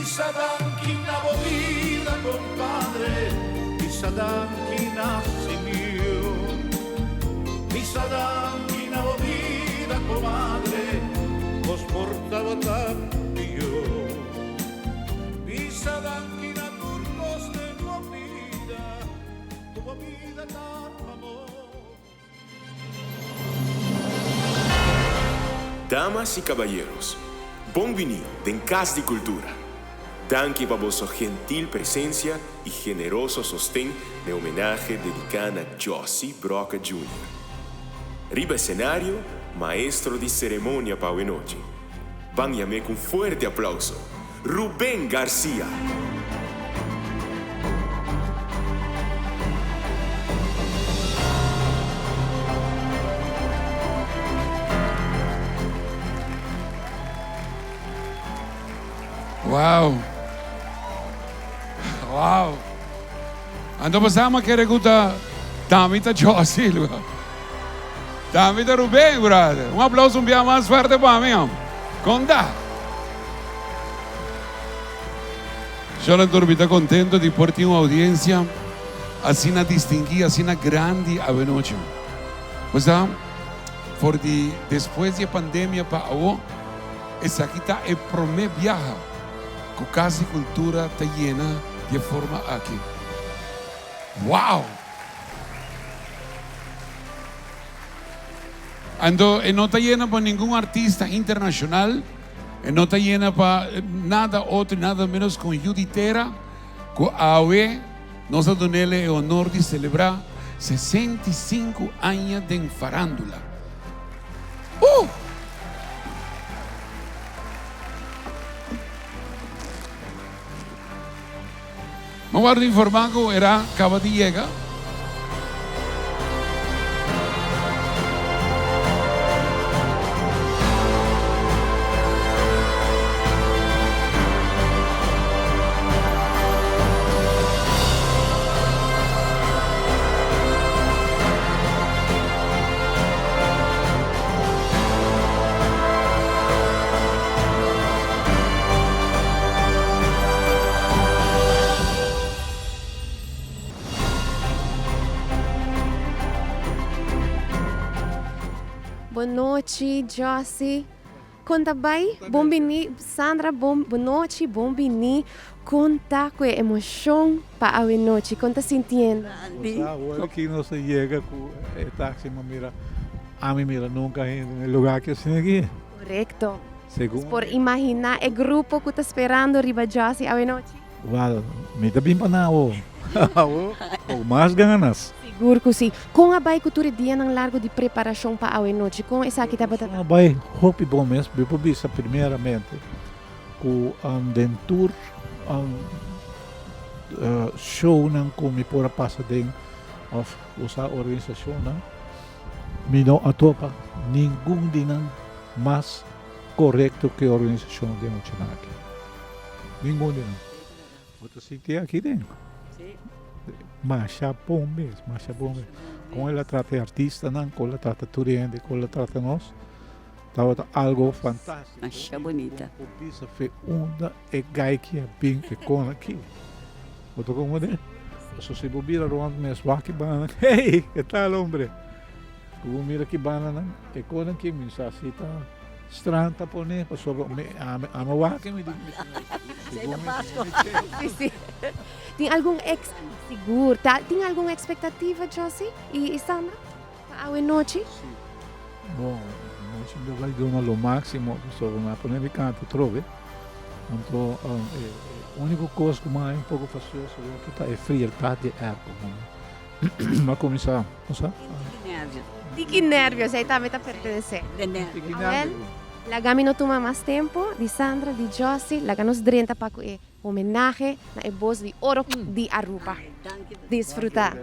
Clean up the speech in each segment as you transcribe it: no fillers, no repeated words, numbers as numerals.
Bisadanquina movida, compadre, Bisadanquina siguió. Bisadanquina movida, comadre, vos portaba tapio. Bisadanquina turcos de tu vida tan amor. Damas y caballeros, bienvenido en Casa de Cultura. Danke para vuestra gentil presencia y generoso sostén de homenaje dedicado a Josie Broca Jr. Riba escenario, maestro de ceremonia para hoy noche. Van a con fuerte aplauso, Rubén García. Wow. Ando passando a querer escutar Tamita Josie. Tamita Rubén, brother. Um aplauso um pouco mais forte para mim. Conta. Eu estou contento de por ter uma audiência assim distinguida, assim grande a noite. Pois é, porque depois da pandemia para hoje, essa aqui está é primeira viagem que a Casa de Cultura está llena de forma aqui. Uau! Ando, não está llena para nenhum artista internacional, não está llena para nada outro, nada menos com Juditera, com a AOE. Nós damos ele o honor de celebrar 65 anos de farándula. Me guardo informar que era acaba de llegar. Boa noite, Josie. Conta bem? Bombini, Sandra, boa noite, bombini. Conta com emoção para a noite. Conta sentindo. Agora que não se chega com o táxi, a mim nunca no lugar que eu sei aqui. Correto. Segundo. Por imaginar o grupo que está esperando riba Josie a noite. Well, me dá bem para não. Com mais ganas. Seguro que sim. Com a bai cultura dia ng largo de preparação para a noite. Com essa aqui tá batata. Vai, hope bom mesmo. Eu vou bisa primeiramente com dentur show nang kung mi pora passa dentro of usa organização nang mi não atopa nenhum dinang mais correto que a organização de Mochinaki. Nenhum dinang. Você sentia aqui dentro. Masha bom mesmo. Com ela trata artista, não, com ela trata turende, com ela trata nós. Estava algo fantástico. Masha bonita. O bisa foi uma e gai que é bem que com aqui. Botou como de? Se você bobira round mesmo, aqui bana. Hey, que tal hombre? Como mira que bana não? E com aqui me sacita. Stranta por né, passou a mawa que me diz. Sim. Tem algum seguro? Tem alguma expectativa, Josie e Sandra? Para a noite? Bom, nós ainda vai dar lo máximo sobre uma panela canto trove. Então, a única coisa que mais pouco facioso é que está é frio, tá de ar. Mas começar, não sabe? Que nervios, aí também está pertencendo. Lagami no toma mais tempo de Sandra, de Josie, laganos 30 para que homenagem na voz de Oro de Aruba. Disfrutar.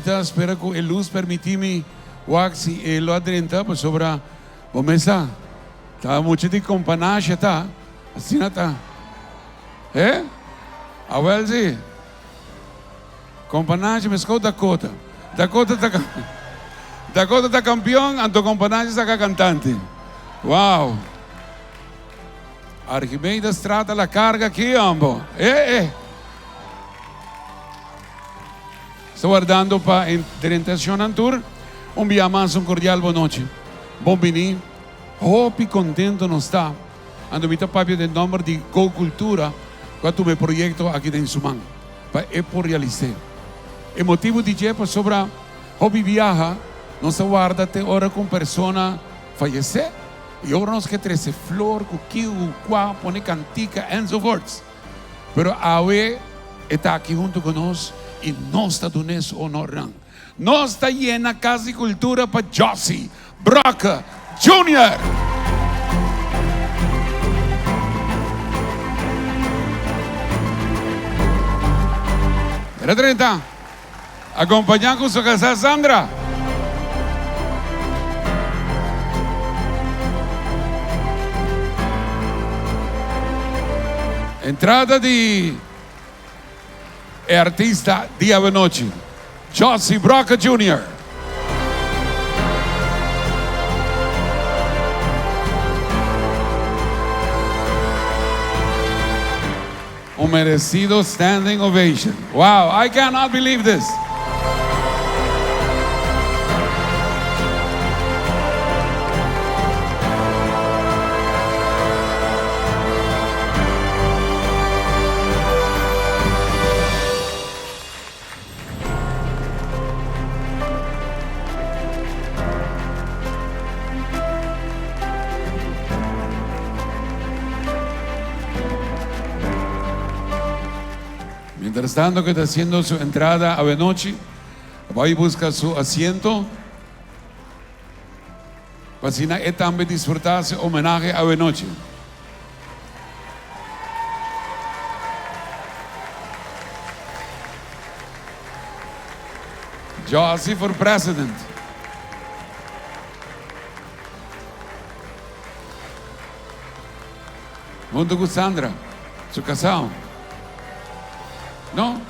ahorita espero que el luz permitime waxi e lo adrenta pues sobra bomesa. Tá mucho de companagem tá. Assim tá. Awelzi. Companagem me escuta Dakota. Dakota tá campeão, anto companagem tá cantante. Wow. Arquimedes trata la carga aqui, ambo. Estou guardando para tentação antur. Dia mais cordial boa noite. Bom venir. Hope contento não está. Ando mita papi del nombre de Go Cultura, quando me proyecto aqui em Sumang. Para por realizar. O motivo de jepa sobre hobby viaja, não se guarda te ora com persona falecer. E ora nos que trece flor, cuquio, qua, pone cantica, and so forth. Pero Awe está aqui junto conosco e nós está dando esse honor. Nós está llena casa de cultura para Josie Broca Jr. Era 30. Acompanhar com sua casa Sandra. Entrada de artista dia e noite, Josie Broca Jr. Un merecido standing ovation. Wow, I cannot believe this. Mientras tanto que está haciendo su entrada a Benochi, va y busca su asiento. Para que también disfrutarse homenaje a Benochi. Josie for president. Junto con Sandra, su casado. ¿No?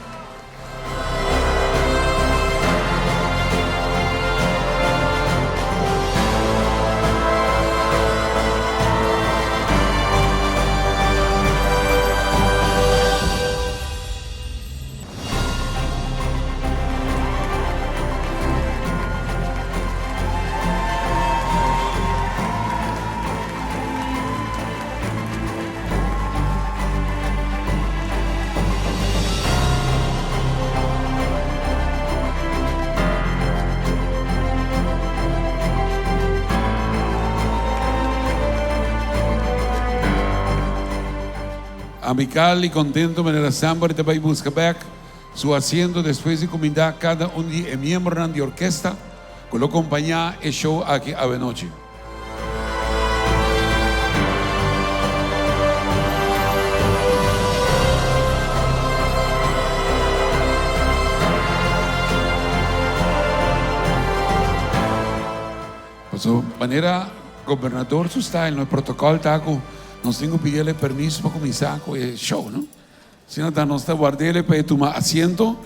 Amical y contento me la samba te va a buscar back su asiento después de comandar cada un de miembro de orquesta con lo acompañar el show aquí a Benochi. Por su manera, gobernador su style, no el protocolo taco. Nós temos que pedirle permiso para começar com o show, não? Se não, nós estamos guardando para tomar assento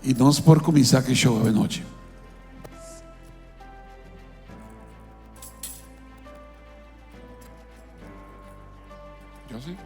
e nós por começar com o show à noite. Josie?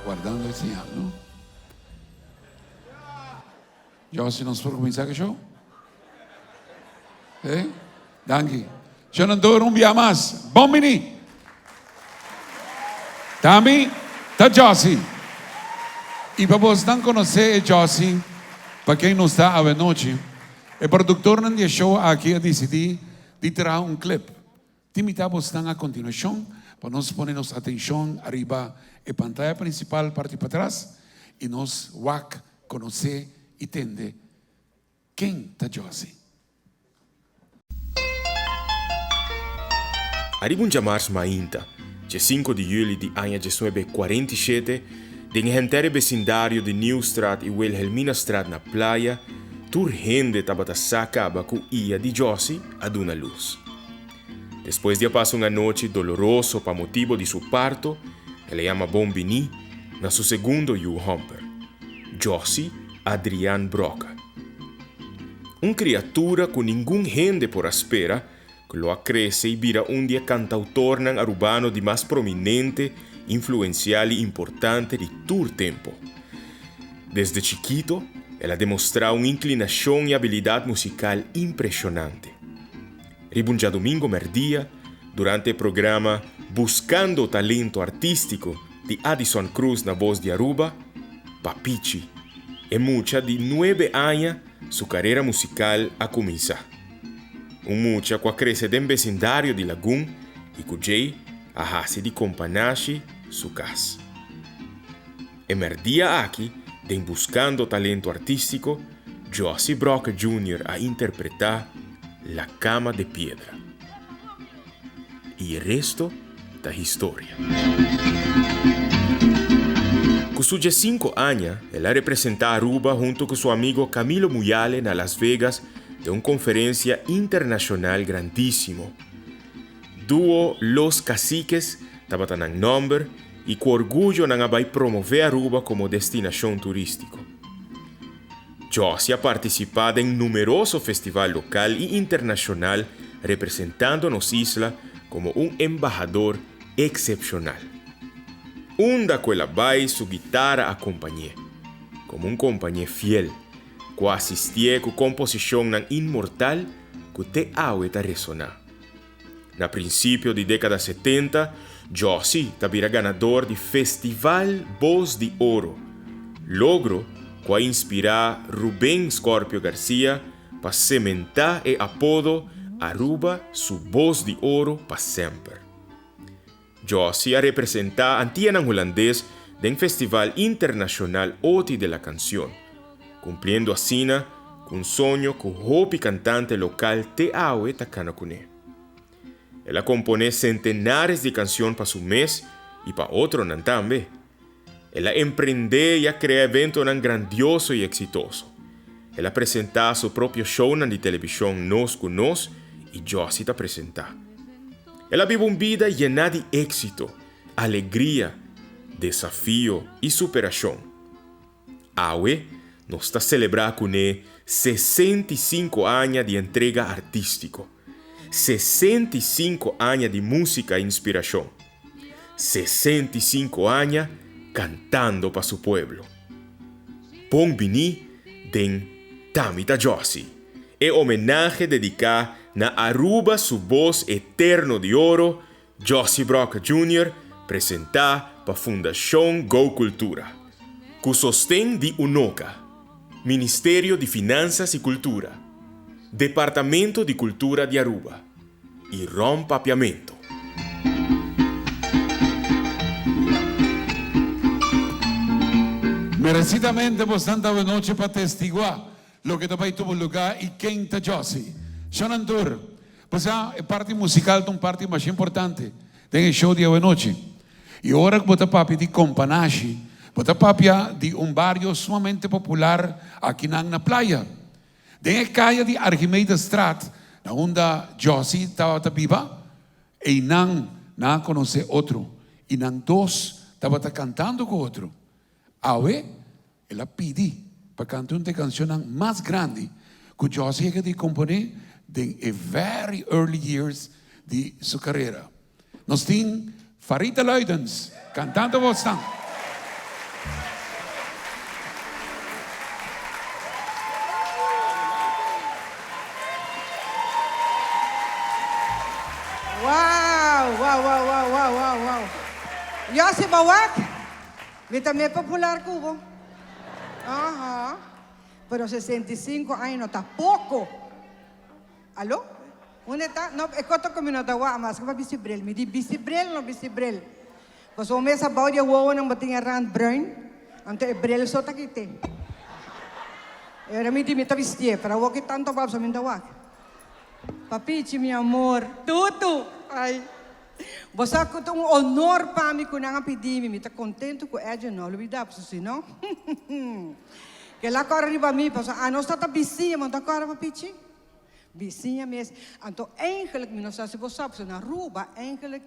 Guardando esse ano. Josie, nós vamos começar o show? Danke. Yo no doy un día más. Bombini. Tami, ta Josie. E para vocês não conhecer Josie, para quem não está a noite, o produtor do show aqui decidiu de tirar um clipe. Timita vocês a continuação, para nós ponermos atenção arriba a pantalla principal, parte para trás, e nós wak conhecer e entender quem está Josie. Arribun Jamars Mainta, dia 5 de julho de ano 1947, den hentere vecindario de Nieuwstraat e Wilhelminastraat na praia, tur gente tabata acaba com ia de Josie ad una luz. Después de pasar una noche doloroso pa motivo de su parto, ele llama Bombini na su segundo U-Humper, Josie Adrian Broca. Un criatura con ningún gente por espera, que lo acrece y vira un día cantautor nan arubano de más prominente, influencial y importante de todo tempo. Desde chiquito, él ha demostrado una inclinación y habilidad musical impresionante. Ribunja domingo merdía, durante el programa Buscando Talento Artístico de Addison Cruz na voz de Aruba, Papichi, e mucha de 9 años su carrera musical a comenzar. Un mucha que crece en vecindario de Lagún y cujei a hace de companashi su casa. Emerdia aquí, de Buscando Talento Artístico, Josie Broca Jr. a interpretar La Cama de Piedra. Y el resto da historia. Con sus 5 años, él representó a Aruba junto con su amigo Camilo Muyale en Las Vegas de una conferencia internacional grandísimo. Dúo Los Caciques estaba en nombre y con orgullo nan abai promover Aruba como destinación turístico. Josie ha participado en numerosos festivales local e internacional representando nos isla como un embajador excepcional. Unda quella bai su guitarra acompañé, como un compañero fiel, que asistía con composición nan inmortal que te aueta resonar. Na principio de década 70, Josie tabira ganador de Festival Voz de Oro, logro que inspira Rubén Scorpio García para cementar el apodo Aruba su Voz de Oro para siempre. Josie ha representado antian holandés del Festival Internacional OTI de la Canción, cumpliendo así con un sueño que hopi cantante local te awe takana kune. Él compone centenares de canciones para su mes y para otro nan también. Él emprende y crea eventos nan grandioso y exitoso. Él ha presentado su propio show nan de televisión Nos con Nos y Josie ta presenta. Él ha vivido una vida llena de éxito, alegría, desafío y superación. Awe nos está celebrando con 65 años de entrega artístico, 65 años de música e inspiración, 65 años cantando para su pueblo. Bombini den Tamita Josie, e homenaje dedicado na Aruba su voz eterno de oro, Josie Broca Jr., presenta para Fundación Go Cultura, con sostén de UNOCA, Ministerio de Finanzas y Cultura, Departamento de Cultura de Aruba y Ron Papiamento. Merecidamente bastante buena noche para testiguar lo que también tuvo lugar y quién está Josie. Shonandur, pues es parte musical de un parte más importante del show de buena noche. Y ahora que bota papi de Companashi, bota papi de un barrio sumamente popular aquí en la playa. De la calle de Archimedes Straat, donde Josie estaba viva, y no conoce otro. Y dos estaba cantando con otro. Ahora, él pide para cantar una canción más grande que Josie que componer de very early years de su carrera. Nos tiene Farita Luidens cantando bastante. Josie Bawak, viste me popular Cubo. Ajá. Pero 65 años no está poco. ¿Aló? ¿Dónde está? No, es corto como no te voy a más. ¿Qué va a bicibrel? Me di bicibrel no bicibrel. Pues o me sabau dia wow nang bating rand bruin. Ante brel so takite. Era me di mita bistie para wak tanto bab sa mindawak. Papichi mi amor, tutu. Ai. Bosa ko tong honor pa mi kunang pidimi, mi ta contento ko edge no, lubida pa si no. Que la cara riba mi pa sa ano sta ta bisi mo ta cara papichi. Bisi mes anto eigenlijk mi no sa se bosa pa na ruba eigenlijk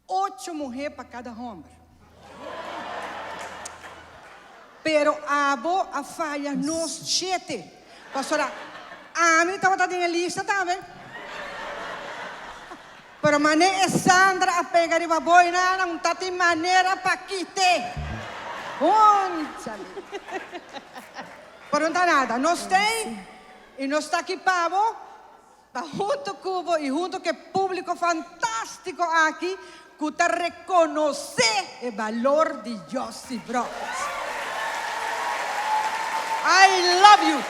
8 mujeres para cada hombre. Pero abo a falha nos 7. Pastora, a mim estava na lista também. Pero mané é Sandra a pegar e baboi não tá de maneira para quite. Pero não tá nada. Nós tem e nós está aqui pavo. Tá junto Cubo e junto que público fantástico aqui que te reconocer o valor de Josie Brothers. I love you.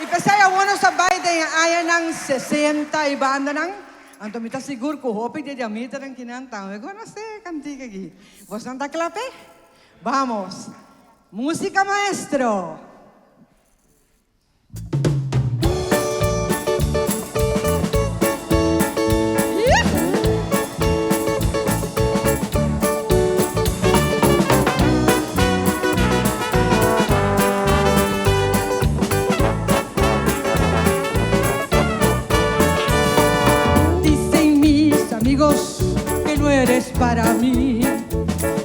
E pensei a bueno sabay de aya ng 60 e banda nang anto mita siguro ko hopi de diamita ng kinanta. Ko no sé canti kagi. Vos nanta clape? Vamos. Música maestro. Que no eres para mí.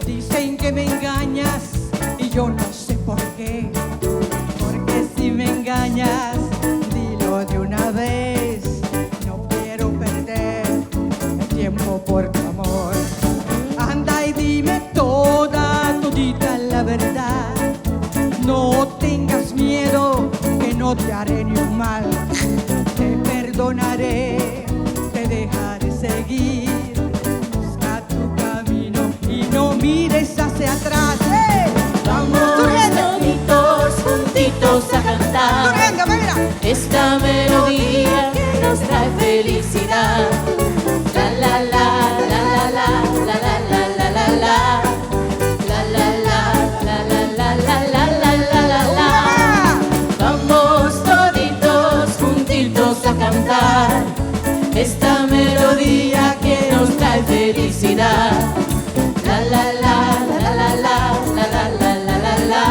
Dicen que me engañas y yo no sé por qué. Porque si me engañas, dilo de una vez. No quiero perder el tiempo por tu amor. Anda y dime todita la verdad. No tengas miedo que no te haré ni un mal. Te perdonaré, te dejaré seguir. Busca tu camino y no mires hacia atrás. Vamos toditos juntitos a cantar esta melodía que nos trae felicidad. La la la la la la la la la la la la. La la la la la la la la la la la la. Vamos toditos juntitos a cantar esta melodía que nos trae felicidad. La la la la la la la la la la la la.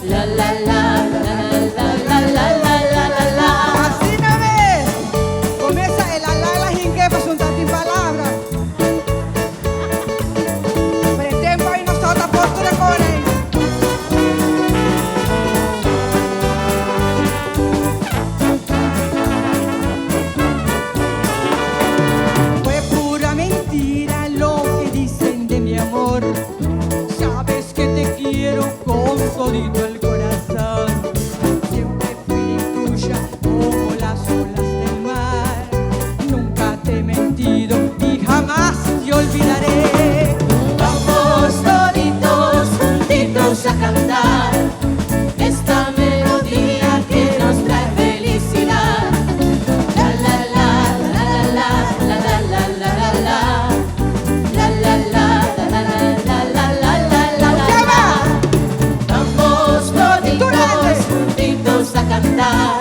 La la la la la la la la la la la. Así no ves. Comienza el ala jinque para soltar sin palabras. Pero el tiempo ahí no está postura con él. Fue pura mentira lo que dicen de mi amor. Sabes que te quiero con todito el corazón. Siempre fui tuya como las olas del mar. Nunca te he mentido y jamás te olvidaré. Vamos toditos juntitos a cantar esta melodía que nos trae felicidad. La la la la la la la la la la la. La la la la la la la la la la la. Vamos toditos juntitos a cantar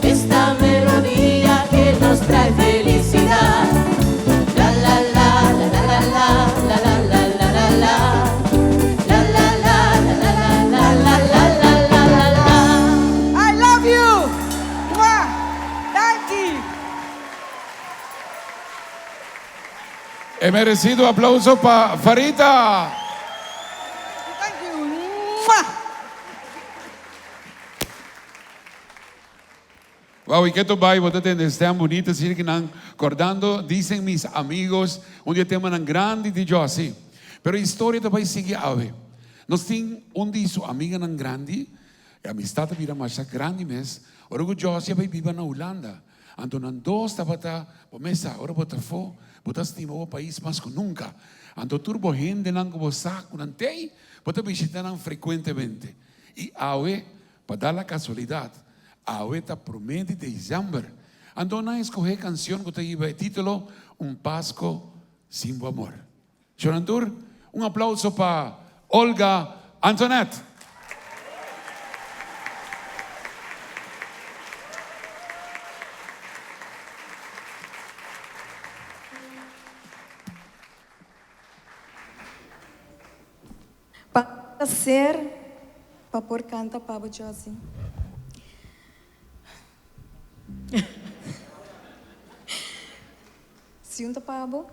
esta melodía que nos trae felicidad. La la la la la la la la la la la la. La la la la la la la la la la la la. I love you. Mwah. Thank you. He merecido aplauso para Farita. Thank you. Mwah. Wow, y que tu Bible te tan bonita, así que nan acordando, dicen mis amigos, un día tema tan grande de yo así. Pero a história também sigue a ver. Nós tem onde sua amiga nan grande, a amistad vira mais grande mes, orgulhosa vai viver na Holanda. Ando nan dos tabata, pomesa, ora bota fo, bota estima o país mais que nunca. Ando turbo gente nan como saco nan tei, bota visitar frecuentemente. E awe, para dar la casualidad, awe está promete de diciembre. Ando na escoger canción que te lleva el título Un Pasco sin tu amor. Jonantur, un aplauso para Olga Antoinette. Para ser, para por canta Pablo Josi. Se um Pablo,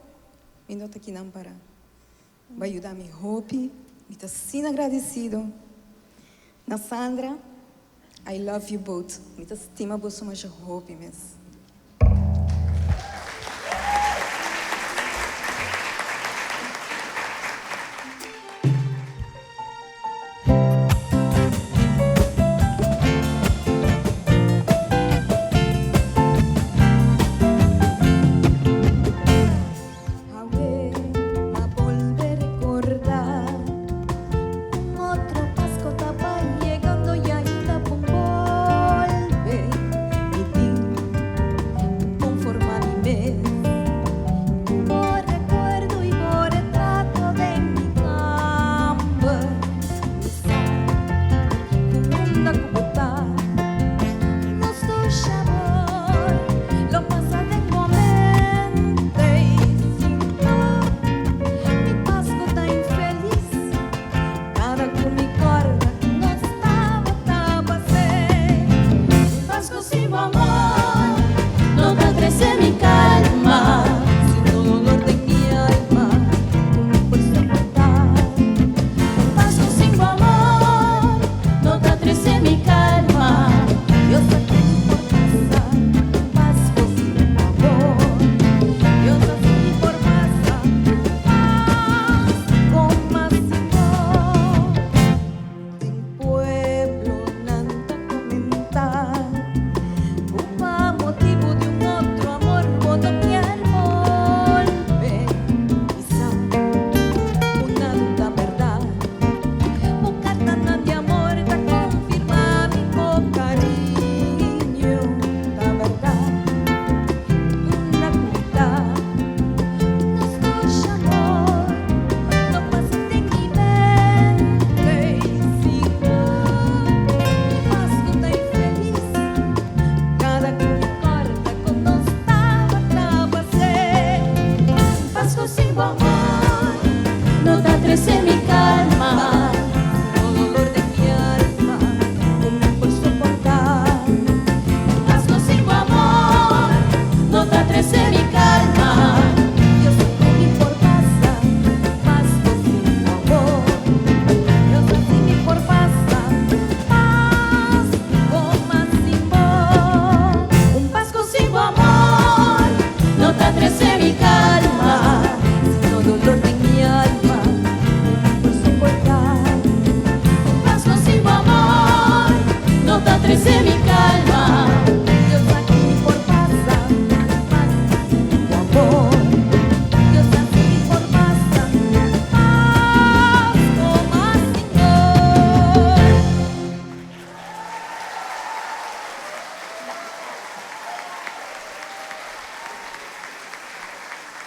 me nota aqui não para. Vai ajudar me Hope, me está assim agradecido. Na Sandra, I love you both. Me está estima você mais Hope mesmo.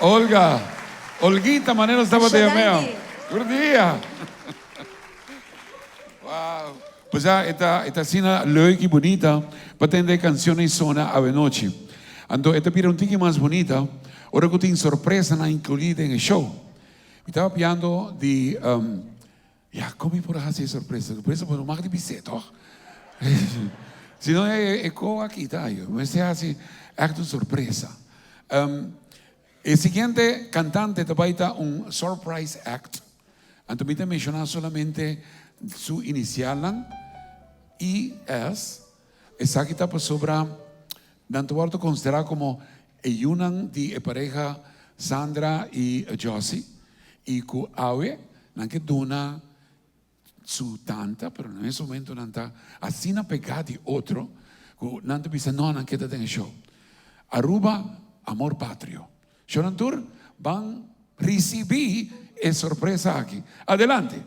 Olga, Olguita, maneiro estava de meu. Bom dia. Wow. Pues ja, esta cena leuk y bonita, para tener canciones zona a noche. Ando, esta pira un tique más bonita, ahora que tengo sorpresa na incluida en el show. Estaba piando de, ja, kom je por hacer sorpresa? Sorpresa, pero más de biseto. Si no, es como aquí, tá? Me se hace acto sorpresa. El siguiente cantante te va a dar un surprise act. Entonces me mencionar solamente su inicial y esa que está por sobre tanto cuarto considerado como el unan de pareja Sandra y Josie y que awe que dona su tanta, pero en ese momento nanta así na pegada de otro que nanta dice no que está en el show. Aruba, amor patrio. Jonantur, van recibir esa sorpresa aquí. Adelante.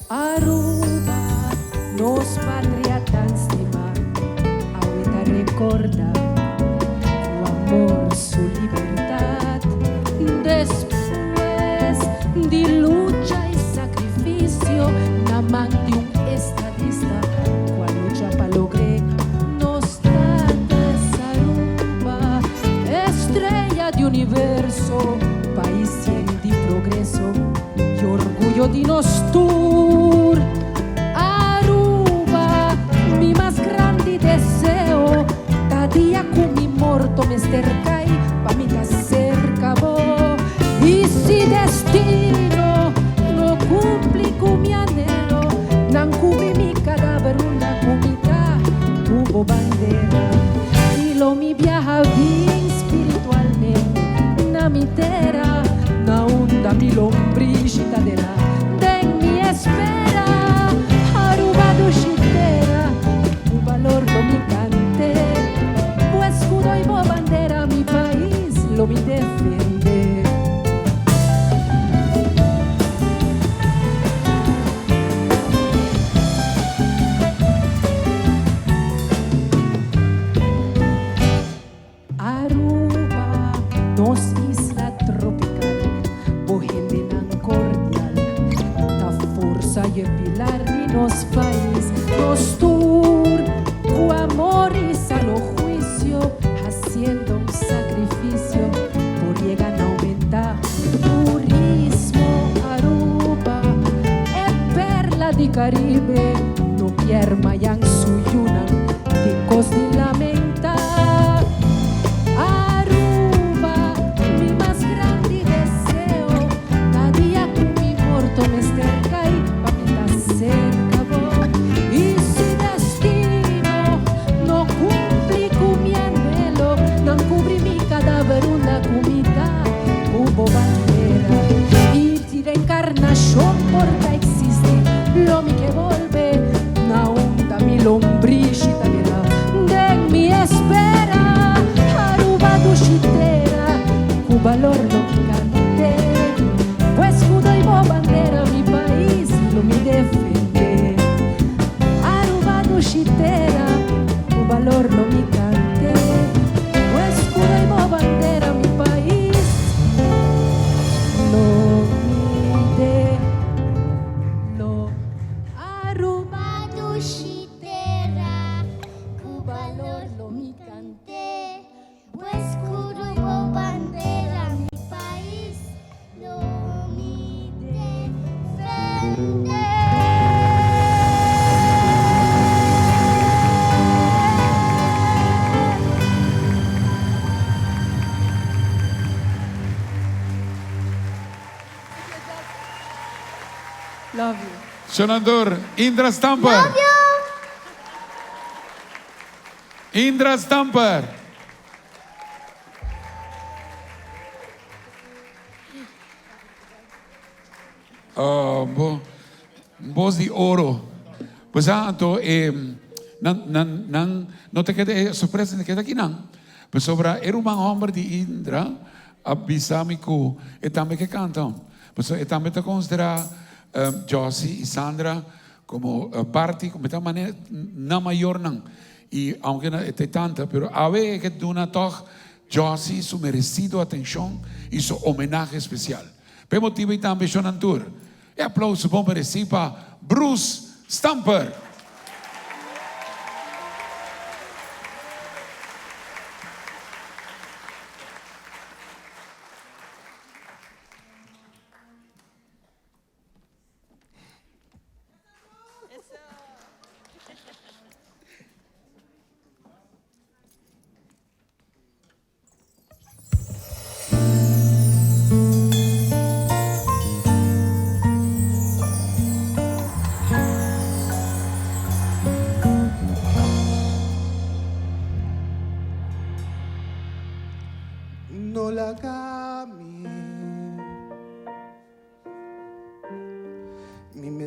Aruba, nos patria tan estima, ahorita recorda tu amor, su libertad. Después de lucha y sacrificio, na man de un estadista, cual lucha para lograr nos tratas Aruba, estrella de universo, país de progreso y orgullo de nostur. Aruba, mi más grande deseo, cada día con mi morto me estercai, pa' mi cerca vos. Y si destino no cumple con mi anhelo, nan cubri mi cadáver una comida, hubo bandera. Y lo mi viaja bien espiritualmente, na mi tera, na onda mi lombricita de la de mi espera. Aruba duchitera, un valor lo mi cante, pues escudo y bo bandera mi país lo mi defiende. Aruba, nos isla tropical, gente tan cordial, la fuerza y el pilar de nos país, nos tour, tu amor y sano juicio, haciendo un sacrificio, por llegar a aumentar turismo. Aruba, es perla de Caribe, no pierma yang suyuna, ticos de lamenta. Aruba, mi más grande deseo, cada día con mi morto me esterca y pa' mi ta cerca vos. Y si destino no cumple con mi anhelo, no cubrí mi cadáver una comida, hubo bandera. Y si la encarnación porta existe, lo mi que volve, na onda mi lombricita de mi espera. Aruba duchitera, cu valor lo que cante, pues escudo y bo bandera mi país lo mi defiende. Aruba duchitera, cu valor lo mi cante, pues escudo y bo bandera mi país lo mi de lo. Aruba duchitera, cu valor lo mi cante, pues escudo y bo bandera mi país lo mi defende. Love you. Jonantur, Indra Stamper. Indra Stamper. Voz de oro. Pues anto, no te quede sorpresa, te queda aquí, no. Pues sobra, era un hombre de Indra, abisamico, e también que cantan. Pues también te considera Josie y Sandra como parte, como de manera, no mayor, no. Y aunque no esté tanta, pero a ver que dona toch Josie su merecido atención y su homenaje especial. Por motivo y también Jonantur. E aplauso bom merecido para Bruce Stamper.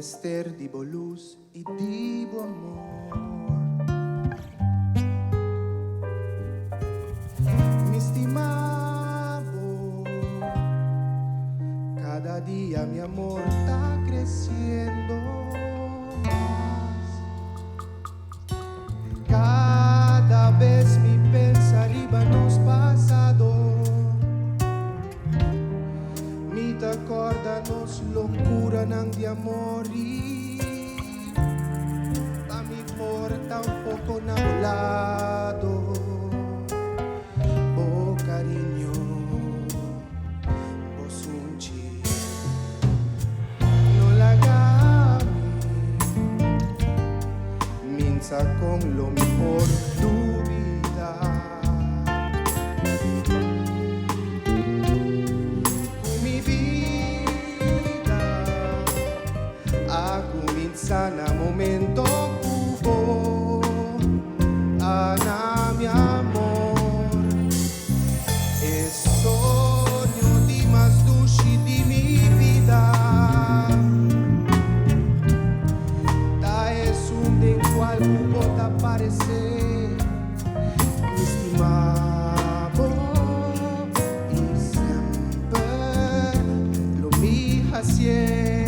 Mester dibo luz e dibo amor. Mi estimavo, cada día mi amor está creciendo más. Cada vez mi pensar iba nos pasado. Mi te acorda nos locura nang di amori. A mi porta un poco enamorado. Oh cariño, vos unchi. No la gami. Minsa con lo mejor tu vida. Sana momento cubo Ana mi amor es sogno di más dulce di mi vida ta es un de cual cubo te aparecer mi estimado y siempre lo mi haciendo.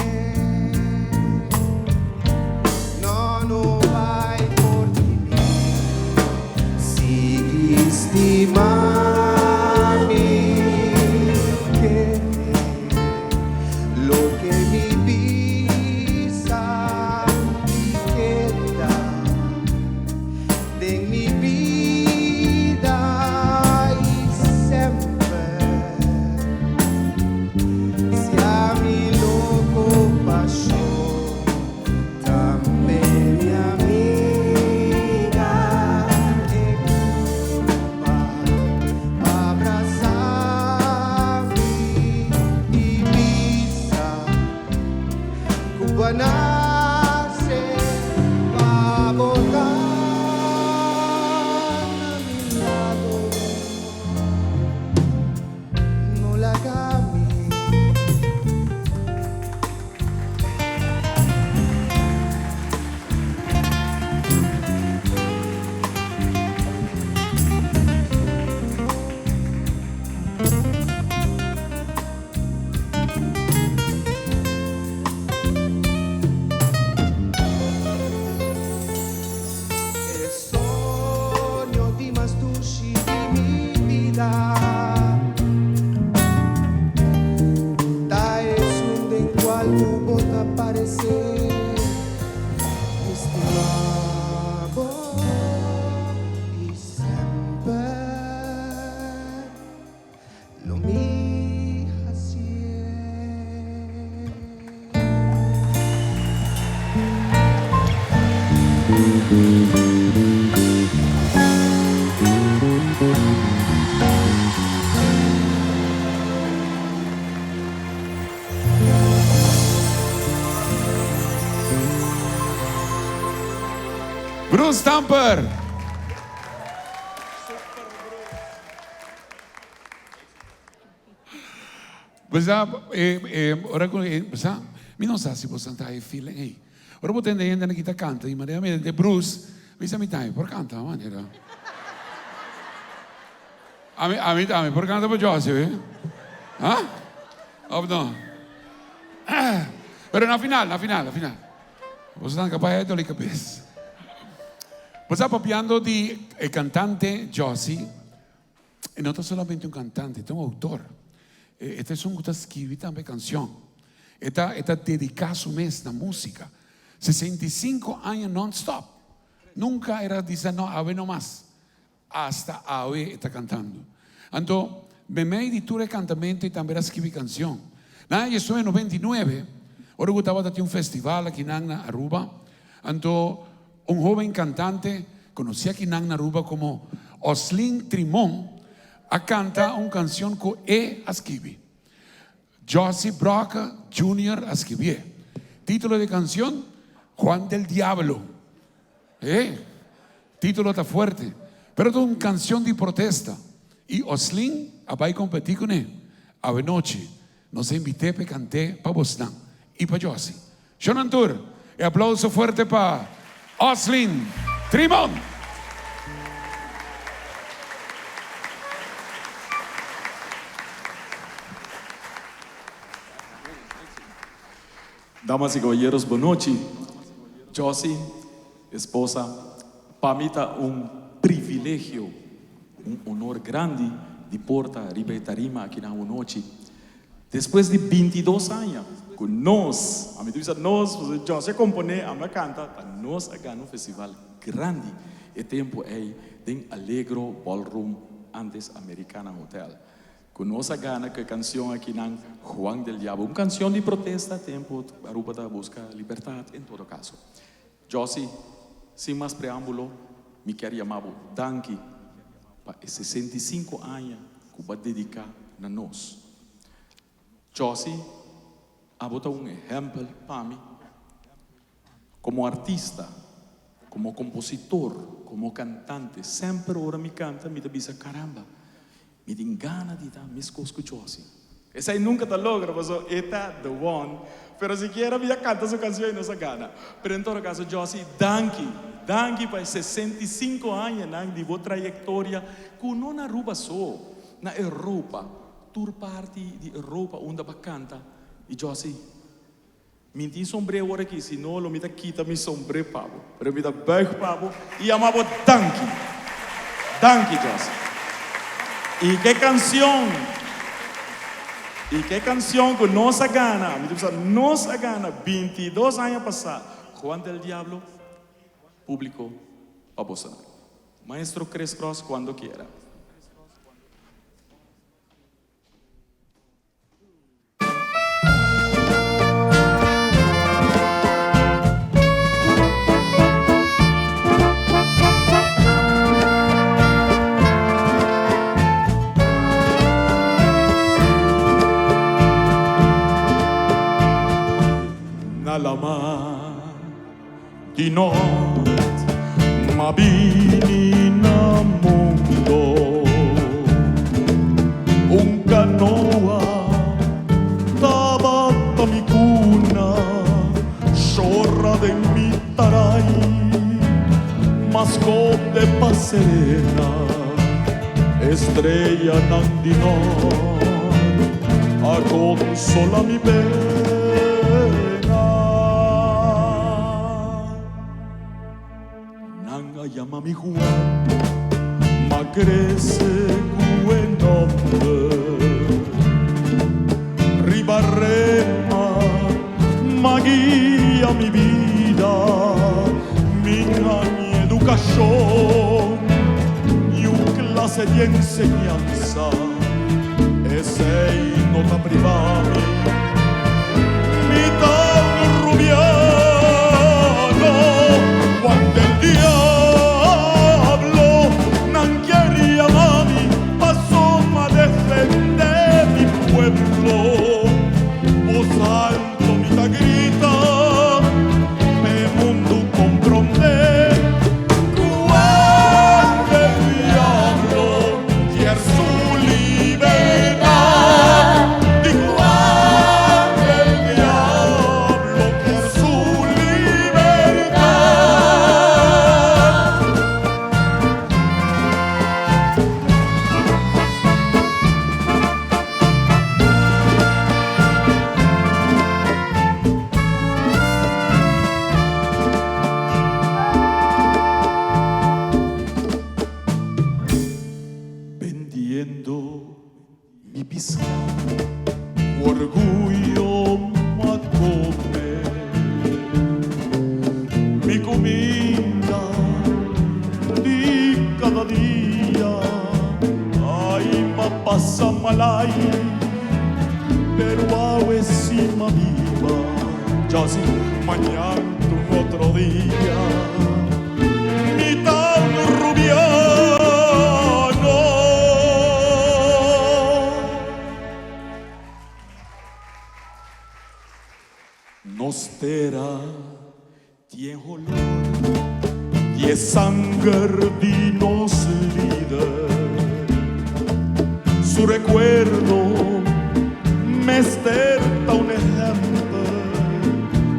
Mami, que lo que mi vida y queda de mi vida y siempre sea mi loco pasión también mi amiga. Nace va volar a mi lado, no la cambie. Bruce Stamper. Pues ora mi non sa se posso cantare feeling. Hey, ora potete andare chi canta di Maria de Bruce. Mi sa mi dai, por canta maniera. A mi por canta per Joseph. Ah? Of no. Pero na final. Posso andare capire le capisci. Estamos hablando de el cantante Josie, y no es solamente un cantante, es un autor. Este es un que escribe también canción. Está dedicado a su mes la música. 65 años non-stop. Nunca era diciendo, no, a ver no más. Hasta hoy está cantando. Entonces, me editura cantamento y también escribe canción. Yo estoy en 99. Ahora estaba de un festival aquí en Aruba. Entonces, un joven cantante, conocía aquí en Aruba como Oslin Trimón, canta una canción que escribe. Josie Broca Jr. escribió. Título de canción, Juan del Diablo. Título está fuerte. Pero es una canción de protesta. Y Oslin va a competir con él. A noche, nos invité para cantar para Boston y para Josie. Shonan Tour. E aplauso fuerte para Oslin Trimón. Damas y caballeros, buenas noches. Josie, esposa, para mí está un privilegio, un honor grande de portar arriba de tarima aquí en la noche. Después de 22 años, con nos, a mí dice nos, Josie compone, a mí canta, nos ganó un festival grande. El tiempo es de Alegro Ballroom antes Americana Hotel. Conoce gana que canción aquí en Juan del Diablo, una canción de protesta, tiempo Aruba da busca libertad en todo caso. Josie, sin más preámbulo, me quero llamar Danke para 65 años que va a dedicar a nós. Josie ha botado un ejemplo para mí como artista, como compositor, como cantante. Siempre ahora me canta, me dice caramba. Me den ganas de dar mis cosas con Josie. Esa nunca te logra, pero esta the one. Pero siquiera me canta su canción y no se gana. Pero en todo caso, Josie, danke para 65 años de vossa trayectoria, que não na Aruba só, na Europa, tour parte de Europa onde vai canta. E Josie, me tem sombrero agora aqui, se não, me dá quita meu sombrero, Pablo. Pero me dá beijo, Pablo, e amava danke, Josie. ¿Y qué canción que nos gana? Nos gana 22 años pasados. Juan del Diablo, público, para vos. Maestro Chris Cross, cuando quiera. Lama di notte mabini na mundo un canoa tabata mi cuna chorra de mi tarai mascote passerena estrella nandino a consola mi pena. Llama mi Juan, ma crece buen nombre. Ribarrema, ma guía mi vida, mi educación y un clase de enseñanza. Ese nota privada, mi tan rubiano, Juan del Diablo. Voz alto mi ta grita, me mundo comprende. Juan del Diablo quiere su libertad. Di Juan del Diablo quiere su libertad. Mi pisca, orgullo ma come mi comida di cada día. Ay, ma pasa malay, pero ahora encima viva. Ya si mañana tu otro día, mi tan rubiano. Nostera tiene olor y es sangre de nos líder. Su recuerdo me esterta un ejemplo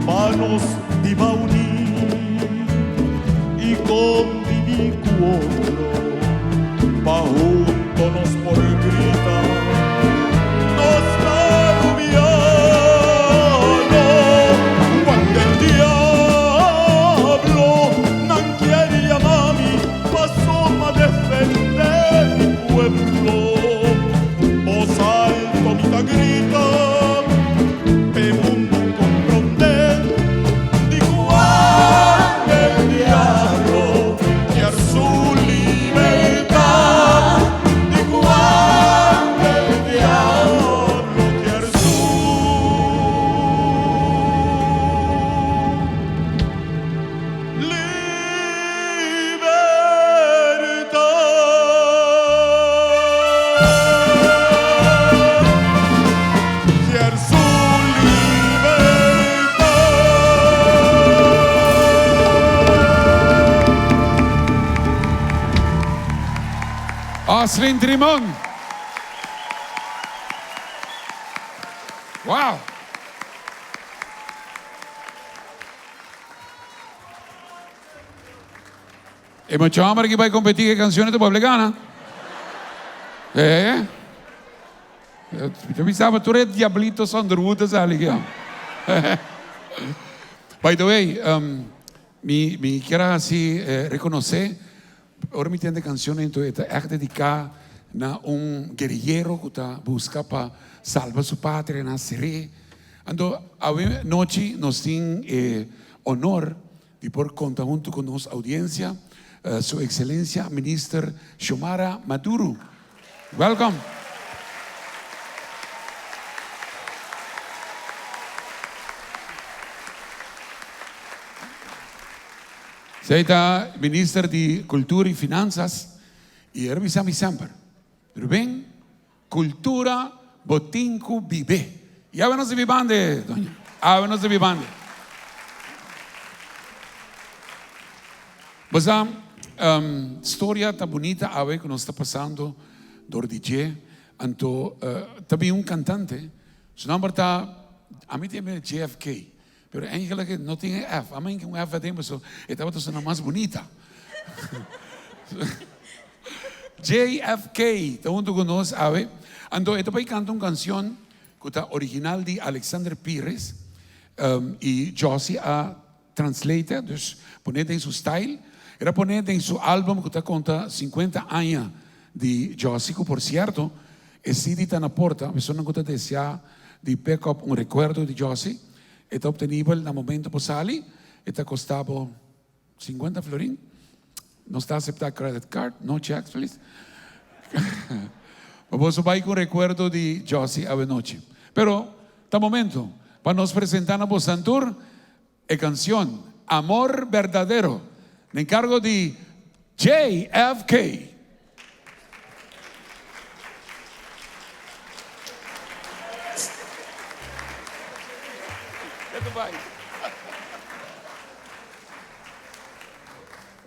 para nos iba a unir y convivir con otro, pa' juntos por gritar, nos anuviano. Cuando el diablo no quiere mami, pasó a defender mi pueblo. Voz alto, mitad grita, pe mundo comprender, di cuando el diablo quiere su libertad, di cuando el diablo quiere su Aslin Trimón. Wow. Hemos hecho hambre aquí para competir en canciones de Puebla Gana. Yo pensaba, tú eres diablito Sanderwood, ¿sabes? By the way, me quiero así reconocer. Ahora me tiene canciones entonces es dedicada a un guerrillero que busca para salvar su patria, nacer. Ando a noche nos tiene honor de por contar junto con nuestra audiencia su excelencia minister Xiomara Maduro. Welcome. Zij está minister de Cultura y Finanzas y revisamos siempre. Rubén, cultura, botinku, vive. Y háblanos de mi bande, doña. Háblanos de mi bande. Pues historia tan bonita a ver que nos está pasando door DJ. Anto también un cantante. Su nombre está, a mí tiene JFK. Pero eigenlijk no tiene F. A mí que un F tenemos, esta va a sonar más bonita. JFK, junto con nosotros, ave. Ando, esta país canta una canción que está original de Alexander Pires y Josie ha translated, dus ponete en su style. Era ponete en su álbum que está conta 50 años de Josie, que por cierto, es CD tan aporta, me suena que desea de pick up un recuerdo de Josie. Está obtenible en el momento por salir, está costado 50 florín. No está aceptado credit card, no checks, please. Vamos a ir con recuerdo de Josie a noche. Pero, este momento, para nos presentar a Bosantur, la canción Amor Verdadero, en encargo de JFK.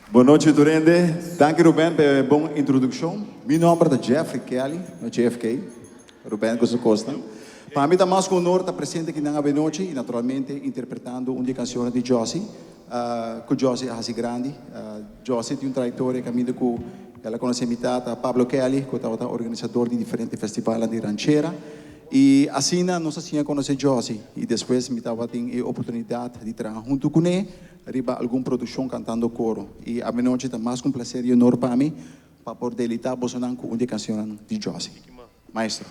Boa noite, Turende. Dank Ruben pela boa introdução. Meu nome é Jeffrey Kelly, no JFK. Ruben Costa. Para mim, é mais um honor estar presente aqui na noite e, naturalmente, interpretando uma canção de Josie, que Josie é assim grande. Josie tem uma trajetória caminho com ela conhece a mitad a Pablo Kelly, que é o organizador de diferentes festivais de ranchera. E assim, nós assim conhecemos Josie. E depois, me estava tendo a oportunidade de trabalhar junto com ele, arriba alguma produção cantando coro. E a noite é mais um prazer e honor para mim, para poder estar bolsonando com uma canção de Josie. Maestro.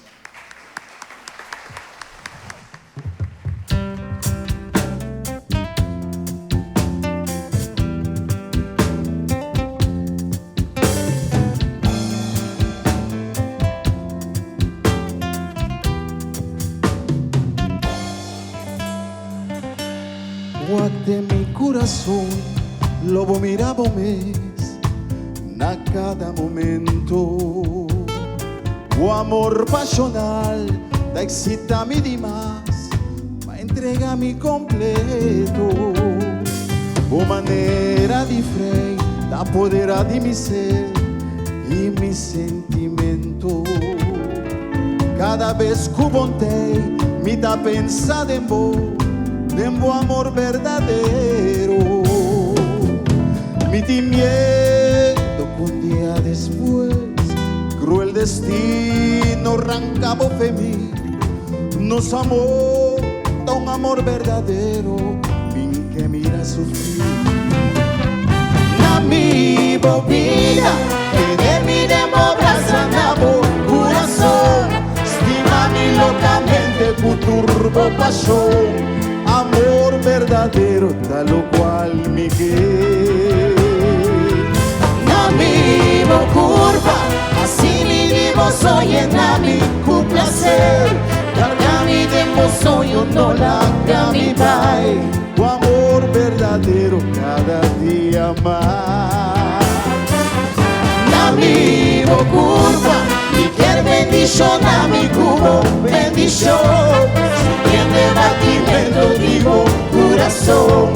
De mi corazón, lobo miraba un mes, na cada momento. O amor pasional da excita-me demais, ma entrega-me completo. O maneira diferente da poder de me ser e me sentimento. Cada vez que vontade me dá pensado em vos, Tengo amor verdadero. Mi miedo que un día después cruel destino arrancaba de mí. Nos amó un amor verdadero, min que mira sufrir. Na mi vida, que de mi abrazando corazón, estima-me locamente con turbo pasión. Amor verdadero, tal cual mi que. Na mi curva, así mi vivo soy en mi con placer. Cargami de soy no la mi pai. Tu amor verdadero cada día más. Na mi curva, mi quer bendición, na mi cubo bendición. Siente batimento vivo corazón.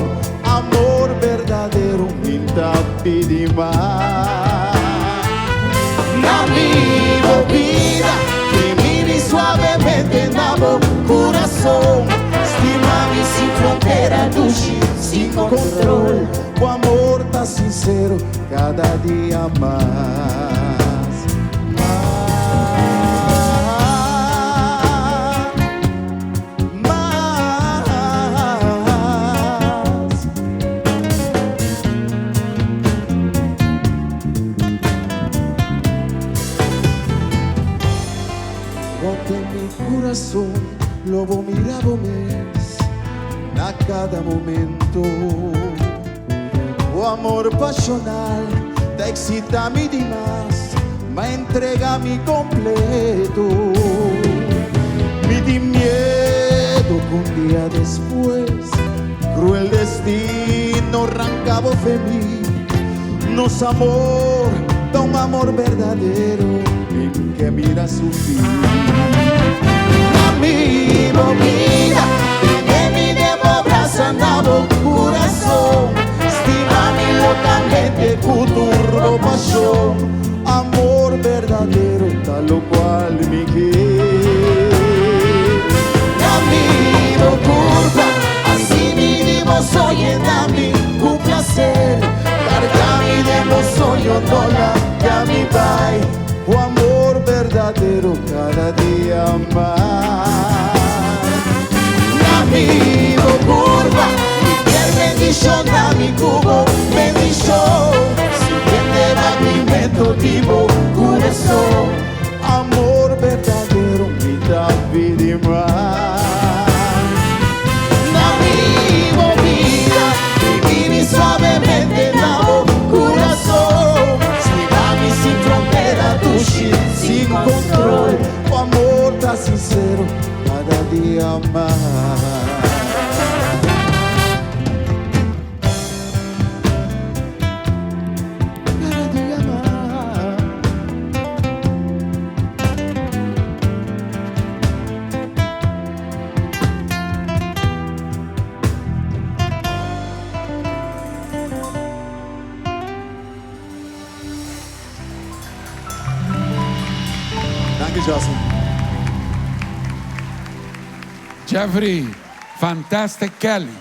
Amor verdadero pinta pide más. Na mi vida, que vive suavemente na corazón. Estima-me sin frontera, duche sin control. O amor tá sincero cada día más. Lobo mirabo-me a cada momento. O amor pasional te excita-me demais, me entrega-me completo. Me di miedo que un día después cruel destino arrancaba de mí. Nos amor, un amor verdadero en que mira su fin. Mi vida, que mi debo abrazando corazón. Estima-me locamente con turbo pasión. Amor verdadero, tal cual mi que. Na mi curva, así mi vivo soy en mi con placer. Cargami de soy no la mi pai. O amor verdadero cada día más. Na mi curva, mi piel bendición, na mi cubo bendición. Siente batimento vivo corazón. Amor verdadero, mi vida más. Na mi vida, que vive suavemente na corazón. Estima-me sin frontera, duche sin control. O amor tá sincero cada día más. Cada día más. Danke, Jocelyn. Jeffrey, fantastic Kelly.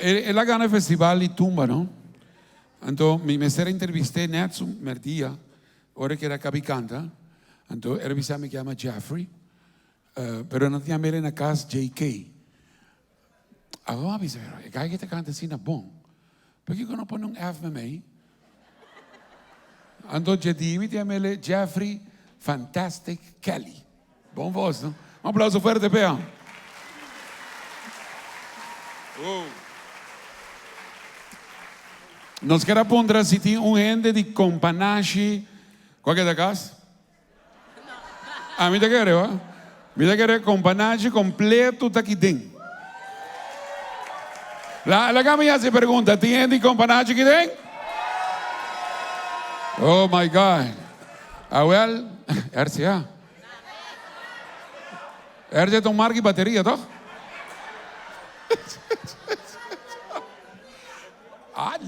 Ela gana el festival y tumba, ¿no? Entonces, mi mesera entrevisté net zo'n merdia, ahora que era cabi canta. Entonces, era bisa me llama Jeffrey, pero no tenía en la casa JK. Agora, bisa, ik ga je te canta assim na bom. Porque eu não põe F me mee. Entonces, je die met Jeffrey, fantastic Kelly. Bom voz, ¿no? Un aplauso fuerte, Pea. Nos quer pondre se tem gente de companhia. Qual que é da casa? A mim te quer, ó. Me te quer companhia completo tá aqui dentro. La caminha se pergunta, tem gente de companhia aqui dentro? Oh my God. Well, RCA. RCA tomar que bateria, toch?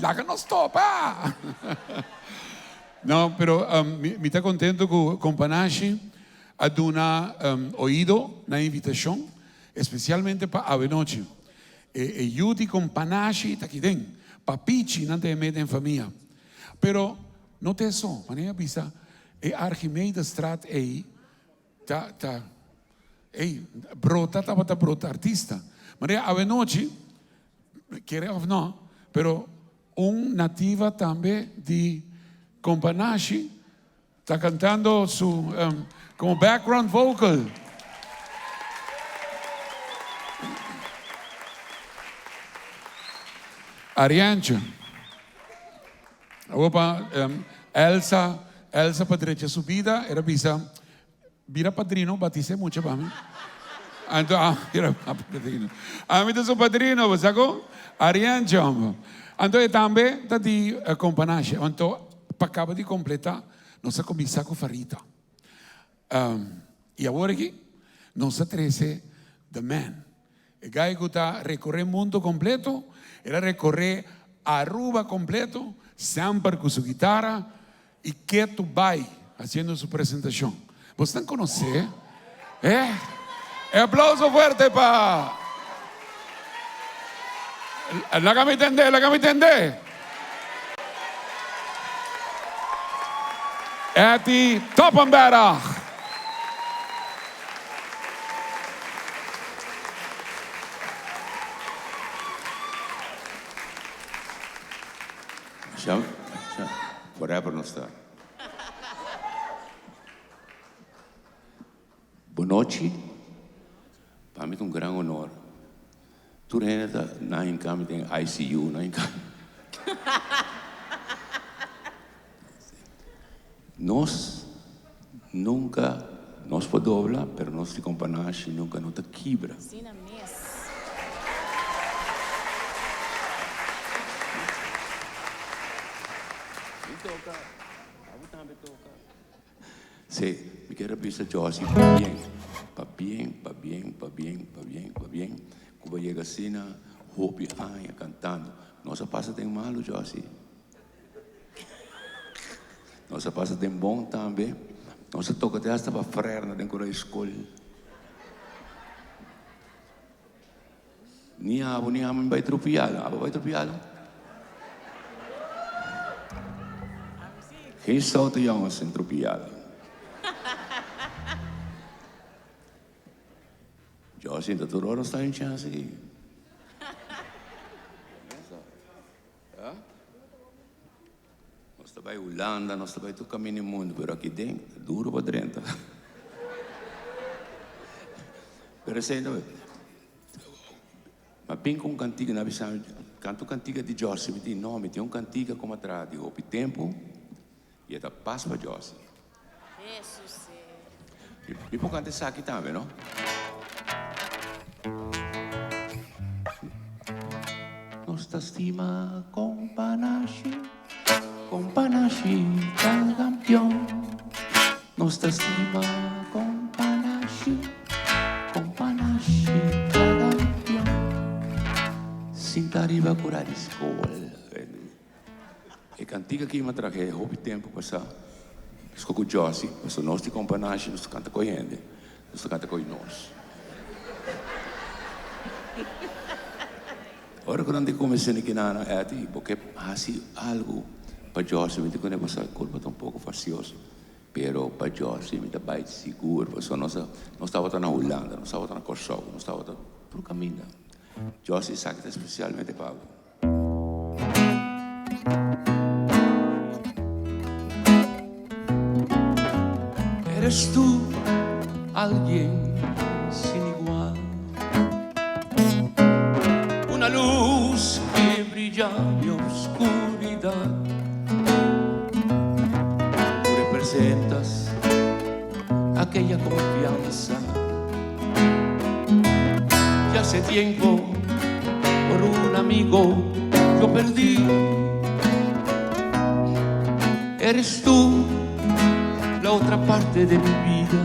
La que nos topa. No, pero me está contento con Panache. ad una oído una invitación especialmente para avenoche. E aiuti con panache aqui dentro, papici não tem medo em família. Pero não tem só, maneira vista, Archimedes Straat brota artista. Maneira avenoche, quer ou não, pero nativa também de com panache está cantando su como background vocal. Ariancha. Elsa Padrecha subida, era vira padrino, batiste mucho para mí. Era padrino. A mí su padrino, ¿saco? Ariancha. Entonces también está di companache. Entonces, acaba de completar, nossa começar com farita. E agora aqui, nossa 13, The Man. O gai que está recorrer o mundo completo, ele recorrer Aruba completo, sempre com sua guitarra, e que tu vai fazendo sua apresentação. Vocês estão conhecer? Aplauso forte para. La me entender. Eti Toppenberg. Forever non sta. Bonoci, para mim é um grande honor. Tu ainda na encame tem ICU, na encame. Nós nunca nos podobla, pero nós te companhia nunca não te quebra. Sim, na mesa. Sí, me quiero pensar yo así, pa bien. Cuando llega así, Hopi, cantando. No se pasa tan malo yo así. No se pasa tan bom también. No se toca até hasta para frenar dentro da escola. Ni abo vai tropiado. Abo vai tropiado. Geen stoute jongens in tropiado. Eu sinto que não está em chance aqui. Nós estamos em Holanda, nós estamos em todo caminho do mundo, mas aqui dentro é duro para dentro. Mas bem com cantiga, na visão, canto cantiga de Josi, me diz, não, me tem cantiga como atrás, de o tempo, e é da paz para Josi. Jesus. E por cantar isso aqui também, não? Nostra stima con panache tal campeón. Nostra stima con panache tal campeón. Sin arriba a curar escola. E cantiga que me traje, houve tempo passar. Estou com o Josi, mas nós te companhia, nós canta com ele, nós canta com nós. Ora quando comecei aqui na Eti, porque assim algo para Josi, me digo passar culpa um pouco facioso, pero para Josi me dá bem seguro, porque nós estava na Holanda, nós estava na Kosovo, nós estava por caminho. Josi sabe especialmente para Eres tú alguien sin igual, una luz que brilla en mi oscuridad. Tú representas aquella confianza que hace tiempo por un amigo yo perdí. Eres tú la otra parte de mi vida,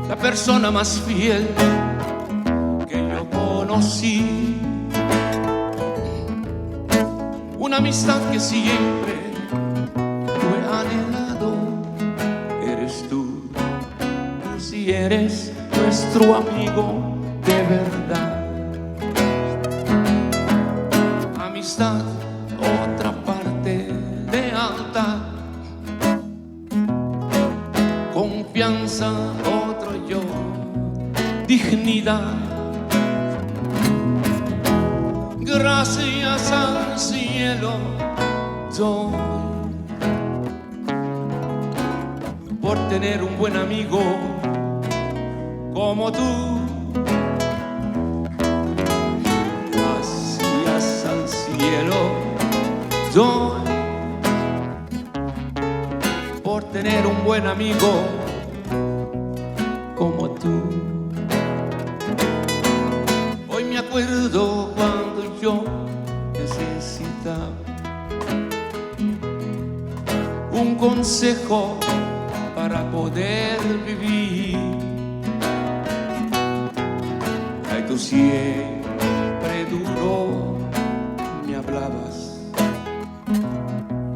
la persona más fiel que yo conocí, una amistad que siempre lo he anhelado, eres nuestro amigo de verdad. Amistad, otra parte, lealtad, confianza, otro yo, dignidad. Gracias al cielo doy por tener un buen amigo como tú. Gracias al cielo doy por tener un buen amigo como tú. Hoy me acuerdo cuando yo necesitaba un consejo para poder vivir. Ay, tú siempre duro me hablabas,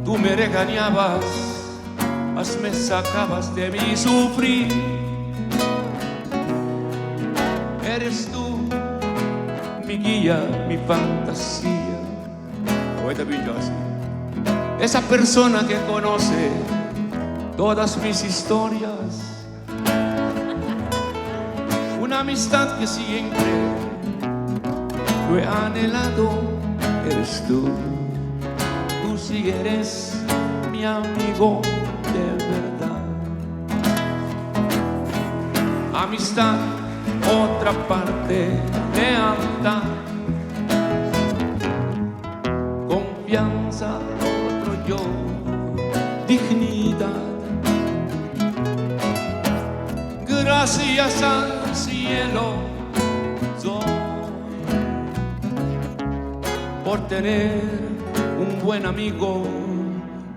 tú me regañabas, mas me sacabas de mi sufrir. Eres tú mi guía, mi fantasía. Ahorita vi yo así. Esa persona que conoce todas mis historias, una amistad que siempre lo he anhelado. Eres tú, tú sí eres mi amigo de verdad. Amistad, otra parte, lealtad, confianza, otro yo, dignidad. Gracias al cielo doy por tener un buen amigo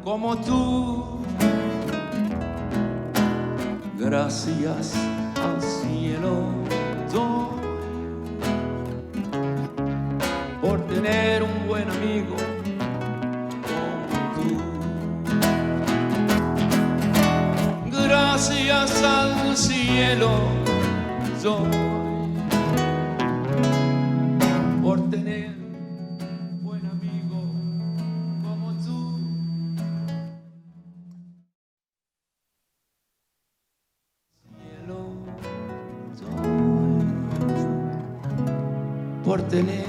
como tú. Gracias al cielo doy por tener un buen amigo como tú. Gracias al cielo doy por tener un buen amigo como tú. Cielo doy por tener.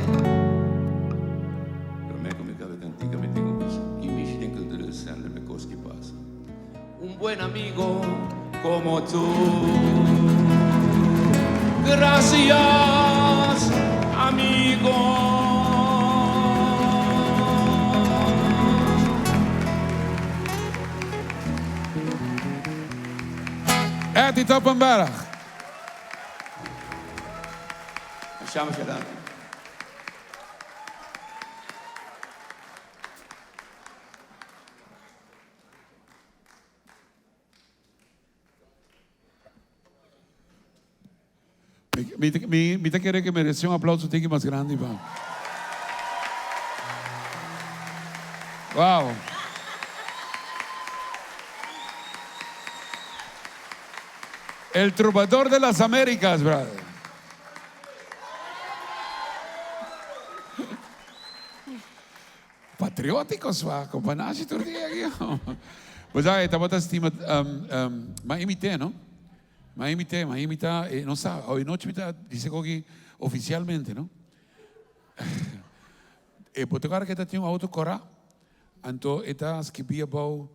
Un buen amigo como tú. Gracias, amigo. Eddie Toppenberg. Lasciamo sedere. Mi te quiere que merece un aplauso tiki más grande, Iván. Wow. El trovador de las Américas, brother. Patrióticos, va, companhia, todo dia aqui. Pues aí, estava estima, mas imité, não? Mas imita, não sabe, hoje noite imita, disse que oficialmente, não? E por tocar que tinha um auto corá, então está escrevia about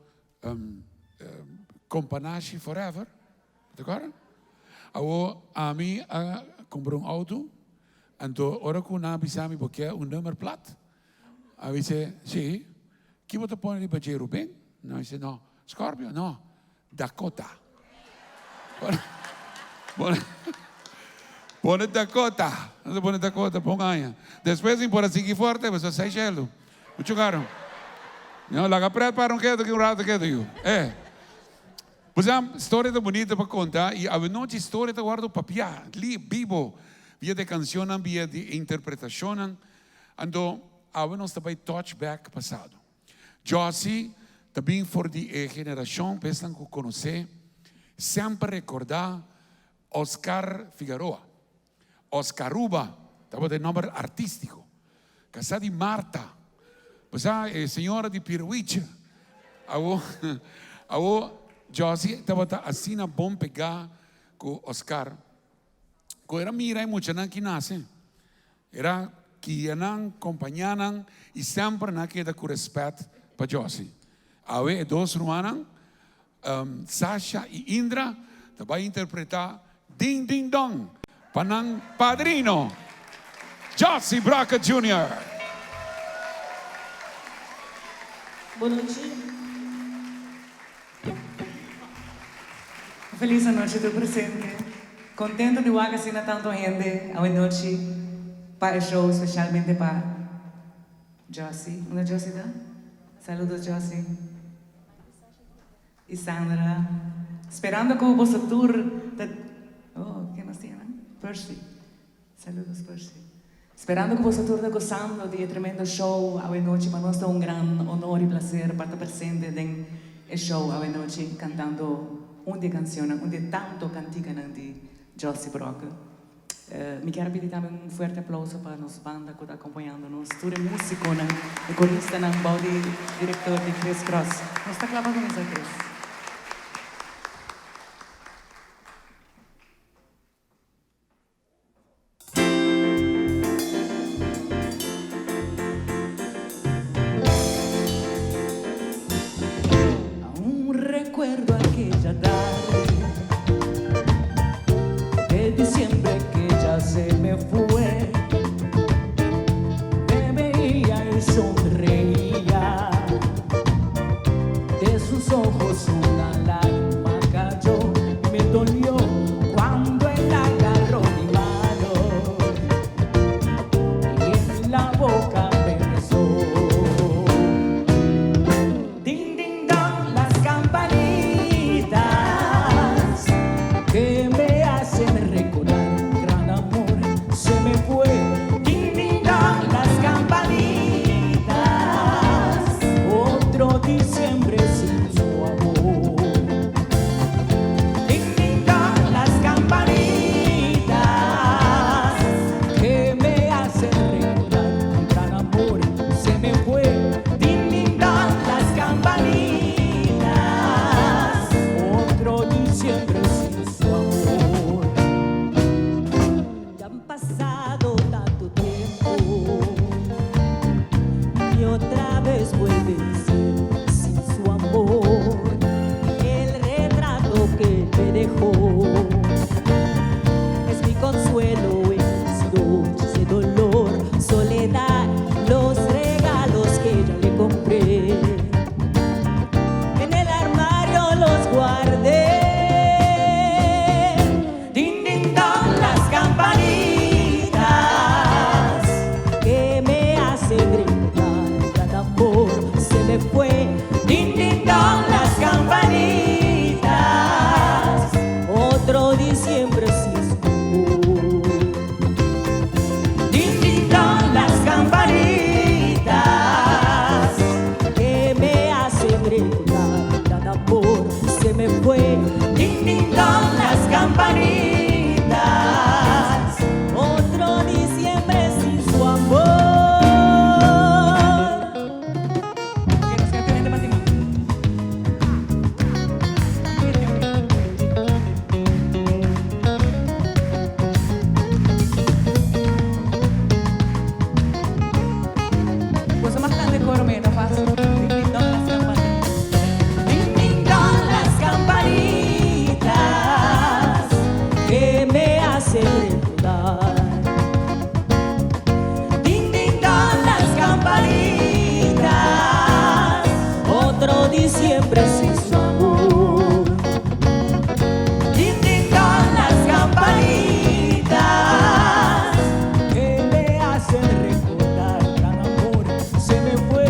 companhia forever, tocar? Agora a mim comprou um auto, então ora que na bisami porque um número plat. Aí disse, sim, que você põe ali para Jero bem? Não, disse não, Scorpio, não, Dakota. Põe Dakota, não põe Dakota, põe ganha. Depois por seguir forte, você sai gelo. Muito caro. Não, lá prepara quedo que rato quedo eu. Pois é, história bonita para contar e a noite história da guardo papel, li vivo, via de canção, via de interpretação, ando a nós também touchback passado. Josie também for de geração, pensam que conhecer, sempre recordar Oscar Figueroa, Oscaruba, estaba de nombre artístico. Casada de Marta, pues señora de Piruicha. Josie estaba así na bom pegar com Oscar. Que era mira e mucha nan que nasce. Era que iam acompanhavam e sempre na queda com respeito para Josie. Aí dois irmãs, Sasha e Indra, vai interpretar Ding Ding Dong para o padrino Josie Broca Jr. Boa noite. Feliz noite do presente. Contento de ver assim tanta gente a noite para o show, especialmente para Josie. Una Josie da? Saludos Josie. E Sandra. Esperando que você tour. ¿Qué más tienen? Percy. Saludos Percy. Esperando que você tour gozando de tremendo show a noite, para nós é gran honor e prazer para estar presente no show a noite cantando uma canção, onde tanto cantiga de Josie Broca. Me quero pedir também forte aplauso para nossa banda que está acompanhando-nos, toda música, e corista, o body diretor de Chris Cross. Nós está clavando com isso, Chris. Recuerdo aquella tarde de diciembre que ya se me fue. Me veía y sonreía, de sus ojos una lágrima cayó. Me dolió cuando él agarró mi mano y en la boca me besó. Ding, ding, dong, las campanitas que me hacen recordar un gran amor se me fue. Ding, ding, dong, las campanitas, otro diciembre sin su amor. Ding, ding, dong, las campanitas que me hacen recordar un gran amor se me fue. Ding, ding, dong, las campanitas, otro diciembre sin su amor. Ya han pasado tanto tiempo y otra vez vuelve a ser sin su amor. El retrato que me dejó es mi consuelo en mis noches de dolor, soledad, los regalos que yo le compré. En el armario los guardé. Ding, ding, dong, las campanitas que me hacen brindar gran amor se me fue. Ding, ding, dong, las campanitas, otro diciembre sin su amor. Ding, ding, dong, las campanitas que me hacen recordar gran amor se me fue. Ding, ding, dong, las campanitas, otro diciembre sin su amor. Que nos cante gente más. Pues más grande coro me da fácil. Ding, ding, dong, las campanitas. Ding, ding, dong, las campanitas que me hacen recordar. Ding, ding, dong, las campanitas, otro diciembre sin su amor. Ding, ding, dong, las campanitas que me hacen recordar gran amor se me fue.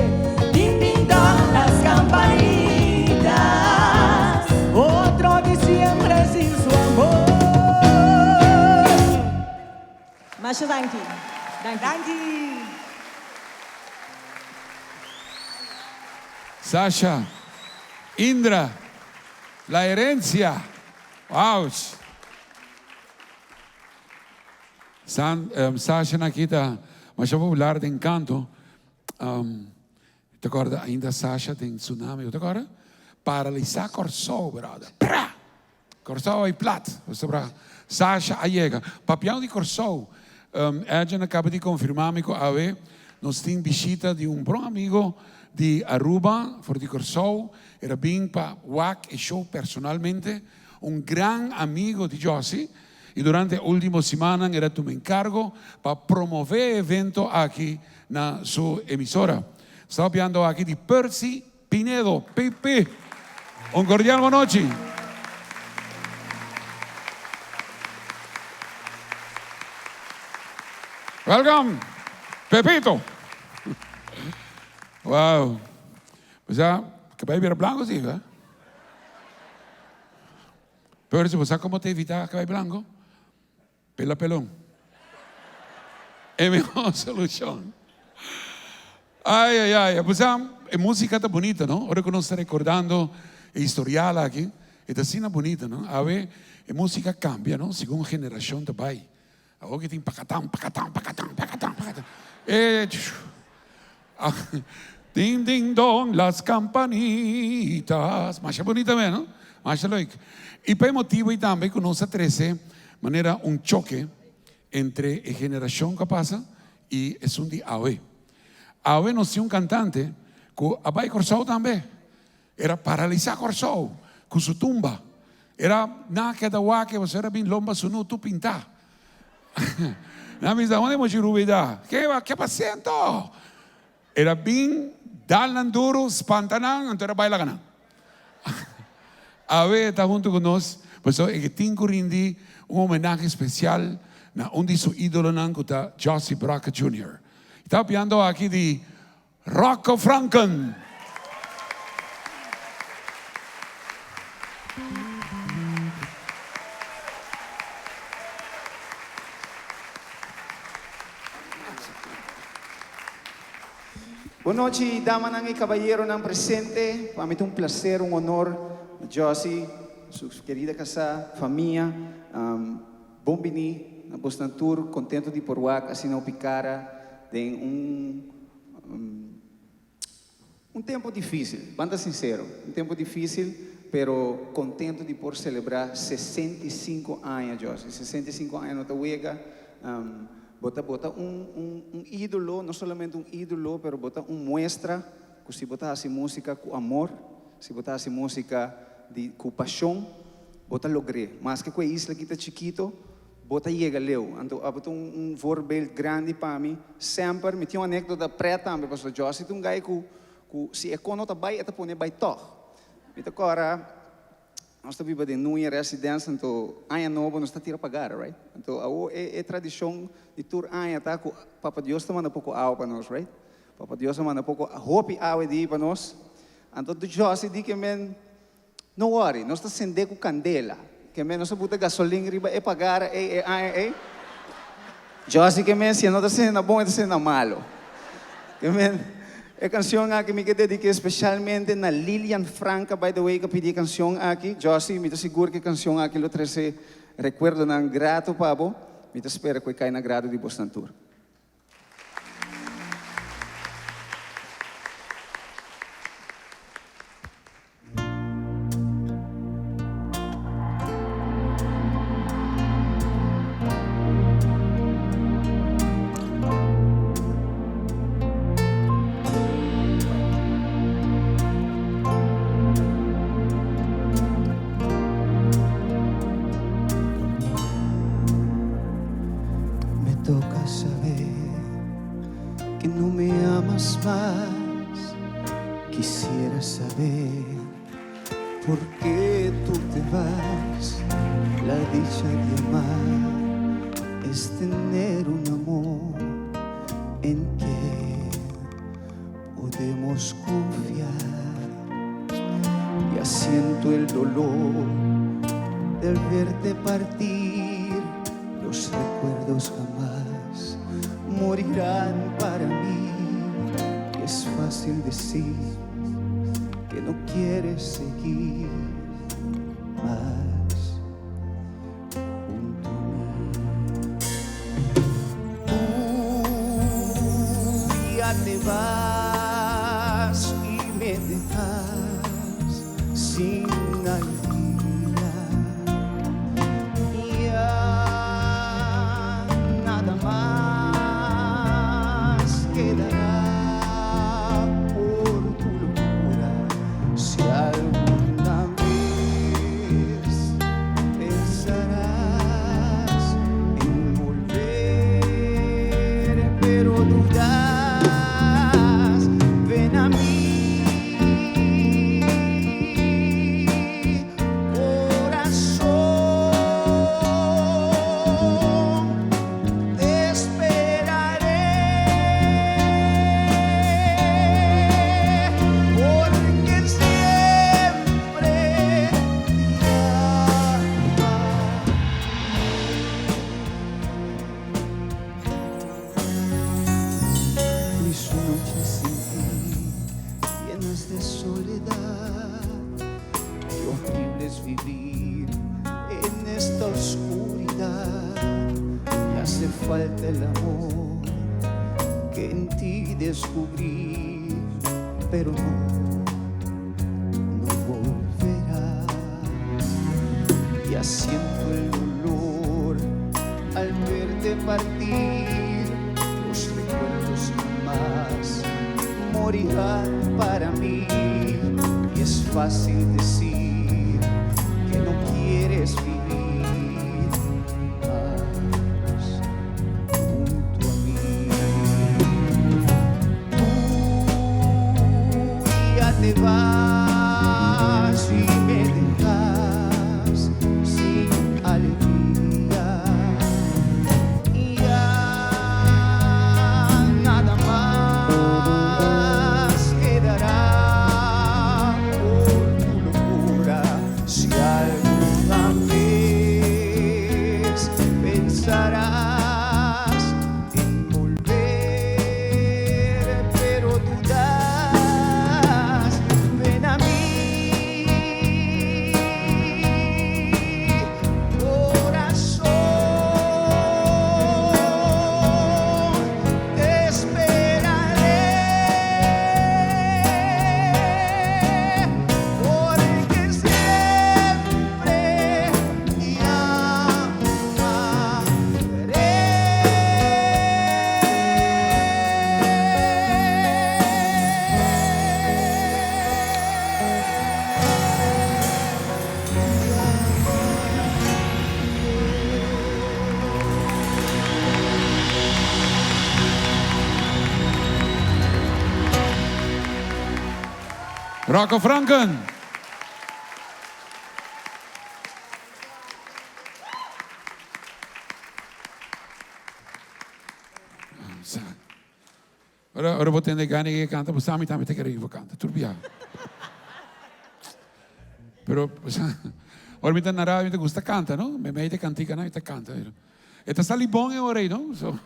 Ding, ding, dong, las campanitas, otro diciembre sin su amor. Masha, danke. Danke. Sasha, Indra, la herencia. Wow. Sasha nakita, mas já vou falar de encanto. Te acorda ainda Sasha tem tsunami, te acorda? Paralisar Corsol, brother. Corsol é plat, você para Sasha ayega. Papião de Corsol. Ella acaba de confirmar-me que nós temos visita de bom amigo de Aruba, for de Corsol. Era bem para WAC e show personalmente. Gran amigo de Josie. E durante a última semana era tu me encargo para promover evento aqui na sua emissora. Estava vendo aqui de Percy Pinedo, Pepe. Cordial boa noite. Welcome, Pepito. Wow. Pues ya, cabello blanco, sí, ¿verdad? Pero si vos cómo te evitas cabello blanco, pela pelón. Es mejor solución. Ay. Pues ya, música está bonita, ¿no? Ahora que uno está recordando el historial aquí, está así bonita, ¿no? A ver, la música cambia, ¿no? Según generación te va. Ahora que tiene pacatán. Ding, ding, dong, las campanitas. Más bonita, ¿no? Más lógico. Y por motivo y también que nos atrece manera choque entre la generación que pasa y es de Awe. Awe nos dio cantante que Abai Corsol también. Era paralizar Corsol con su tumba. Era nada que da que você era bien lomba sunu tu pintar. Na misa onde mo jirubida. Que paciente? Era bem dalan duro, espantanan, então era baila ganan. A ver, está junto conosco, pues que tem corrindi homenagem especial na onde seu ídolo nan que tá Josie Braca Jr. Está piando aqui de Rocco Franken. Boa noite, damas e caballeros não presente. Para mim é prazer, honor, Josie, sua querida casa, família, bom vini, na Boston Tour, contento de por lá, assim não picara, tem tempo difícil, banda sincero, tempo difícil, pero contento de por celebrar 65 anos, Josie, 65 anos não te uega. Bota ídolo, não somente ídolo, pero bota muestra que se botasse música com amor, se botasse música com paixão, bota logré. Mas que com a isla que está chiquito, bota chega leu. Então, bota voorbeeld grande para mim. Sempre, me tinha uma anedota preta também, pastor Josie, um gai que se econo tá bai, eta pone bai toch. Então agora nós estamos vivendo em residência, então ano novo nós estamos a pagar, right? Então é tradição de tour ano tá com Papa Deus está mandando pouco água para nós, right? Papa Deus está mandando pouco hope água de para nós. Então do Josie diz que men não worry, nós estamos acendendo com candela, que men nós bota gasolina riba é pagar Josie que men se não está sendo bom, está sendo malo. Que men a canção que me dediquei especialmente na Lilian Franca, by the way, que pedi canção aqui. Josie, me seguro que a canção aqui lo trece recuerdo ng grato pabo. Me espero que caia na grado de Boston Tour. ya te vas y me dejas sin alegría. Ya nada más quedará por tu locura. Si alguna vez pensarás en volver, pero dudas, ven a mí. De soledad, qué horrible es vivir en esta oscuridad. Me hace falta el amor que en ti descubrí, pero no volverá. Ya siento el dolor al verte partir, los recuerdos jamás morirán para mí. Y es fácil decir que no quieres vivir más junto a mí. Tú ya te vas y me dejas sin alegría. Ya nada más quedará por tu locura. Si alguna vez pensarás en volver, pero dudas, ven a mí, corazón, te esperaré. Porque siempre te Rocco Franken. Ora vou ter gana que canta, mas também te quero ir canta, tudo bem. Pero ora me tá na rádio, me gusta canta, não? Me te cantica, não? Me canta. Eta sali bom é orei, não? So,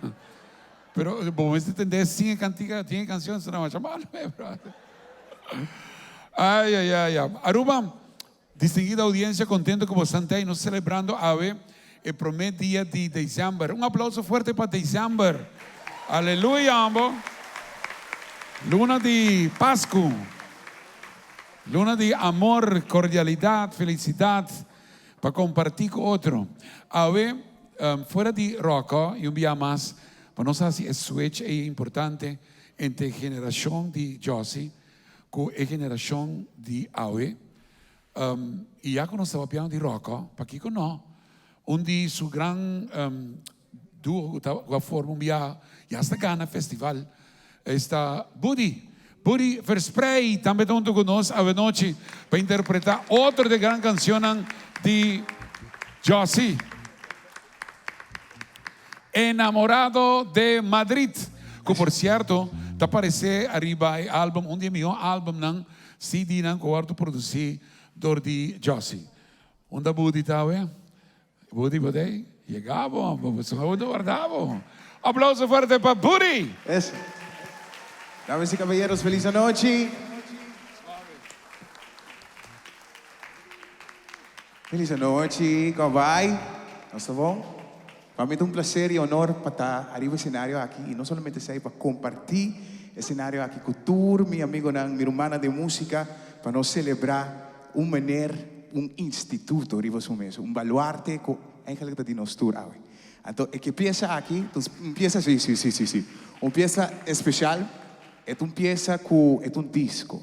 pero bom, este entender sim cantica, tem canções não chamar, brother. Ay, ay, ay, ay. Aruba, distinguida audiencia, contento con bastante ahí, nos celebrando el primer día de diciembre. Un aplauso fuerte para diciembre. Aleluya, ambo. Luna de Pascua. Luna de amor, cordialidad, felicidad para compartir con otro. Fuera de Rocco y un día más, para nosotros el switch es importante entre generación de Josie con la generación de Awe. Y ya cuando estaba piano de Rocco, para aquí no, un día su gran dúo que forma un día, ya está gana festival, está Buddy Verspray, también junto con nosotros a noche para interpretar otra de gran canción de Josie. Enamorado de Madrid, que por cierto, te aparece arriba el álbum, un día mío álbum ng CD ng cuarto producido por de Josie. Onda Buddy tawe? Buddy Buddy? Llegamos, guardamos. Aplauso fuerte para Buddy. Eso. Damas y caballeros, feliz noche. Feliz noche, como vai? ¿No está bom? Para mí es un placer y honor para estar arriba del escenario aquí y no solamente ser para compartir cenário aqui cultura, meu amigo, minha irmã de música, para nós celebrar um instituto, um baluarte, que eigenlijk dat die nos tour houden. Então, é que pieza aqui, pieza, sim. Pieza especial, é pieza que é disco.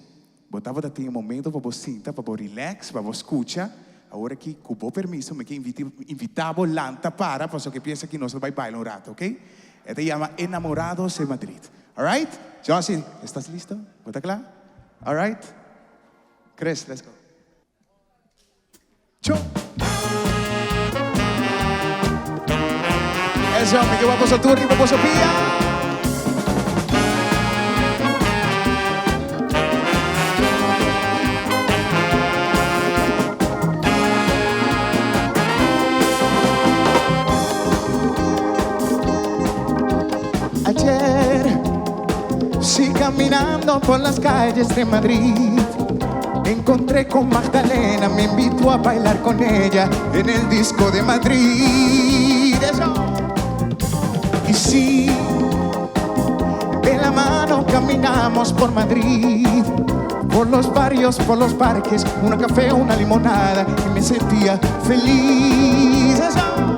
Botava da tem momento para você sentar, para relax, para você escutar. Agora aqui, com o permisso, me que invitava Lanta para que pieza que nós vai bailar um rato, ok? Este se llama Enamorados de Madrid. All right? Josie, ¿estás listo? ¿Está claro? All right? Chris, let's go. Chau. Eso, mi que vamos a tour, mi vamos a Sofía. Ayer, sí, caminando por las calles de Madrid, me encontré con Magdalena, me invitó a bailar con ella en el disco de Madrid. Eso. Y sí, de la mano caminamos por Madrid, por los barrios, por los parques, un café, una limonada, y me sentía feliz. Eso.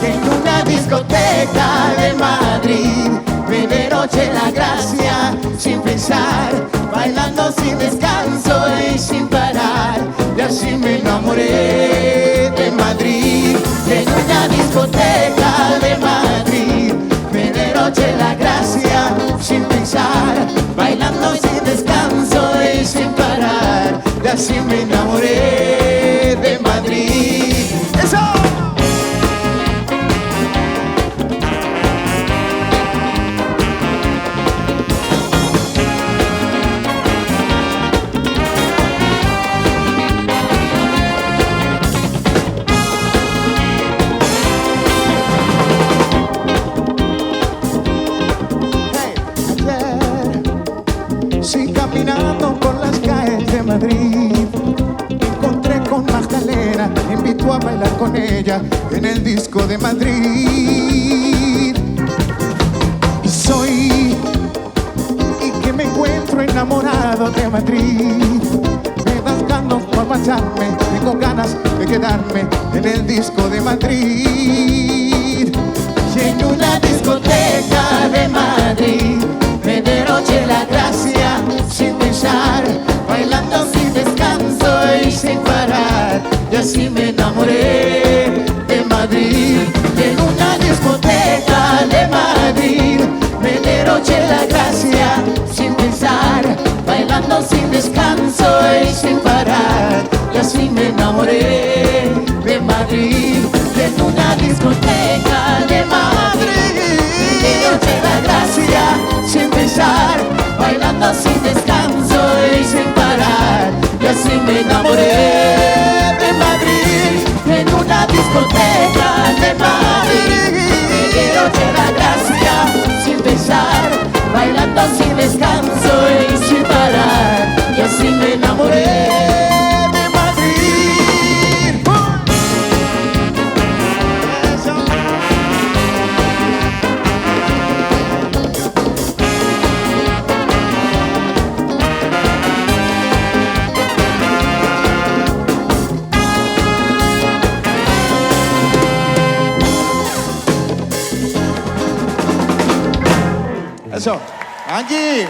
En una discoteca de Madrid, me de noche la gracia, sin pensar, bailando sin descanso y sin parar, y así me enamoré de Madrid. En una discoteca de Madrid, me de noche la gracia, sin pensar, bailando sin descanso y sin parar, y así me enamoré de Madrid. ¡Eso! Caminando por las calles de Madrid, me encontré con Magdalena, me invitó a bailar con ella en el disco de Madrid. Y que me encuentro enamorado de Madrid. Me das ganas por marcharme, tengo ganas de quedarme en el disco de Madrid. Y en una discoteca de Madrid, me derroché la gracia, sin pensar, bailando sin descanso y sin parar, y así me enamoré de Madrid. En una discoteca de Madrid, me derroché la gracia, sin pensar, bailando sin descanso y sin parar, y así me enamoré de Madrid. En una discoteca de Madrid, me derroché la gracia, sin pensar, bailando sin descanso y sin parar, y así me enamoré de Madrid. En una discoteca de Madrid, me noche la gracia, sin pensar, bailando sin descanso y sin parar, y así me enamoré de Madrid. Eso, Angie.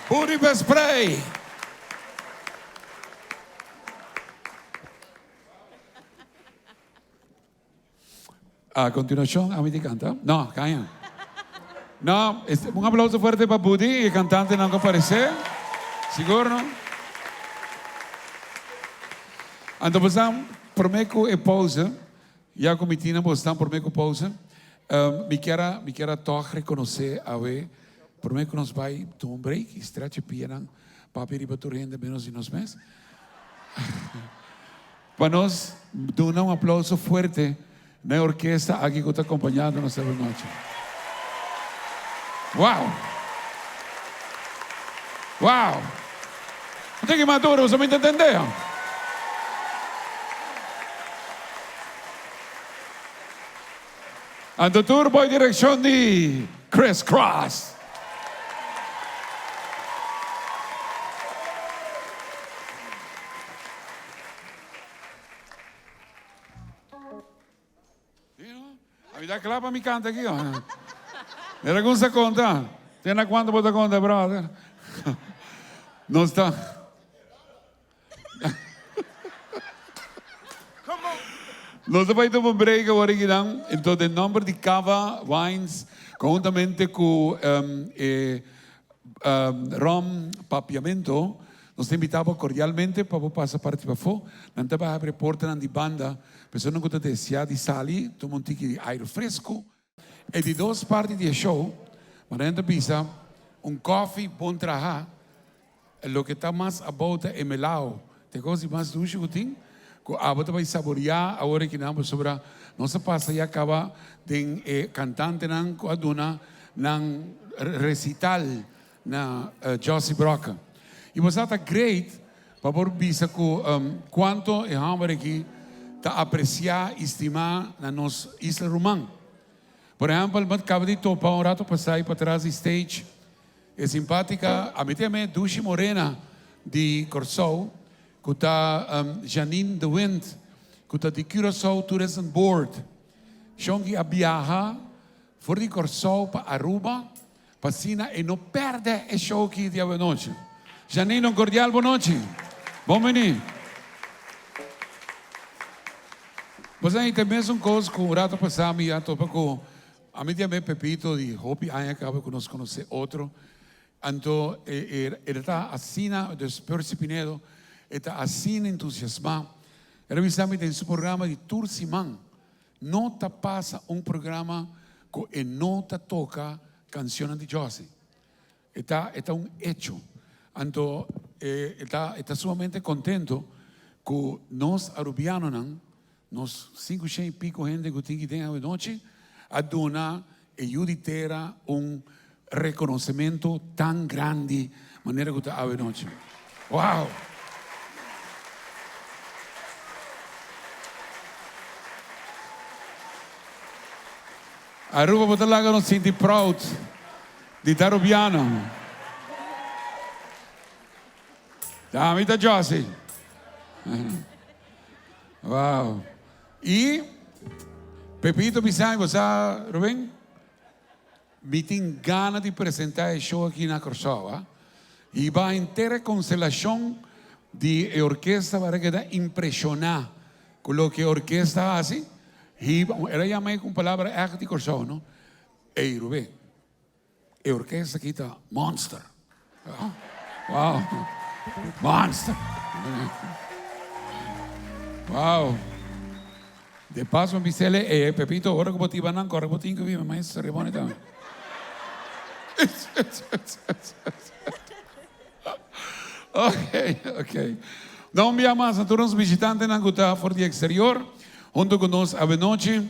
Booty Spray. A continuación, a mí te canta. No, calla. No, un aplauso fuerte para Budi, el cantante não comparecer. Seguro, não? Então, você prometo e pausa. Já comitina, você prometo pausa. Me quero toch reconhecer a ver. Prometo que nós vai tomar break. Stretch pianan. Papi riba turrenda menos de nos meses. Para nós, dar um aplauso forte na orquestra aqui que está acompanhando nessa noite. Uau! Uau! Não tem que maduro, você me entendeu? Ando turbo in dirección de Chris Cross. A mí da clapa mi canta aquí. Mira cómo se conta. ¿Tiene cuánto puede contar, brother? No está. Nós vamos tomar um break agora aqui, então. Então, o nome de Cava Wines, conjuntamente com Rom Papiamento, nós invitamos cordialmente para passar parte para fora. Nós vamos abrir porta de banda, pessoas não gostam de descer de sali, tomam um tique de ar fresco. E de duas partes do show, mas a gente pisa coffee bom trabalho, o que está mais a volta é melao. Tem coisa mais dulce que tem. A bota vai saborear agora que não sobre nossa passa e acaba de cantante não aduna não recital na Josie Broca e você está great para por bisa com quanto é hambre aqui tá apreciar estimar na nossa isla romana por exemplo mas acaba de topar rato passar para trás do stage é simpática a mim também Dushi Morena de Corsou que está Janine de Wind, que está de Curaçao Tourism Board. Shongi a viajar for de Corsou para Aruba, para Sina e não perde o show aqui de boa noite. Janine, um cordial boa noite. Bom venir. Mas aí tem mesmo coisa que o rato passado já topa com a mim também Pepito de Hopi aí acaba que nós conhecer outro. Então ele está assina de Percy Pinedo. Está assim entusiasmado. Era visitamente em seu programa de Tour Simão. Não te passa programa que não te toca canções de Josie. Está hecho. Então, está sumamente contento que nós, arubianos, nós 500 e pico gente que tem a noite, a donar e ayudar reconhecimento tão grande, maneira que está a noite. Uau! Aruba Botalaga non senti proud di Tarubiano. Damita Josie. Wow. E Pepito Pisani, você, Rubén? Me tem gana de apresentar o show aqui na Corsova. E vai inteira constelação de orquestra para que impressionar com o que a orquestra faz. Era llamado con palabra echt de Corsou, ¿no? Hey, Rubén, la orquesta aquí está Monster. Wow. Monster. Wow. De paso, me dice, Pepito, ahora como te iban a correr, botín que vive, maestro, ceremonia también. Ok. Não me amas, a todos os visitantes na Guta for de exterior. Junto conosco a noite,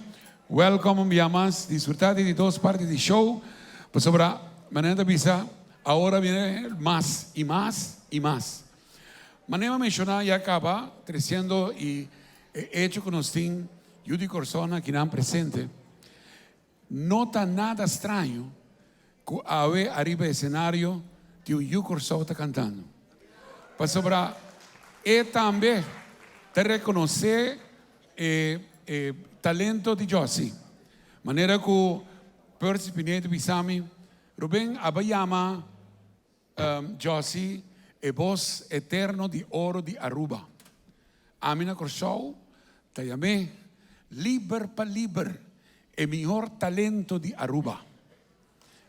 welcome, me amas, disfrutar de duas partes do show. Pues sobre maneira visa, agora viene mais e mais e mais. Maneira mencionar já acaba, crescendo e hecho que nós tem, Judy Corsona que não presente, não está nada estranho que ave arriba do cenário que o Judy Corsona está cantando. Pues sobre e também te reconhecer talento de Josie. Maneira que Percy Pinedo Bisami, Rubén Abayama, Josie, e voz eterno de oro de Aruba. Amina Corsou, te llamé liber pa liber, e mejor talento de Aruba.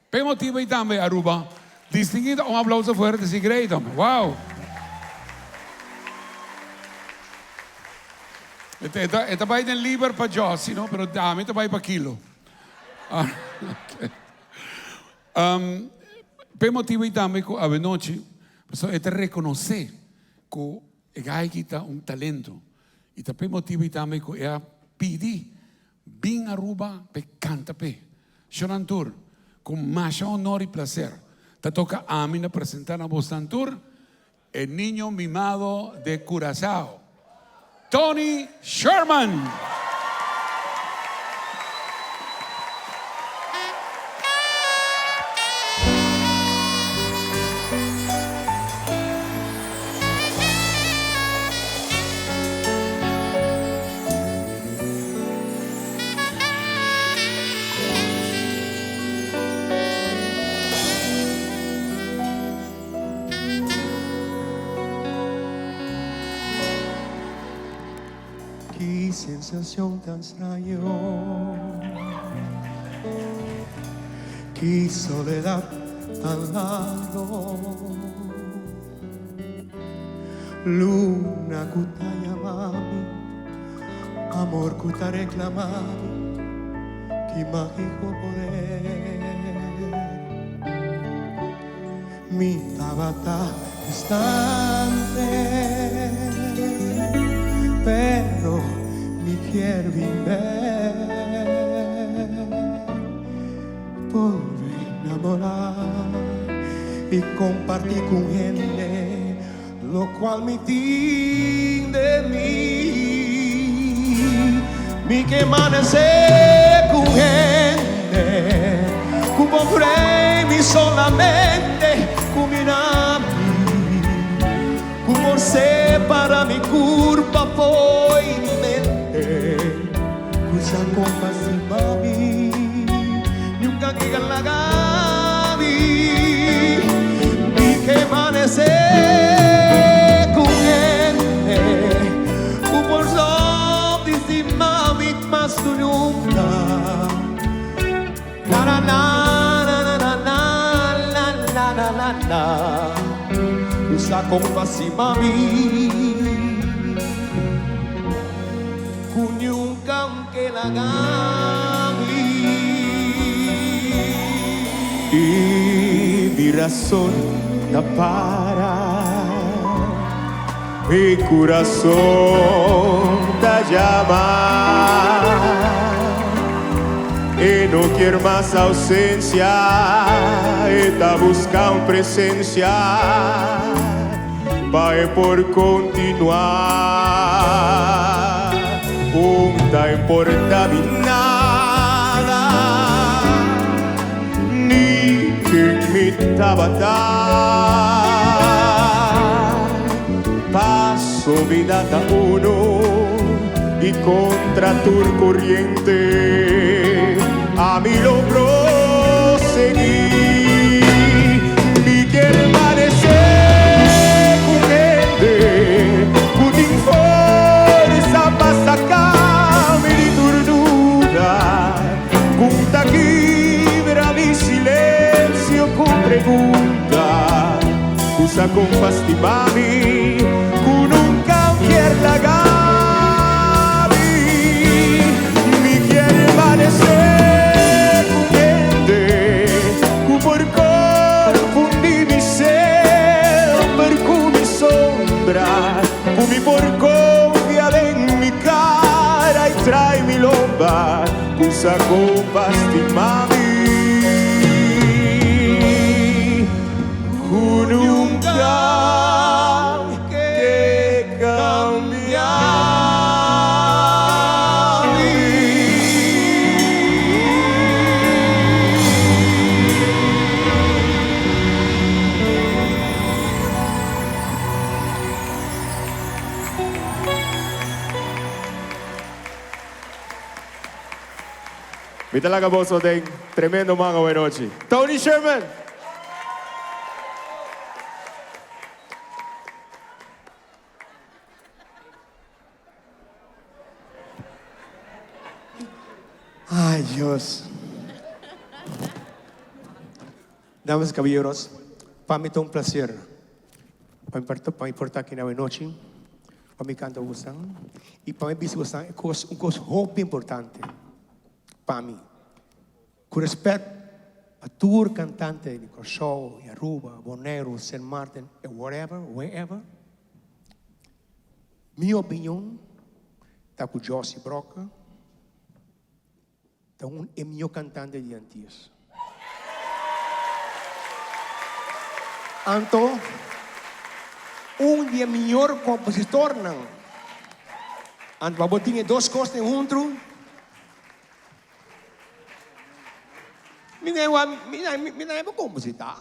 Pe motivo e também Aruba, distinguido, aplauso fuerte, si great, wow. Esta vai del liber para Josie, ¿no? Pero a mí te va para kilo. Per motivo di también a noche, pues te reconocer que hay quita un talento. Y per motivo di también que ella pidi bin Aruba pe canta pe. Shonantur con más honor y placer. Te toca a mí presentar a Bostantur el niño mimado de Curazao. Tony Sherman. qué sensación tan extraña, qué soledad tan largo. Luna kuta llamami, amor kuta reclamami, qué mágico poder. Mi tabata distante, pero mi quiero ver, volver a enamorar y compartir con gente lo cual me tiene de mí. Mi que amanecer con gente, como frame solamente con mi nami, como separa mi culpa poi mi mente, cosa compa si mami, nunca que la gavi, mi que amanecer con gente, como sopri si mami, mas tu nunca, na na na. Usa compa si mami, kunyung que la gami. Y mi razón no para, mi corazón te llama. Y no quiero más ausencia, está buscando presencia, va por continuar. Nunca importa mi nada, ni que mi tabata. Paso vida da uno y contra tu corriente a mí logró seguir. Mi quiere parecer con gente, con fuerza para sacarme de tortura, con taquibra mi silencio con pregunta, usa con fastimami, con un cambiar la gana. Parecer con gente, por confundir mi ser, per mi sombra, mi por confiar en mi cara y trae mi lomba, usa copas de mami, con un que cambiar. Mi talaga boso ding tremendo mga Wenochi. Tony Sherman. Ay, Dios. Damas y caballeros, para mí es un placer. Para mí portar aquí en Wenochi, para mí canto gustan y para mí gustan es un cosa muy importante. Para mí, con respeto a tour cantante de show, Aruba, Bonaire, Saint Martin, whatever, wherever, mi opinión está con Josie Broca, está el mio cantante de antes. Anto, un día mejor compositor, não. Anto, vamos ter duas coisas juntos. Minha é compositor.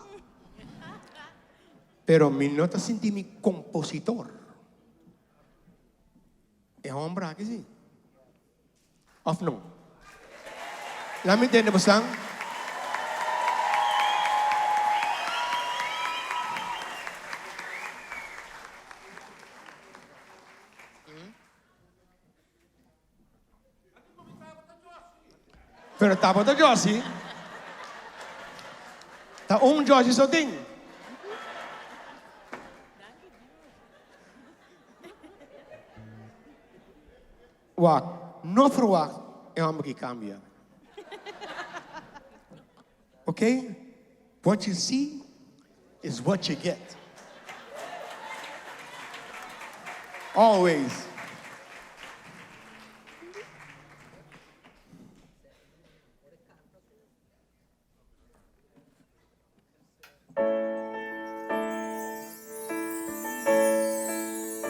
Pero mi no te sentí mi compositor. É homem que sim. Of no. Lá me entende você? Pero estaba de Josie. Está Josie soting. Wak, no verwacht é uma que cambia. Okay? What you see is what you get. Always.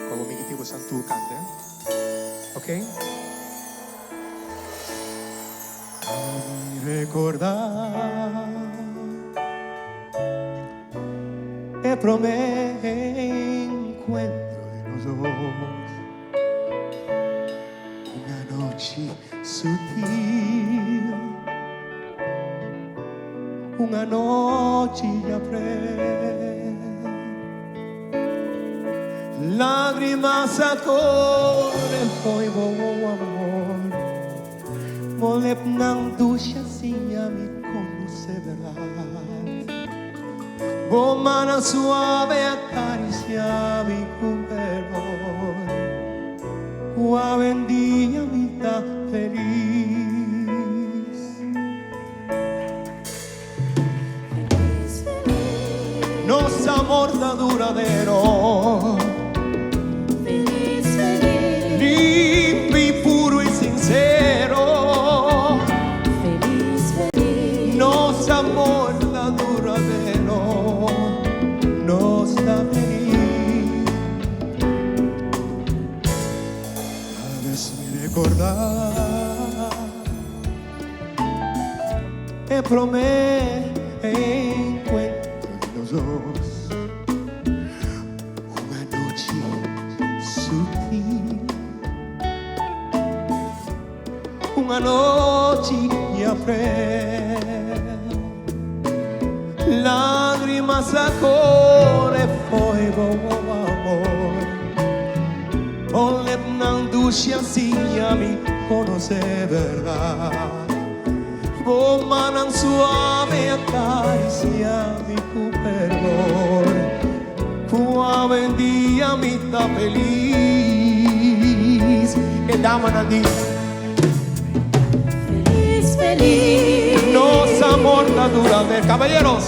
Como me que você tu canta, okay? Recordar el primer encuentro de los dos, una noche sutil, una noche de aprender, lágrimas a correr, foi bom amor. Molep ng dusya siya mi conocerás. Bomana suave acaricia mi cuerpo. Suave en día mi está feliz. Nos amor da duradero. Feliz, feliz. Limpio y puro y sincero. Nos amor da duradero, nos da feliz. A veces me recordar el primer encuentro de los dos, una noche sutil, una noche de aprender. Lágrimas a correr, foi bom amor. Olha na dúcia assim a me conhecer verdade. Vou manan suave acaricia mi cuerpo. Suave en día me está feliz. E dama na di. Feliz, feliz. Nos amor da duradera, caballeros.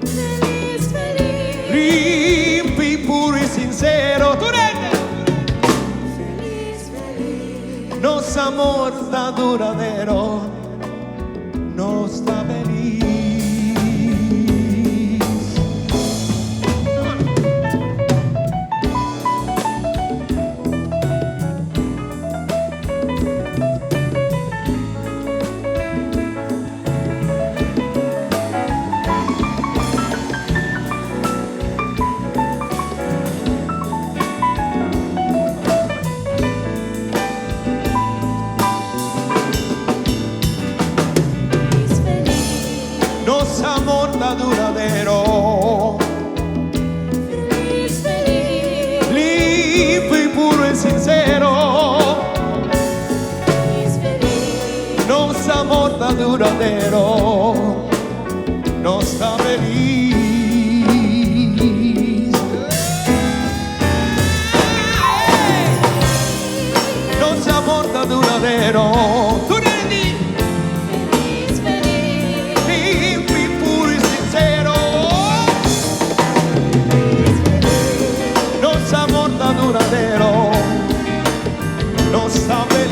Feliz, feliz. Limpio y puro y sincero. ¡Turete! Feliz, feliz. Nos amor da duradero. Nos da feliz. Nos amor da duradero. Feliz, feliz. Limpio y puro y sincero. Feliz, feliz. Nos amor da duradero. Nos da feliz. Nos amor da duradero. Feliz, feliz. Limpio y puro y sincero. Nos amor da duradero. Nos da feliz.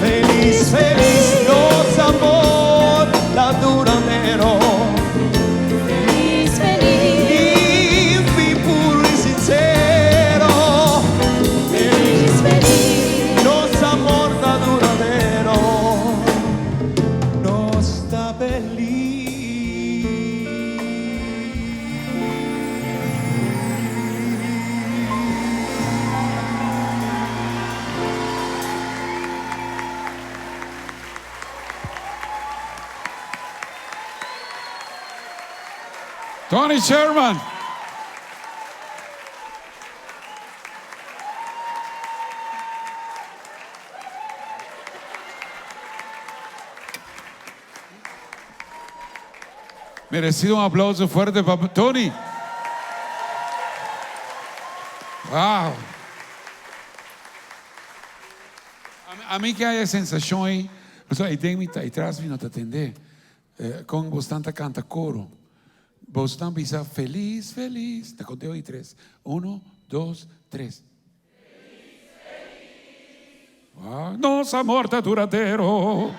Feliz, feliz. Nos amor da duradero. Feliz, feliz. Limpio y puro y sincero. Feliz, feliz. Nos amor da duradero. Nos da feliz. Tony Sherman. Merecido un aplauso fuerte para Tony. Wow. A mí que hay sensación aí, eu tenho me atrás vindo te atender, com bastante canta coro. Vos também bisa feliz, feliz. Te conteo aí 3. 1, 2, 3. Wow. Nosso amor está duradeiro.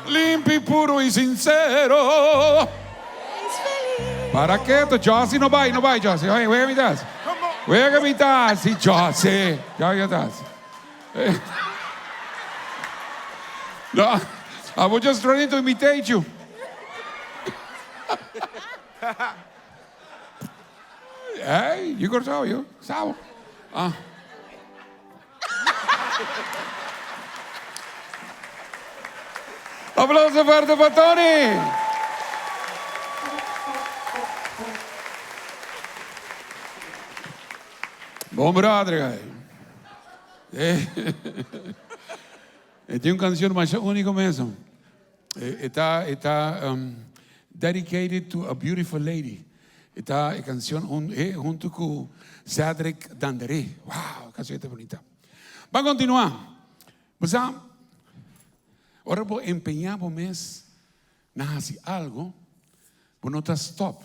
Limpo, puro e sincero. ¿Para qué? Josie no vai, Josie. Oye, voy a mitad. Voy a mitad. Sí, Josie. Ya estás. No, I was just trying to imitate you. Hey, you got to you. Sao. Aplauso fuerte para Tony. Bom brother, tem uma canção mais única mesmo. Está dedicated to a beautiful lady. Está a canção junto com Cedric Danderé. Wow, canção bonita. Vamos continuar. Você, ahora vou empenhar o mês na fazer algo, vou não estar stop.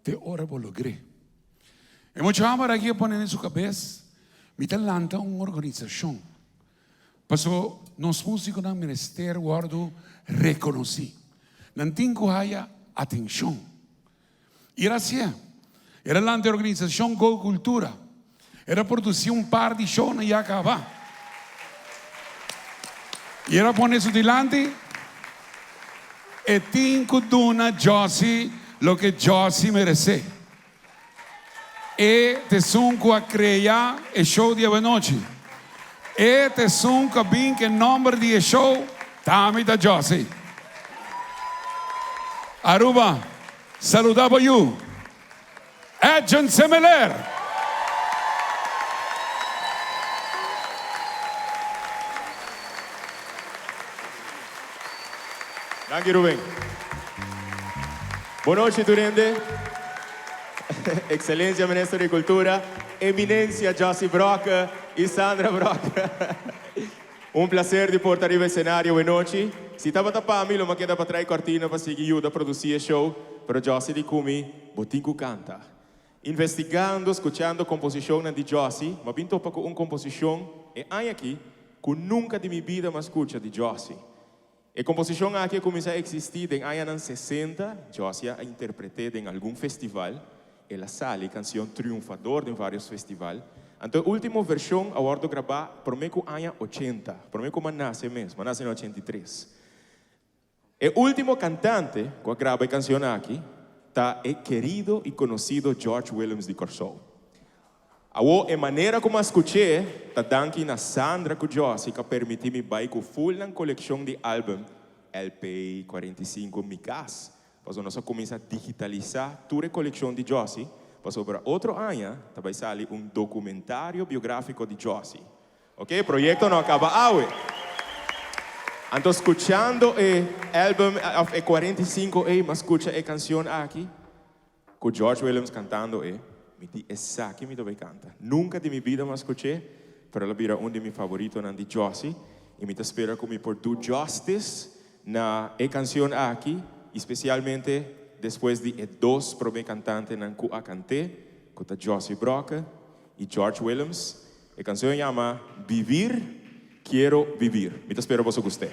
Te ora vou lograr. E muitos amor aqui ponem em sua cabeça, me talanta uma organização. Passou nos músicos do ministério guardo reconheci. Não tem que haja atenção. E era assim. Era lá da organização Go Cultura. Era produzir par de shows e acabar. E era poner isso delante. E tem que dar a Josie o que Josie merece. E te sunco a criar o show de noite. E te sunco a bem que nome de show Tami da Josie. Aruba, saludava you. Edson Semeler. Danke Rubén. Boa noite, Turende. Excelência Ministro de Cultura, Eminência Josie Broca e Sandra Broca. Prazer de portar arriba cenário boa noite. Se estava tapando, eu me queda para trás cortina para seguir a produzir o show, para Josie de Kumi, botinho canta. Investigando, escuchando a composição de Josie, mas vim para uma composição e aí aqui que nunca de minha vida me escucha de Josie. A composição aqui começou a existir em anos 60, Josie a interpretei em algum festival. Ela sale canção triunfador em vários festivais. Então, a última versão eu vou gravar por mim com ano 80. Por mim como nasce mesmo, nasce em 83. O último cantante que grava a canção aqui está o querido e conhecido George Williams de Corso. A maneira como eu escutei, está dando na Sandra com Josie que permitiu-me ir com full na coleção de álbum LP 45 em minha casa. Mas nós começamos a digitalizar toda a coleção de Josie. Mas para outro ano, vai sair documentário biográfico de Josie. Ok? O projeto não acaba hoje. Então, escutando o álbum 45, mas escuta a canção aqui, com George Williams cantando, me diz exato que me deve cantar. Nunca de minha vida me escutei, mas ela vira de meus favoritos de Josie. E me espera que me por do justice na canção aqui, especialmente depois de dois primeiros cantantes que eu cantei, com a Josie Broca e George Williams. A canção se chama Vivir, Quiero Vivir. Me espero que você goste.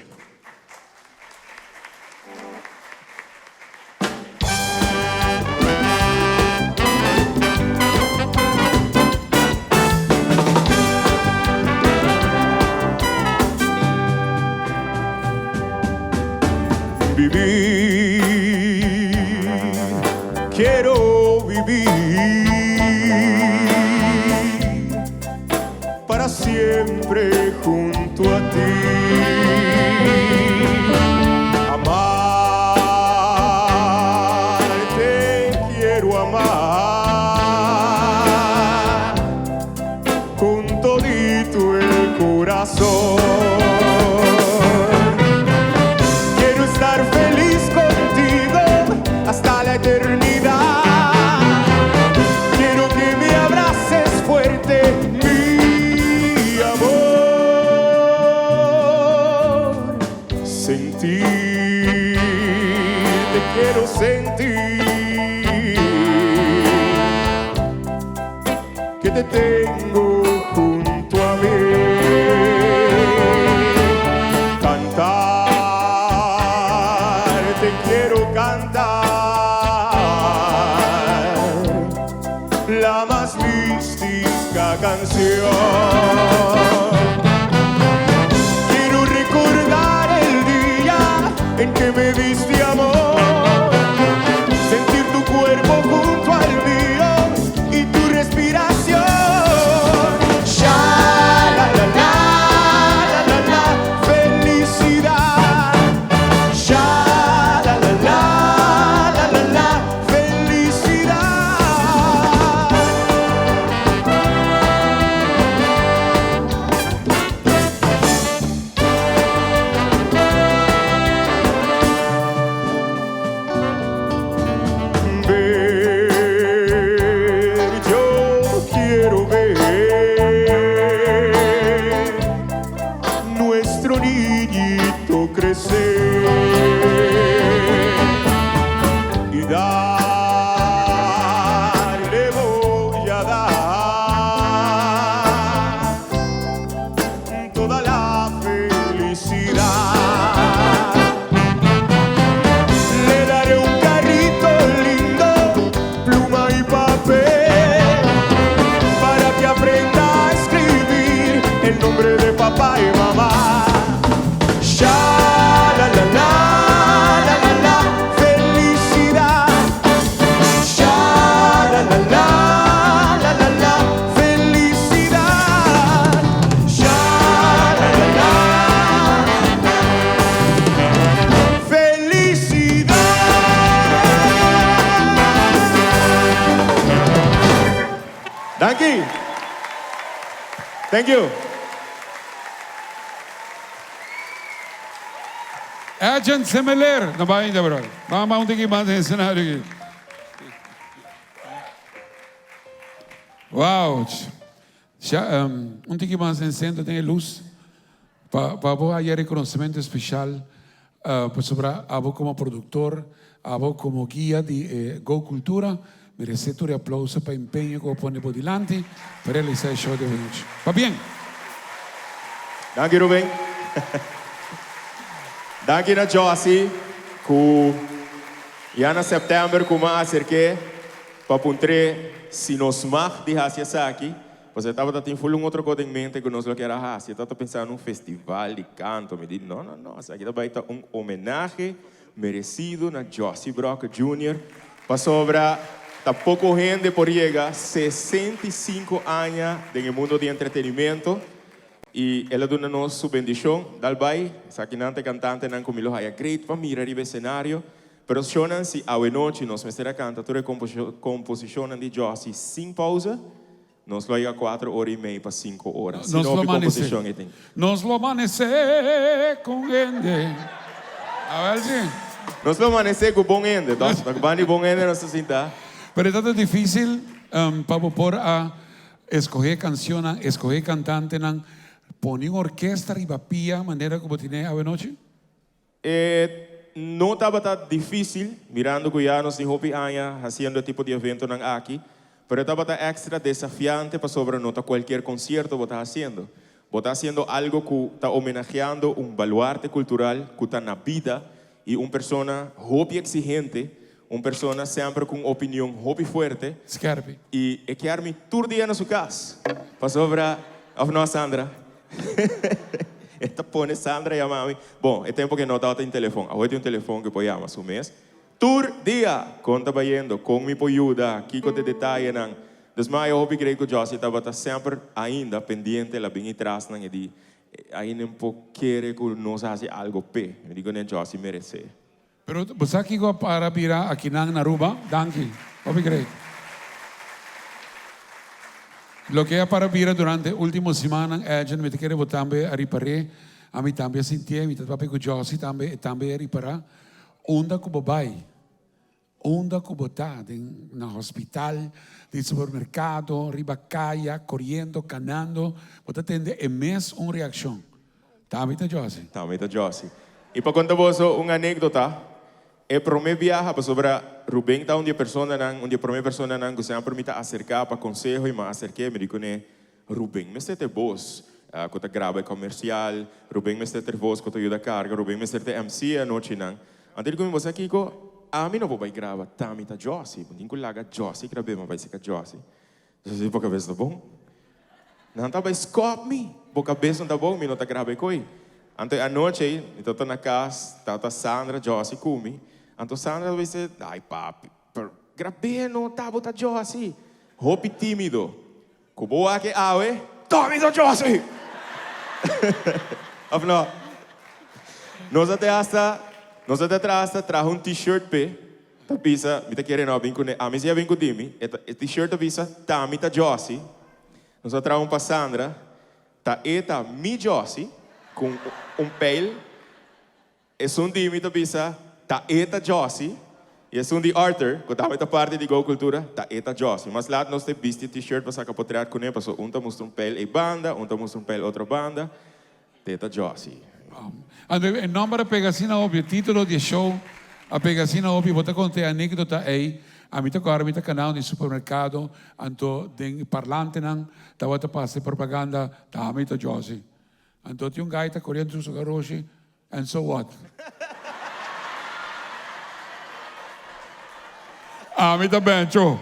Quiero vivir para siempre junto a ti, amarte, quiero amar con todito el corazón. Quiero estar sentir, te quiero sentir, que te tengo junto a mí. Cantar, te quiero cantar la más mística canción. Quiero recordar el día en que me diste amor, sentir tu cuerpo junto al mío y tu respiración. Sha la la la la la la, felicidad. Sha la la la la la la, felicidad. Yo quiero ver nuestro niñito crecer y darle voy a dar toda la felicidad. Le daré un carrito lindo, pluma y papel, para que aprenda a escribir el nombre de papá y mamá. Sha la la la la la la, felicidad. Sha la la la la la la, felicidad. Sha la la la, felicidad. Danke. Thank you. Agent Semeler, na ba ainda, bro? Vamos maunting iba sa cenário aqui. Wow. Já, tiki mais em centro tem luz. Para vos aí reconhecimento especial sobre abo como produtor, abo como guia de Go Cultura. Merece tu aplauso para empenho que põe por delante para realizar o show de hoje. Va bien? Danke, Ruben. Danke na Josie, que já na setembro como acerquei para puntre se nos mag de hacia aqui. Você estava tendo um outro coisa em mente que nós lo que era hacia. Estava pensando num festival de canto. Me disse, não, isso aqui vai estar homenagem merecido na Josie Brock Jr. para sobra tá pouco gente por llegar 65 anos no mundo de entretenimento. E ela dá-nos sua bendição, dalbai, saquinante cantante, não comigo, é great família de cenário, pero shonan se a noite nós mestra canta, toda composição de Josie sem pausa, nós lo ia 4 horas e meia para 5 horas. Nos lo amanece. Nos lo amanece com gente. A ver si. Nos lo amanece com bom ende, então, para bom ende não se sinta. Pero es tan difícil para por a escoger canción, escoger cantante, poner orquesta y papía, manera como tiene a noche. No estaba tan difícil, mirando que ya nos dijo años haciendo este tipo de evento aquí, pero estaba tan extra desafiante para sobre nota cualquier concierto que estás haciendo. Vos estás haciendo algo que está homenajeando un baluarte cultural que está en la vida y una persona hobby exigente, una persona siempre con opinión hobby fuerte. Scarpi. Y es que arme todo día en su casa. Para sobre, no, Sandra. Esta pone Sandra y a mami. Bom, é tempo que não estava em telefone. Agora tem telefone que pode chamar su mês. Tur dia, conta bayendo, com me pojuda, aqui com te detalhe não. Desmai eu hobby creio que Josie estava sempre ainda pendente la bem atrás não e di ainda um pouco querer que nós faça algo pé. Me digo nem Josie merece. Pero você aqui para virar aqui na Aruba, danke. Hobby creio. Lo que é para vir durante a última semana, a gente me quer botar a reparar, a mim também senti, a mim também com Josie também a reparar, onda que vai, onda que botar no hospital, no supermercado, riba caia, correndo, canando, botar tende é mesmo uma reação. Também tá Josie. Também tá Josie. E para contar vos uma anedota, é para mim viaja para sobre Rubén tá onde a primeira pessoa não que se permita acercar para conselho e me acerquei me digo né Rubén, me sente voz quando grava comercial, Rubén me sente voz quando ajuda a carga, Rubén me sente MC a noite não. Antes de começar aqui a mim não vou gravar também tá Josie, não tem laga Josie gravei mas vai ser que Josie. Você pouca vez tá bom? Não tá vai scope me, pouca vez não tá bom, me não tá gravei coi. Ante a noite aí, então tô na casa, tá Sandra, Josie comigo. Então Sandra vai dizer, ai papi, gravei não tá bota Josie. Hopi tímido. Como é que awe? Tome do Josie. Afinal, nós até atrás trajo um t-shirt pe, tá pisa, me tá querendo vir com a mim já vem com dimi, e t-shirt visa tá me tá Josie. Nós trajo para Sandra, tá eta mi Josie com pele. É um dimi tá pisa, tá eta Josie. E é um de Arthur, que também tá parte de Go Cultura, tá eta Josie. Mas lá nós temos visto t-shirt para sacar potrear com ele, passou tá mostra pele e banda, tá mostra pele outra banda, eta Josie. Em nome da Pegassina Óbvio, título de show, a Pegassina Óbvio, vou te contar a anedota aí, a mim tá canal de supermercado, anto den parlante nang, tá vou te passar propaganda, tá a mim tá Josie. Anto tem guy tá correndo su garoshi, and so what? A mim tá bem, show.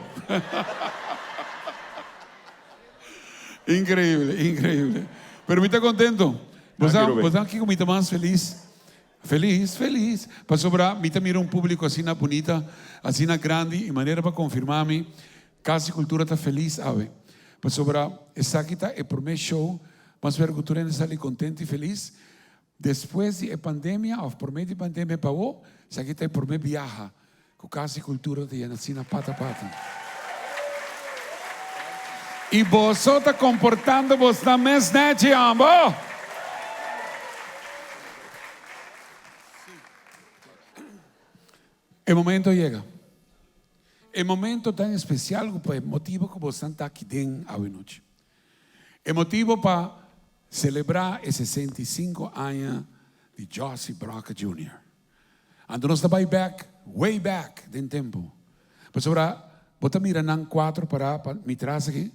Increíble. Pero me está contento. Você aqui comigo mais feliz. Feliz. Para sobrar, me tá mira público assim na bonita, assim na grande, e maneira para confirmar-me, Casa Cultura está feliz, ave. Para sobrar, essa aqui tá é por meu show, mas ver cultura está ali contente e feliz. Depois da pandemia, ou por meio da pandemia, pagou, essa aqui tá é por meu viaja, com Casa Cultura de assim na pata. E você está comportando-vos na mesma ambo. El momento llega. El momento tan especial, el motivo que você está aqui dentro a noite. El motivo para celebrar os 65 anos de Josie Broca Jr. Ando nós está way back den tempo. Para sobra, bota mira nang 4 para me traz aqui.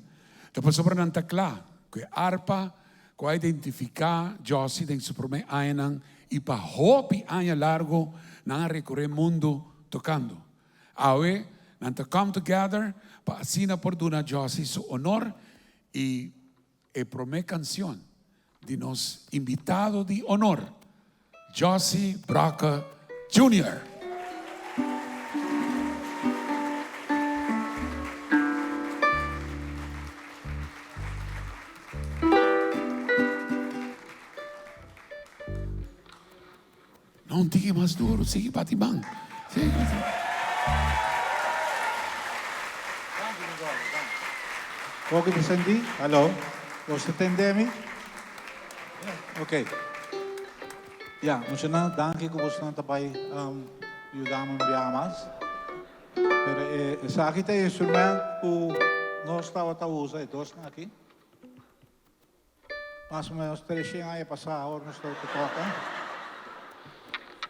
Depois sobra nang takla, que arpa, que identificar Josie den su primer ano e para hopi ano largo nang recorrer mundo tocando. Awe, nanta come together, para asina por duna Josie su honor e primeira canção de nos invitado de honor, Josie Broca Jr. Não diga mais duro, siga batibang. Poco mi senti? Hello? Você entende-me? Ok. Ja, mucho na danke ko gusto na tapay ayudamos enviar mais. Pero sa aqui tem instrumento que nós estava a usar e dois aqui. Mais ou menos 3 anos a passar a hora nós estamos a tocar.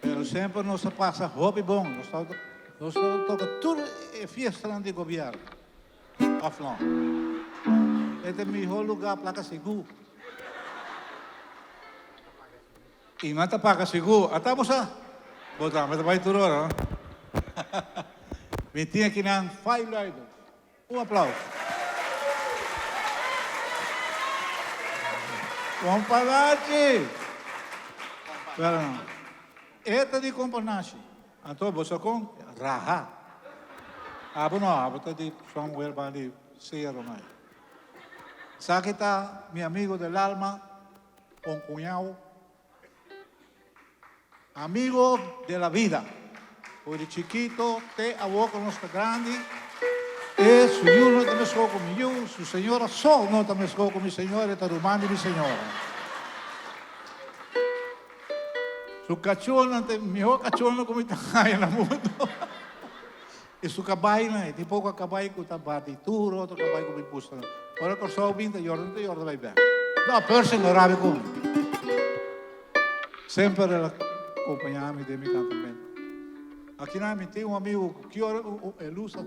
Pero sempre nós passa hobby bom, nós toca tudo é fiesta de governo. Aflão. Este é o melhor lugar para seguro. E não está para seguro. Até você. Botar, mas vai tudo hora. Me tinha aqui na Five Lido. Aplauso. Compadre. Pero não. Esta de companhia. Então você com raha. Abo não, abo tá de Samuel Bali Sierra Mai. Sabe que tá meu amigo del alma, com cunhado, amigo de la vida. Por de chiquito, te a boca não está grande. E su io não também estou comigo, su senhora só não também estou com mi senhora, está rumando mi senhora. Su cachorro, mejor cachorro como está en el mundo. E su caballo, di poco caballo que está partituro, outro caballo que me puso. Ora que só 20 jornada vai bem. Não, person não rabe com. Sempre acompanhar-me de meu cantamento. Aqui namin tem amigo que ele usa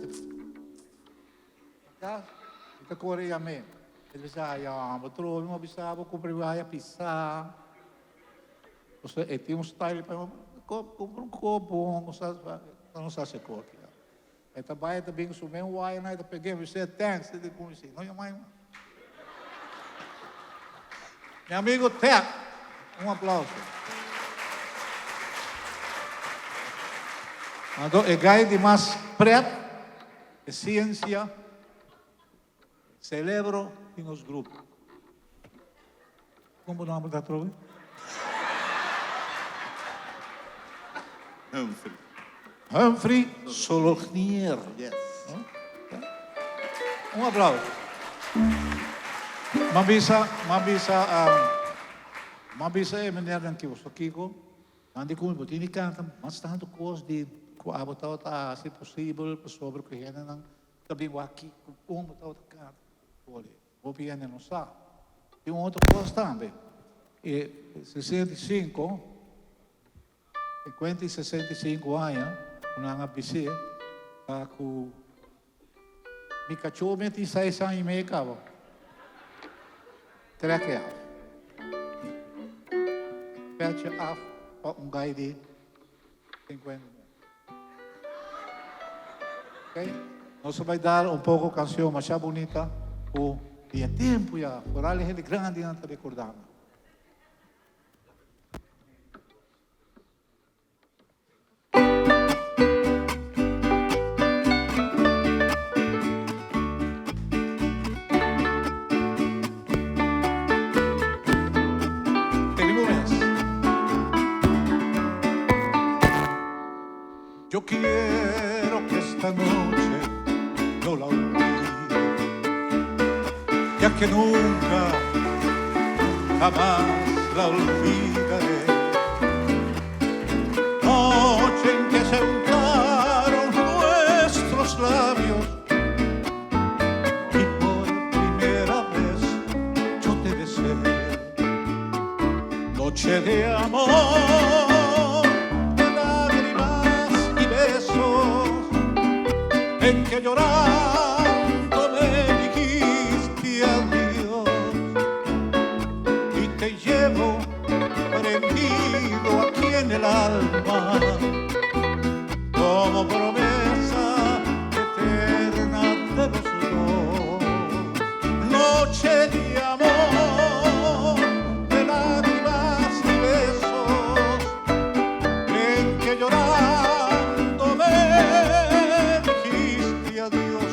tá? Ita Korea me. Ele Bisaya, matro, mga Bisaya, kumpre Bisaya pizza. Você tem style para comprar copo, não sabe se corta. Ita baia também sumem wine na ita peguei, você thanks, ele como assim, não é mais. Meu amigo Ted, aplauso. Então, é gai de mais preto, é ciência, celebro em nos grupos. Como o nome da trova? Humphrey Solognier. Yes. Aplauso. Mabisa é menina que você Kiko, andi com o tini canta, mas tanto coisa de abotau ta se possível sobre o que é não também o aqui como tá outra canta. Olha, o piano não sabe. Tem outra coisa também. E 65 50 e 65 anos, nang abisi, ako Mikachu meti sa isang imeka ba? Trek af. Perche af, pa ungay di 50. Okay? Nós vai dar pouco canção, mas é bonita, o dia tempo já, coral é grande antes de recordar. Yo quiero que esta noche no la olvide, ya que nunca, jamás la olvidaré. Noche en que se untaron nuestros labios y por primera vez yo te besé. Noche de amor. En que llorando me dijiste adiós y te llevo prendido aquí en el alma como promesa eterna de los dos. Noche de amor, de lágrimas y besos en que llorando me Dios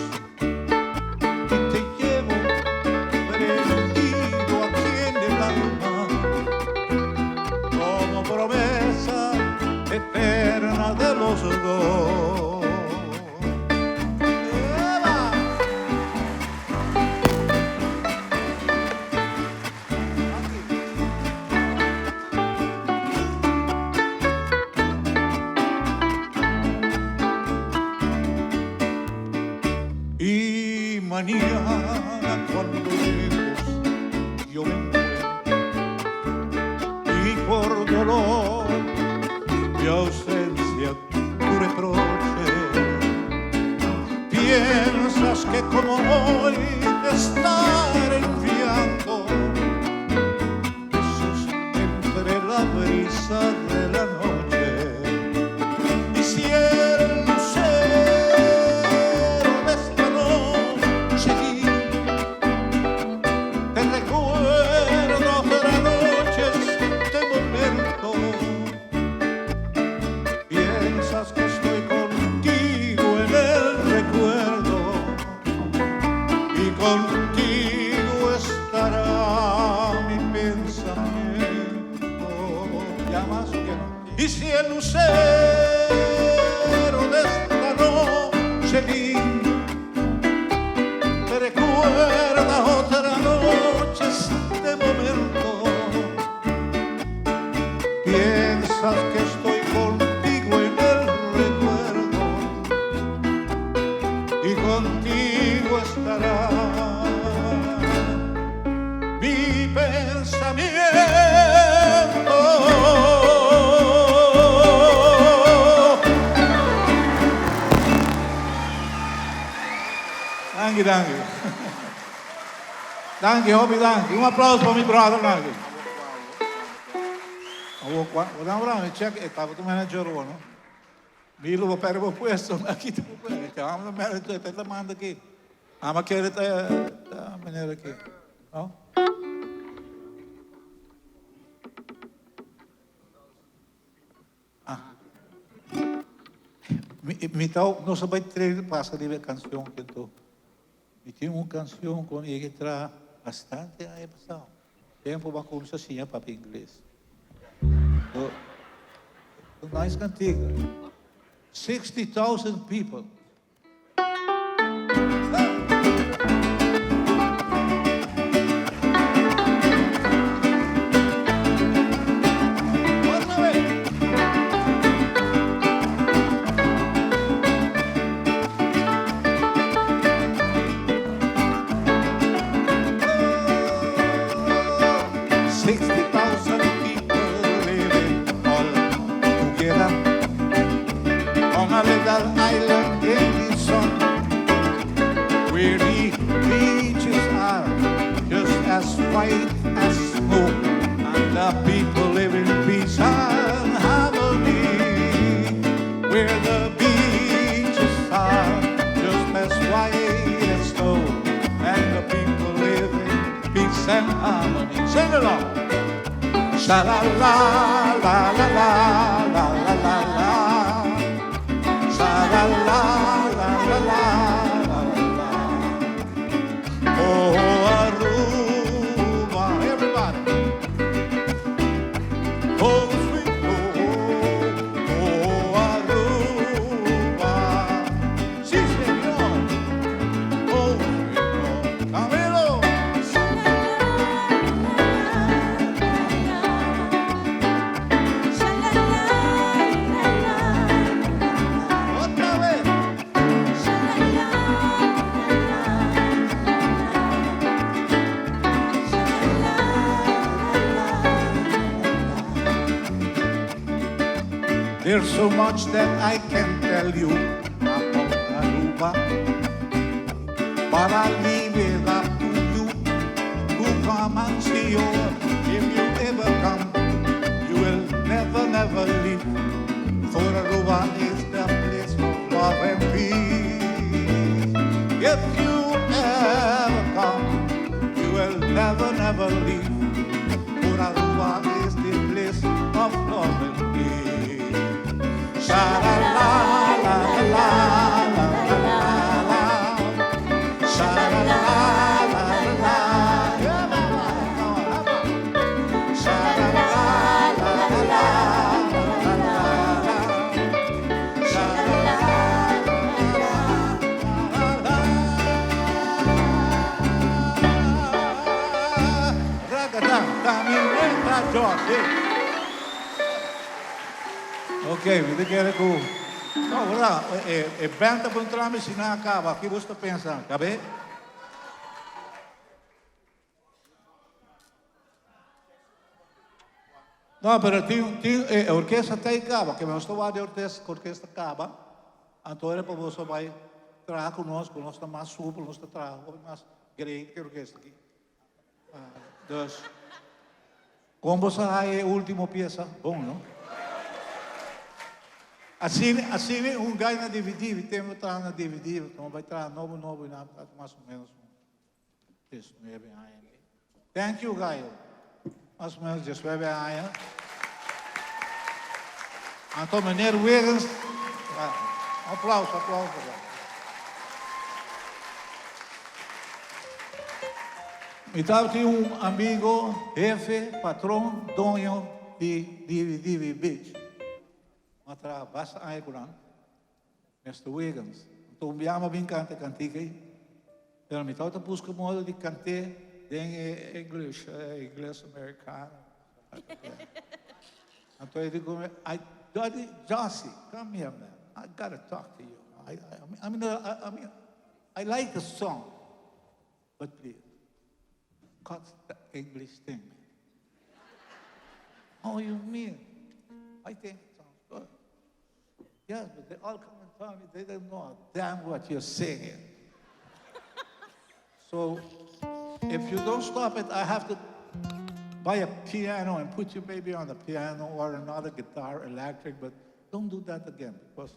y te llevo prendido aquí en el alma como promesa eterna de los dos. Y mañana cuando lejos yo me encuentre y por dolor mi ausencia tu reproche, piensas que como hoy te estaré enviando besos entre la brisa de la noche y si el que estoy contigo en el recuerdo y contigo estará mi pensamiento. Ya más que no. Y si el lucero de esta noche te recuerda otra noche este momento, piensas que estoy contigo en el recuerdo y contigo estará mi pensamiento. dank je. Dank je, Hobby, dank je. Un aplauso para mi brother, dank je. Guarda, check, estaba tu manager, ¿no? Milo, vou perder o puesto, aqui está o puesto. Então, vamos manager, está manda aqui. Ama querer a maneira aqui. Ó. Então, nós vamos ter passa de canção que eu e tinha uma canção com ele que traz bastante a emoção. Tempo para começar assim para inglês. Nice cantiga. 60,000 people. Island in the sun, where the beaches are just as white as snow, and the people live in peace and harmony. Where the beaches are just as white as snow, and the people live in peace and harmony. Sing along. Sha la la la la la la la la la. La la la la la la la. Oh, Aruba, everybody. Oh, sweet home. Oh, Aruba. Sí, señor. Oh, sweet home. Camilo. There's so much that I can tell you about Aruba, but I'll leave it up to you to come and see you. If you ever come, you will never, never leave. For Aruba is the place of love and peace. If you ever come, you will never, never leave. For Aruba is the place of love and peace. Sha la la la la la la la la. Sha la la la la la la. Sha la la la la la la. Sha la la la la la. Ragadam, Tamil, George. Ok, vi que era com. Não, verdade, é bem para entrar me ensinar acaba. O que você está pensando? Cabe? Não, mas tem a orquestra tem acaba, que nós estamos de orquestra acaba. Então era para você vai trabalhar conosco, nós estamos mais suplo, nós estamos trabalhando mais grande que a orquestra aqui. Então, como você é a última peça, bom, não? Assim ganho na DVD, temos que entrar na DVD, então vai entrar novo, e nada, mais ou menos isso, maybe Thank you, Gaio. Mais ou menos, just maybe Então, meneer Wiggins, aplauso. Então, tinha amigo, jefe, patrão, dono de DVD Beach. Matra basta ay kuran, Mr. Wiggins. Então me ama bem canta cantiga aí. Pero me tauta busca modo de cantar em inglês americano. Então eu digo, Daddy Jossie, come here, man. I gotta talk to you. I mean, I like the song, but please, cut the English thing. Oh, you mean? I think. Yes, but they all come and tell me they don't know damn what you're saying. So if you don't stop it, I have to buy a piano and put you maybe on the piano or another guitar, electric, but don't do that again because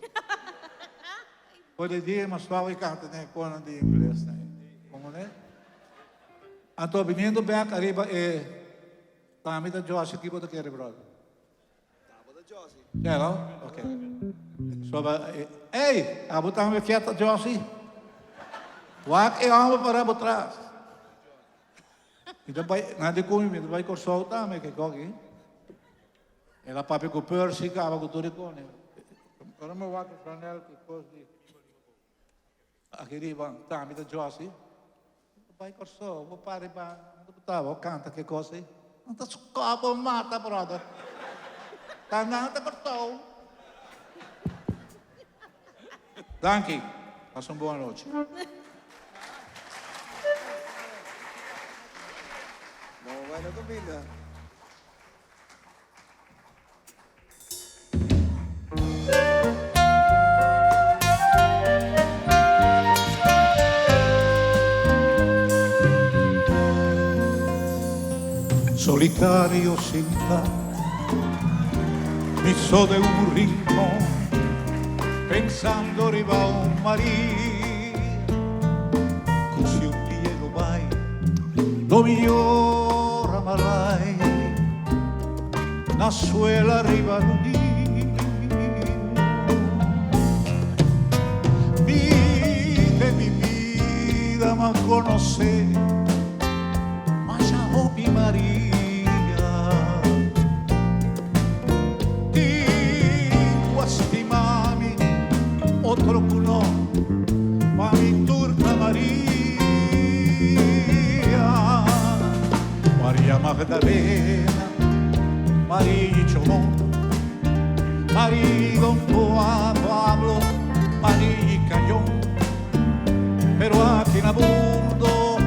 pwede di mas suave kanta na ko ng di English na. Como ne? Anto viniendo back arriba tami da Josie tipo da kere brother. Tamo da Josie. Yeah, okay. So hey, abutang me fiata Josie. Wag amo para botras. Ida bay nadi ko mi bay ko solta me ke kogi. Ela papi ko Percy ka ba ko turi ko ne. Para mo wag Franel ko kosi. Aquele bang tami da Josie. Bay ko so, vou pare ba, tava canta que coisa. Não tá scopo mata brother. Tá nada cortou. Danke. Passa boa noite. Buena comida. Solitario sentado, miso de un rincón, pensando arriba a un María, così un día lo vai, lo miglior amarai, na suela arriba lunì. Vive mi vida, ma conoce, ma ya mi María. Otro culo, pa' mi turca María, María Magdalena, María Chomón, María Don Juan Pablo, María Cañón, pero aquí en Abundo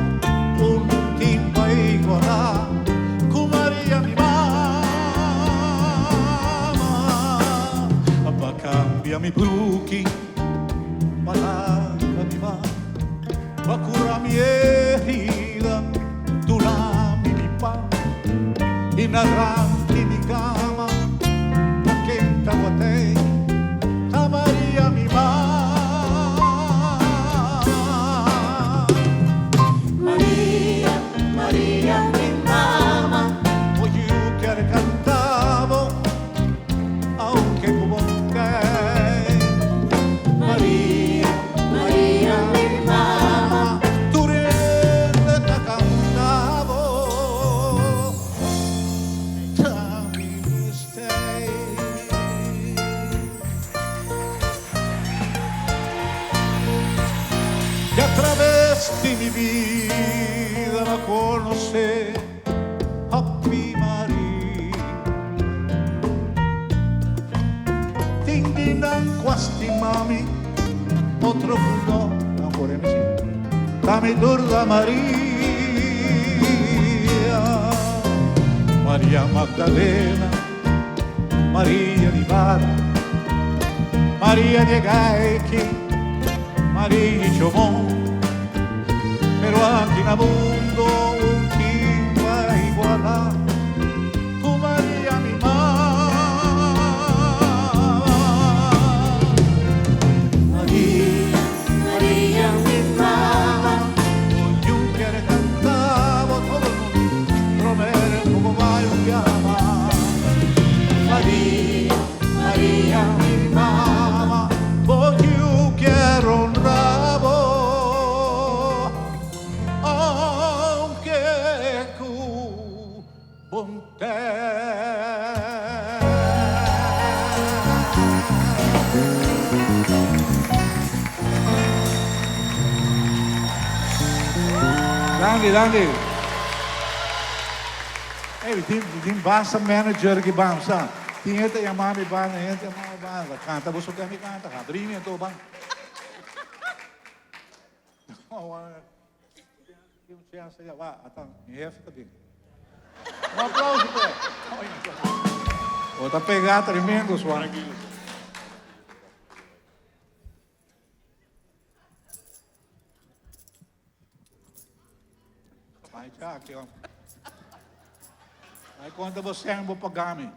un timba igualá, con María mi mamá, pa' cambia mi bruqui. Va cura mi herida, tu lami mi pan, y narranti mi cama, que taguate, a María mi mamá. María, María mi mamá. Voy yo que le cantaba, aunque como cae. María. María mi mamá, tu rende te cantavo, Tommy stay. Y a través de mi vida la conocí, Happy María. Tinginan quasti mami, otro mundo, no por MC, dame durda María, María Magdalena, María di Bar, María di Gaiki, María Chomón, pero aquí en Abundo un timba igualá, con María mi María mi mamá. Yo que le cantaba todo el mundo, Romero como va lo llama. María, María mi mamá, voy yo quiero un rabo, aunque cu bonte. Danke. Hey, din basa manager ki bangsa. Tingnan tayo yung mami ba na yan, yung mga ba. Kanta, busog kami kanta. Kadrini ito bang. Yung siya saya, atang, ihef ito din. Um aplauso, pô. Outra pegada, tremendo, suave. Kaki, oh. Ay, conta você ang bupagami.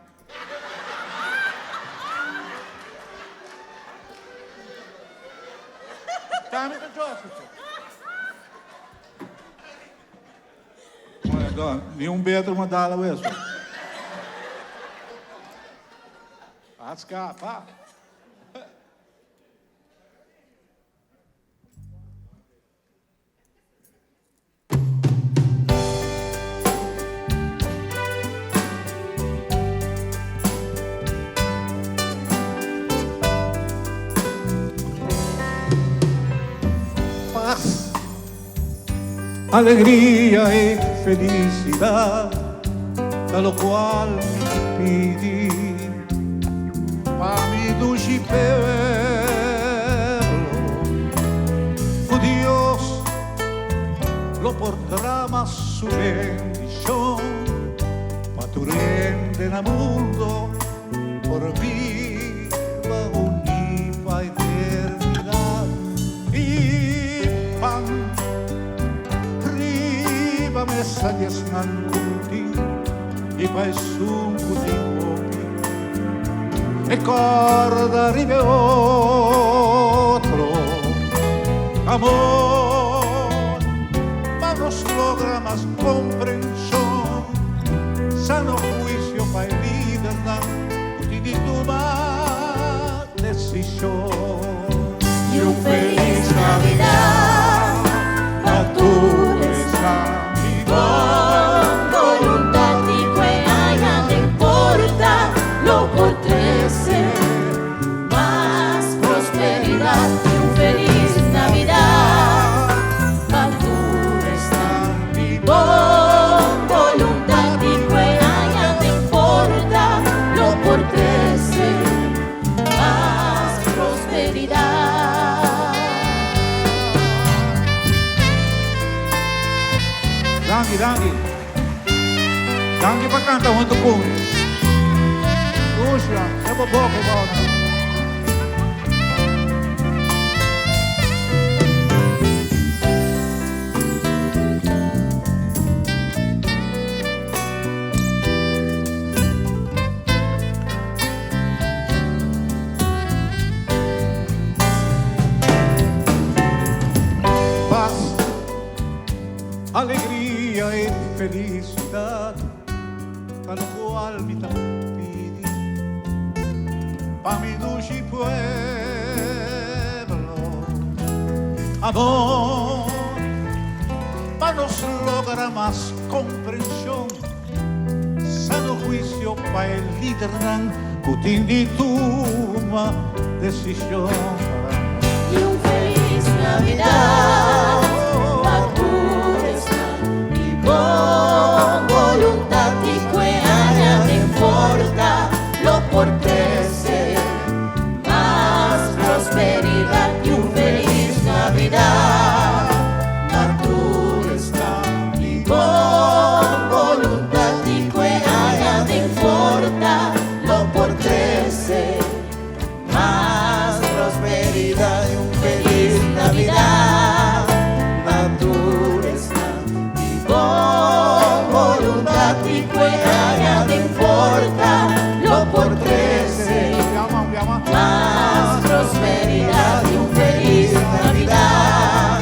Kami ka Diyos. Nenhum Pedro mandala isso. Asca, pá. Paz, alegría y felicidad, a lo cual me pidi, pa mi dulce pueblo, Dios lo portará más su bendición, pa tu rende en el mundo, por viva univa eternidad, y pan mesa yasnan kunting ipaisung kuting kopi e corda rive otro amor mas nos logra más comprensión sano juicio pa el libertad kuting toma decisión y un feliz Navidad a tu con voluntad y que haya no importa lo por 13 más prosperidad y un feliz Navidad para tu con voluntad y que haya no importa lo por 13 más prosperidad. Dangi pa kanta untuk kumi. Usha, sabo boke bauna. Paz, alegría y felicidad, a lo cual mi pidi, pa mi dulce pueblo, amor, pa nos logra más comprensión, sano juicio pa el lidernan, kuting di tuma decisión. Y un feliz Navidad a tu y con voluntad y que haya no importa lo por 13 más prosperidad y un feliz Navidad a tu y con voluntad y que haya no importa lo por 13 más prosperidad y un feliz Navidad a tu con voluntad y que haya no importa lo por 13 más prosperidad y un feliz Navidad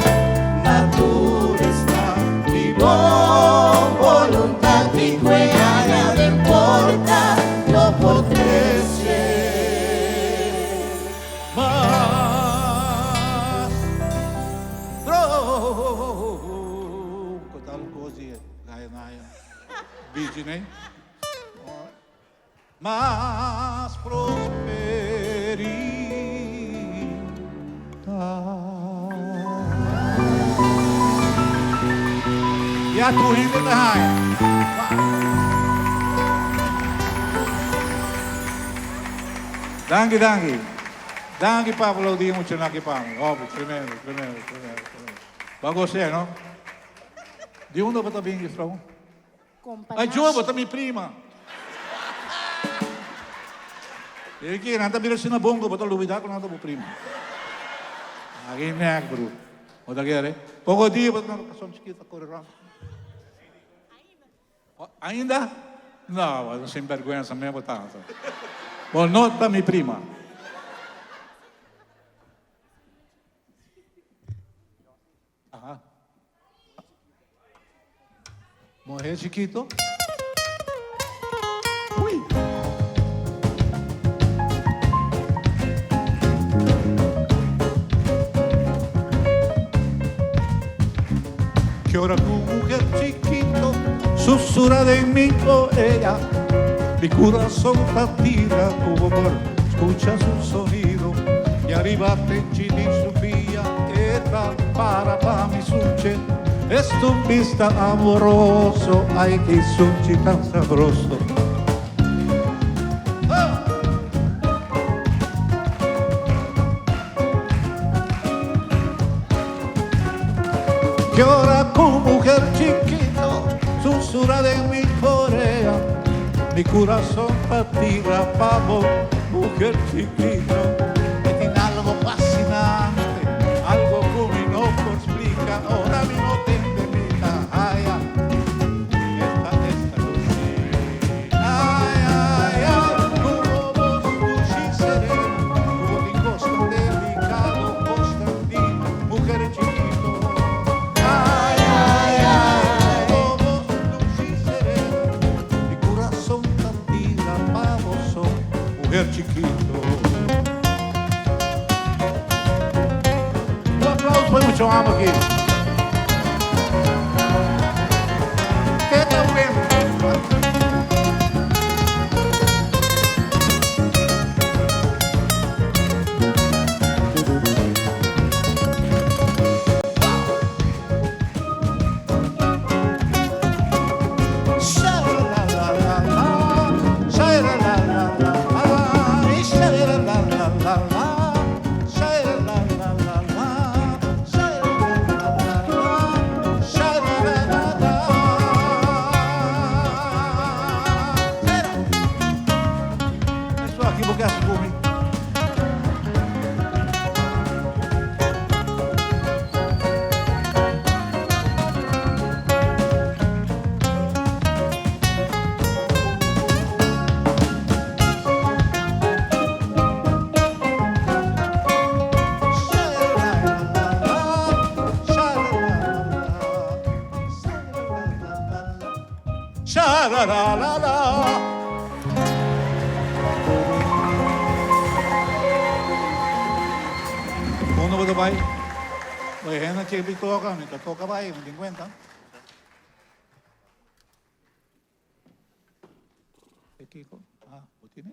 naturaleza y con voluntad y que haya no importa lo por 13 Mas kotal kozi gaya naya. Biji ne? Mas prosperidad. Ya tu hindi tahay. Dangi. Dangi Pablo, di mucho na kipami. Oh, tremendo. Bago siya, no? Di uno ba tabing isra? Ay, Joe, ba mi prima? Iki, nanta bilo sinabongo, ba ito lumida ko nanta mo prima? Agin na, bro. O dagere? Pogo di, ba ito nakasomskita ko rin? Ainda? Não, sem vergonha mesmo tanto. Boa noite, minha prima. Ajá. Morrer chiquito. Uy. Que ahora tu mujer chiquito susurra en mi oreja, mi corazón palpita como amor, escucha su sonido y arriba te chini su vía, eta para mi suche, es tu vista amoroso, ay que suche tan sabroso. Que ahora tu mujer chiquito susurra de mi oreja, mi corazón palpita, pavo, mujer chiquito, que tiene algo fascinante, algo que mi no explica, ahora mi no te permita, ay, esta lucina, ay, como vos, luchi serena, como mi costo delicado, Constantino, mujer chiquito. Mujer chiquito. Un aplauso para mucho amo aquí. ¿Qué tal bien? Uno ba bay? May hena chibi toka, may toka bay, hindi kwenta. Kiko, buti na.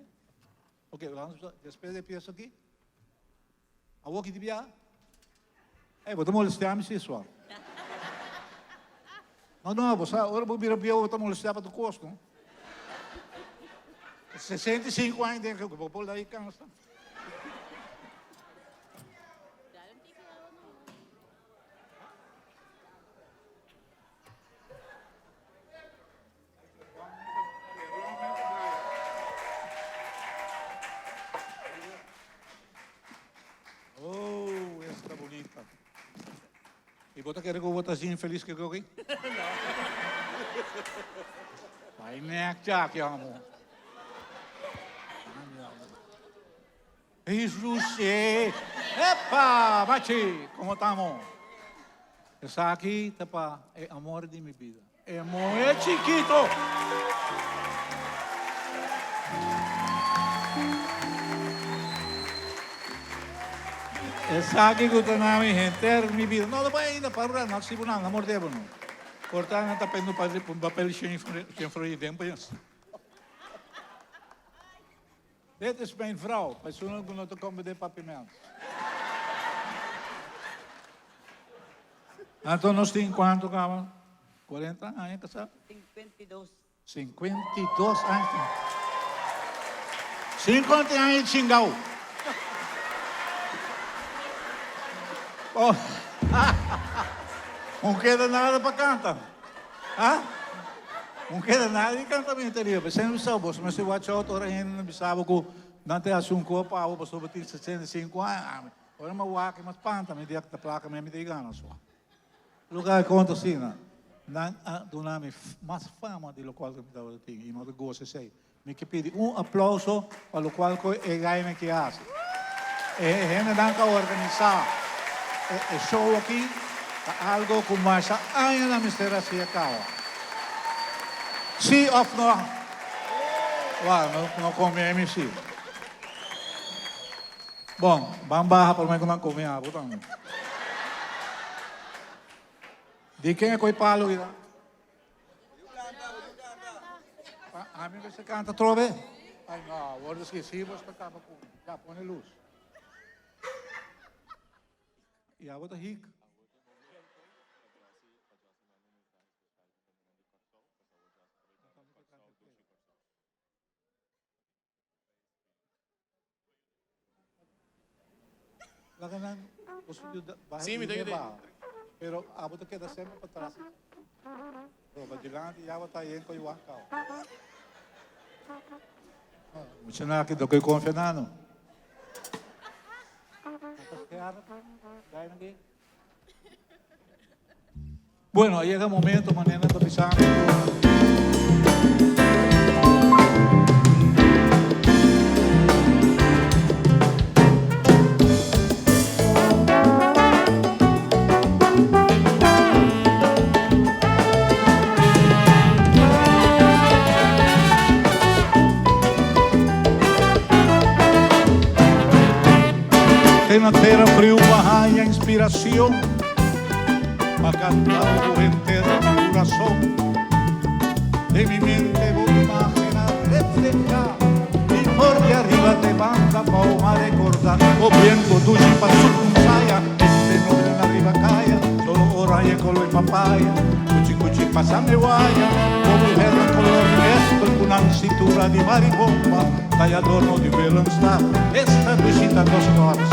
Okay, vamos después de pieza aquí. Awo ki dibiya? Botar molestar-me se isso. Não, você agora vou virar para outra molestar para o custo. 65 anos dentro que vou pôr daí cansa. Oh, esta bonita. E você quer que eu vote assim feliz que eu aqui? Vai neck jack, amo. Jesus, epa, bate, como estamos? Essa aqui, tapa, é amor de minha vida. É amor, é chiquito. Essa aqui que eu estou na minha minha vida. Não, não vai ainda para não se não, amor de não. Cortar não está pendendo para um papel sem tempo. Dit is mijn vrouw. Persoonlijk wil ik komen de papimento. Então nós temos quanto, cara? 40 anos casado? 52. 52 anos. 50 anos de xingau. Oh. Não queda nada para cantar. Ah? Não queda nada de cantar bem interior. Você não sabe, mas se watch out, ora ainda não sabe que não tem assunto com o pau, para sobre 65 anos. Ora uma waka, mas panta, me diga que a placa me diga não só. Lugar conta assim, do nome mais fama de lo qual que me tem, e não gosto de sei. Me que pedir aplauso para o qual que ganha que hace. Gente danka organizar o show aqui, algo com mais anos na mistério se acaba. Sim ou não? Não come MC. Bom, vamos barra para mais que não come água também. De quem é que palo? A mim você canta trove? Ai não, agora esqueci, vou espetar para já põe luz. E a outra rica. Sim, me dei. Pero a outra queda sempre para trás. Para adiante, já vai estar aí com o Wacau. Muito nada que do que confiando. Bueno, llega el momento, mañana está pisando. Tem na terra frio, barraia, inspiração para cantar o entero mi corazón. De mi mente voy a imaginar, reflejar y por de arriba te manda para recordar. O viento tuyo para su puntaya, este nombre en arriba calla, solo ora y color papaya. Cuchi cuchi pásame guaya, como mujer de color negro con una cintura de maribomba, tallador de velonsta, esta visita dos corazones.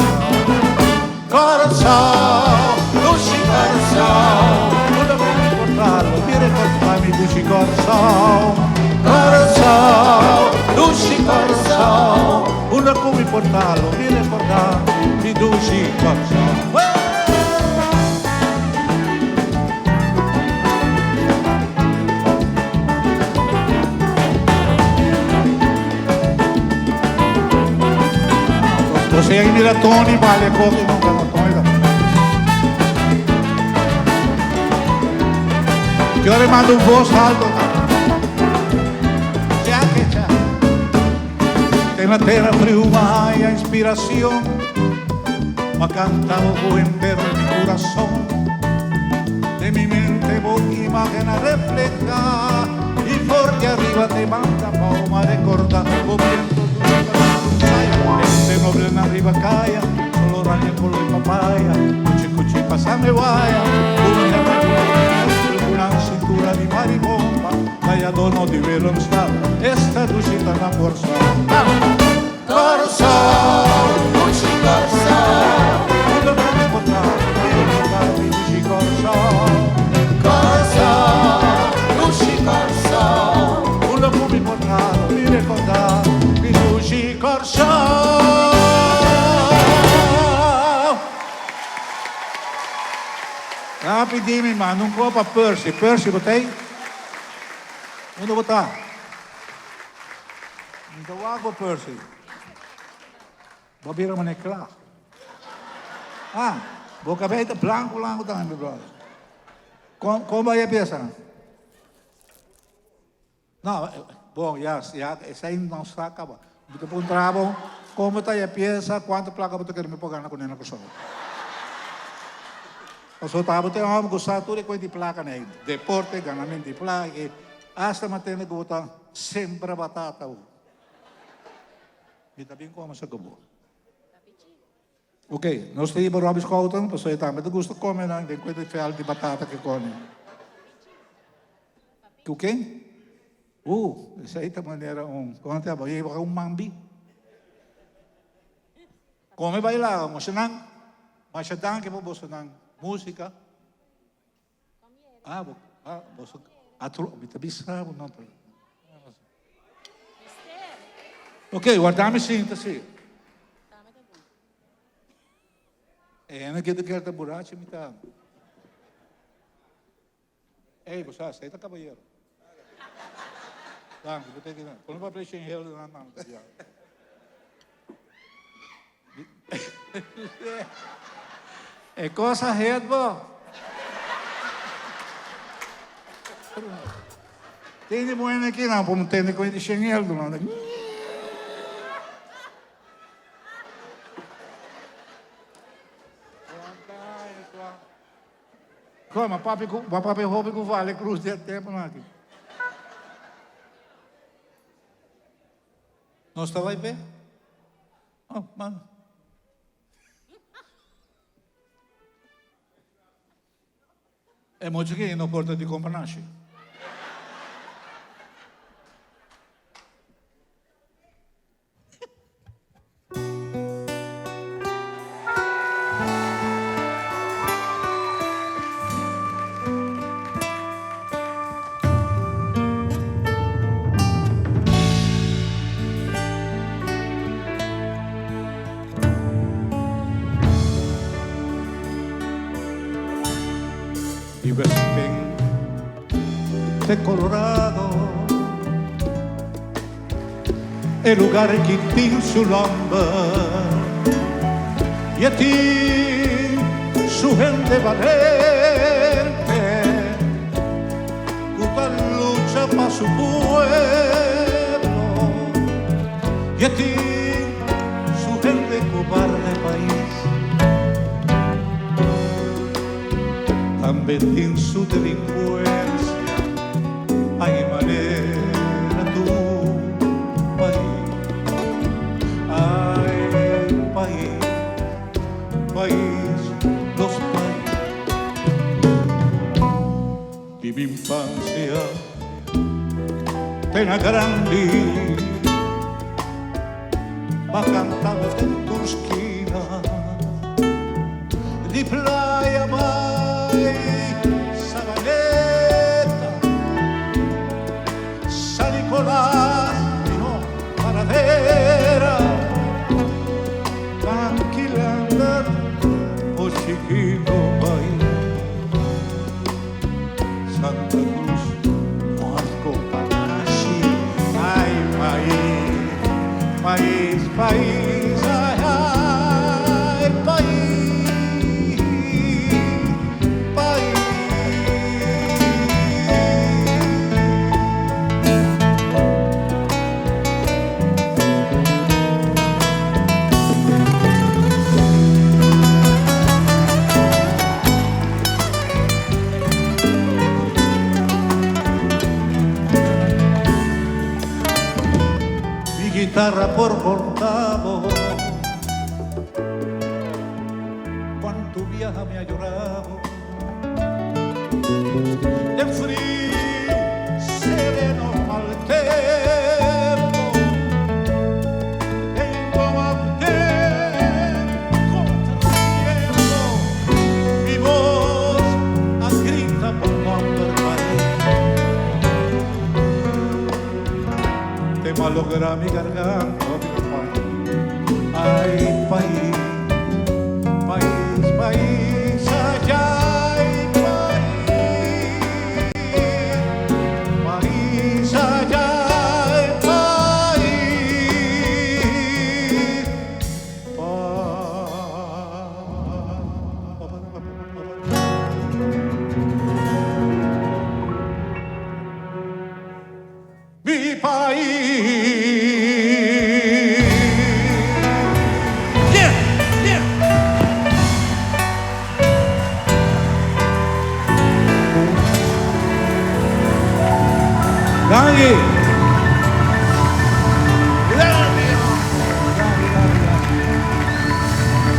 Coração, Lucy coração, quando me encontrarlo, mi recordarmi Lucy coração. Coração, Lucy coração, quando come portarlo, mi recordarmi Lucy coração. Você aí mira Tony, vale coque, não tá no Tony. Que hora manda voz alto. Já que já. Tem na terra frio uma raia inspiração, ma canta o buen ver en mi corazón. De mi mente voy imaginar reflejar y por de arriba te manda pa' recordar o viento. Este noble en arriba calla, solo raña con la papaya. Cuchi cuchi pásame guaya, una cintura de maribomba, tallador de velonsta, esta duchita na forza. Coração, Lucy coração, quando me encontrar, mi Lucy coração. Coração, Lucy coração, quando me encontrar, me recordar, mi Lucy coração. Rapidinho, mano, não vou para Percy. Percy, botei? Onde botar? Então, água, Percy. Vou vir a manecar. Ah, boca aberta, branco também, meu brother. Como vai a peça? Não, bom, já, essa aí não está acabando. Vou pôr um trabo, como está a peça, quanto placa vou ter me pagar na conena com o sol. Pasó tabo te vamos gostar tudo com de placa né, deporte, ganamento de placa, hasta matene gota sempre batata. E também como se acabou. Ok, nós temos para Robis Couton, pasó eu também gosto de comer, né, de coisa de fel de batata que come. O quê? Isso aí também era como te aba, ia mambi. Come vai lá, mas não que vou senang. Música. Você bisa não. Ok, guardamos síntese. Não quer que a buracha me tá. Hey, você aceita, caballero? Danke, betekent dat. Kon je wel heel de naam ja. É coisa rede, bo. Tem de moer aqui não, para ter com ele xengel do lado. Como, papi rouba com vale cruz de tempo aqui. Não estava aí pé? Oh, mano. É muito que não porta de companhia. De Colorado, el lugar que tiene su lamba y a ti su gente valente, Cuba lucha para su pueblo y a ti su gente cobarde país también tiene su delincuencia. Hay manera tu país, ay país, país, los países de mi infancia, pena grande, va cantando en tu esquina, de playa, Nicolás, paradera, tranquila andar, oh chiquito país, Santa Cruz, Mosco, Panachi, ay país, país, país, ay, ay, país, país. Guitarra por portavoz, cuánto viaja me ha llorado, de frío sereno mal tiempo, tengo mal tiempo, contratiempo, mi voz grita por nombre país, te malogra mi garganta, ay país, país, país, ay país, país, ay país, mi país. Danke.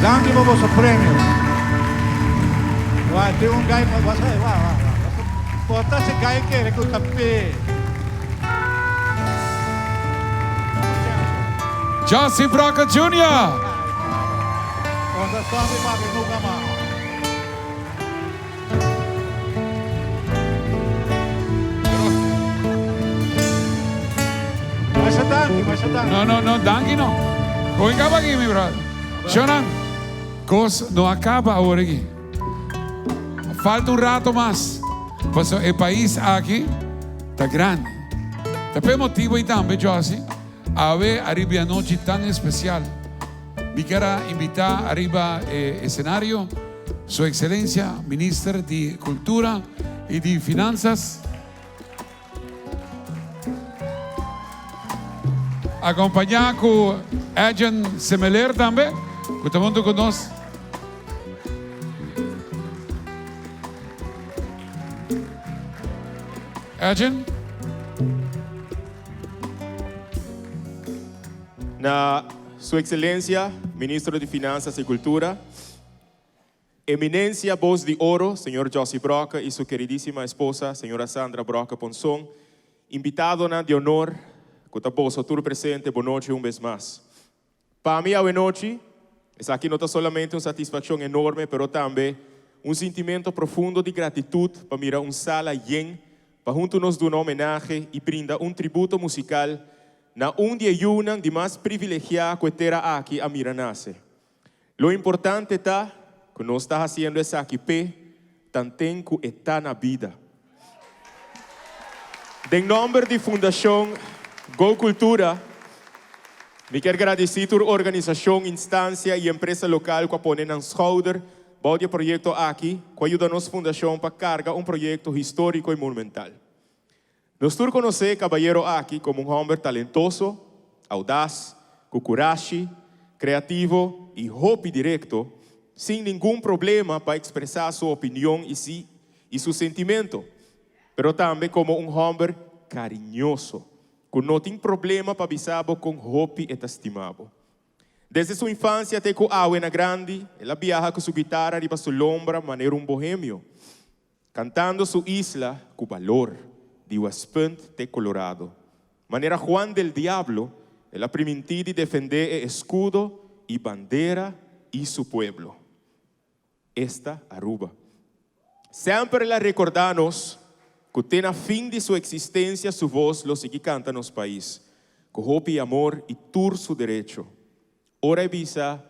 Danke por vuestros premios. Tem um gai para você, vai. Botar esse gai que ele custa pé. Josie Broca Jr. Onda só me paga nunca mais. No, Danke no. Venga aquí, mi brother. Shonan, cosa no acaba ahora aquí. Falta un rato más. Pues el país aquí está grande. Tapi motivo y también, Josie, a ver arriba noche tan especial. Me quiero invitar arriba escenario Su Excelencia, Ministro de Cultura y de Finanzas, acompañado con Adjan Semeler también, que todo el mundo conoce. Adjan. Na Su Excelencia, Ministro de Finanzas y Cultura, Eminencia Voz de Oro, señor Josie Broca y su queridísima esposa, señora Sandra Broca Ponzón, invitado de honor, que está todo presente, buenas noches una vez más. Para mí, buenas noches, es aquí no está solamente una satisfacción enorme, pero también un sentimiento profundo de gratitud para mirar una sala llena, para juntos dar un homenaje y brindar un tributo musical na un día yunan de más privilegiado que terá aquí a Miranase. Lo importante está que no está haciendo esa aquí tanten que está na vida. En nombre de Fundación Go Cultura, me quero agradecer a toda organização, instância e empresa local que põe na schouder para o projeto aqui, que ajuda a nossa fundação para carregar um projeto histórico e monumental. Nós todos conhecemos Caballero aqui como homem talentoso, audaz, com coragem, criativo e hope direto, sem nenhum problema para expressar sua opinião e seu sentimento, mas também como homem carinhoso, que não tem problema para avisar com hope e estimado. Desde sua infância até que a na grande, ela viaja com sua guitarra riba sua lombra, maneira bohemio, cantando sua isla com valor, de Westpunt de Colorado. Maneira Juan del Diablo, ela permitiu de defender o escudo e bandeira e seu pueblo. Esta Aruba. Sempre la recordamos que tem a fim de sua existência sua voz lo sigue canta nos país, com hope e amor e tur su derecho. Ora visa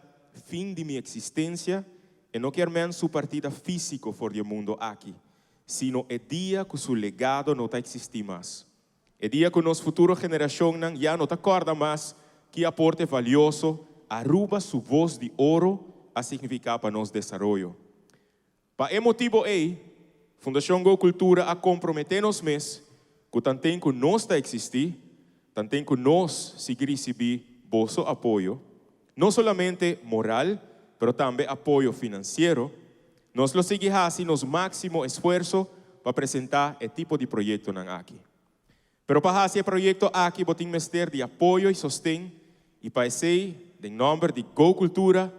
fim de minha existência e não quer men su partida físico for do mundo aqui, sino o dia que su legado não está existir mais. O dia que nos futuro geração já não te acorda mais que aporte valioso Aruba su voz de oro a significar para nosso desenvolvimento. Para esse motivo Fundação Go Cultura a comprometer-nos mesmo que tantem que nós está existir, tantem que nós seguir receber vosso apoio, não somente moral, mas também apoio financeiro. Nós lo seguimos fazendo nosso máximo esforço para apresentar esse tipo de projeto aqui. Pero para fazer projeto aqui, temos de apoio e sustento, e para isso, em nome de Go Cultura,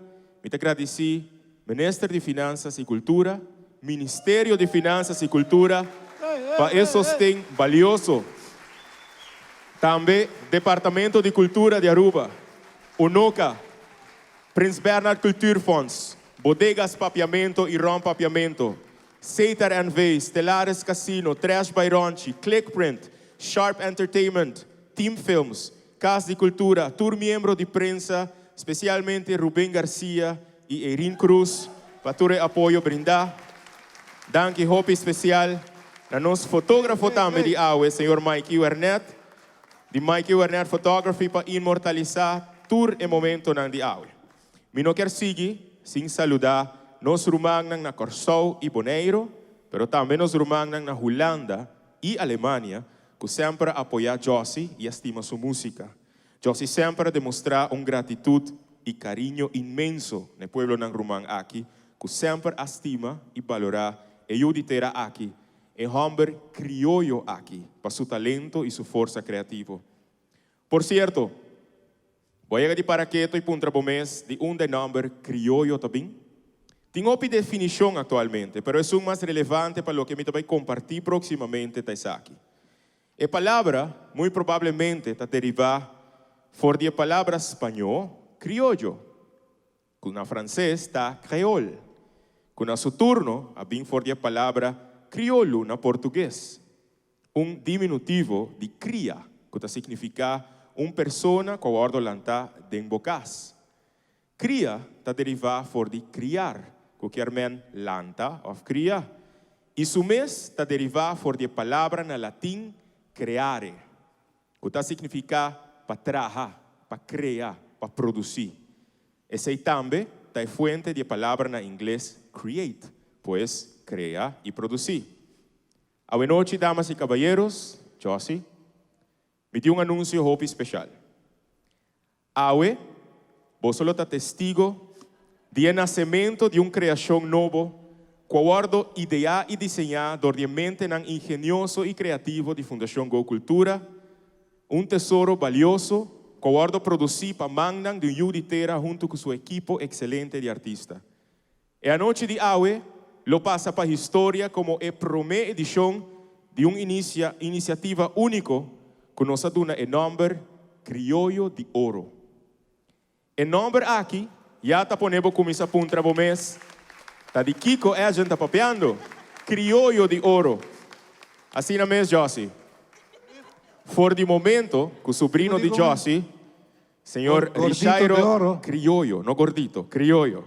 me agradecer Ministro de Finanças e Cultura, Ministério de Finanças e Cultura, para esse sustento valioso. Também Departamento de Cultura de Aruba, UNOCA, Prince Bernhard Cultuurfonds, Bodegas Papiamento e Ron Papiamento, Seitar Vase, Stellaris Casino, Trash Byronchi, Clickprint, Sharp Entertainment, Team Films, Casa de Cultura, Tour Miembro de Prensa, especialmente Rubén Garcia e Erin Cruz, para todo o apoio brindar. Danke hope especial a nosso fotógrafo também de AUE, senhor Mikey Wernet, de Mikey Wernet Photography para imortalizar todo o momento de AUE. Me não quero seguir sem saludar nos rumang na Corsou e Boneiro, pero também nos rumang na Holanda e Alemanha, que sempre apoia Josie e estima sua música. Josie sempre demonstra gratitude e carinho imenso no pueblo ng rumang aqui, que sempre estima e valora e ayuda aqui, e homem criollo aqui, para seu talento e sua força criativa. Por cierto, voy a de paraqueto e puntra bomés de de nombre criollo também. Tem outra definição atualmente, pero é mais relevante para o que me vai compartir proximamente aqui. A palavra, muito provavelmente, está derivada da palavra espanhol, criollo, que na francês está creole, que na seu turno, vem da palavra crioulo na português, diminutivo de cria, que significa persona que guarda lanta de bocas. Cria está derivada de criar, que quer men lanta ou cria, E su mes está derivado por de palavra na latim creare, que tá significa para trabalhar, para criar, para produzir. Esse também é fuente de palavra na inglês create, pois criar e produzir. Boa noite, damas e caballeros. Josie, me dio anúncio hope especial. Hoje, vos solo está testigo do nascimento de criação novo, que idear e desenhar dormente nan ingenioso e criativo de Fundação Go Cultura, tesouro valioso, que produzir para Magnan de Yuditera junto com seu equipo excelente de artista. E a noite de hoje, lo passa para a história como a primeira edição de uma iniciativa única que nos dá o nome Criollo de Oro. O nome aqui, já está ponendo como essa punta do mês, está de Kiko e a gente está papeando. Criollo de Oro. Assim na mês, Josie. For de momento, que o sobrinho de Josie, senhor Richairo Criollo, não gordito, Criollo.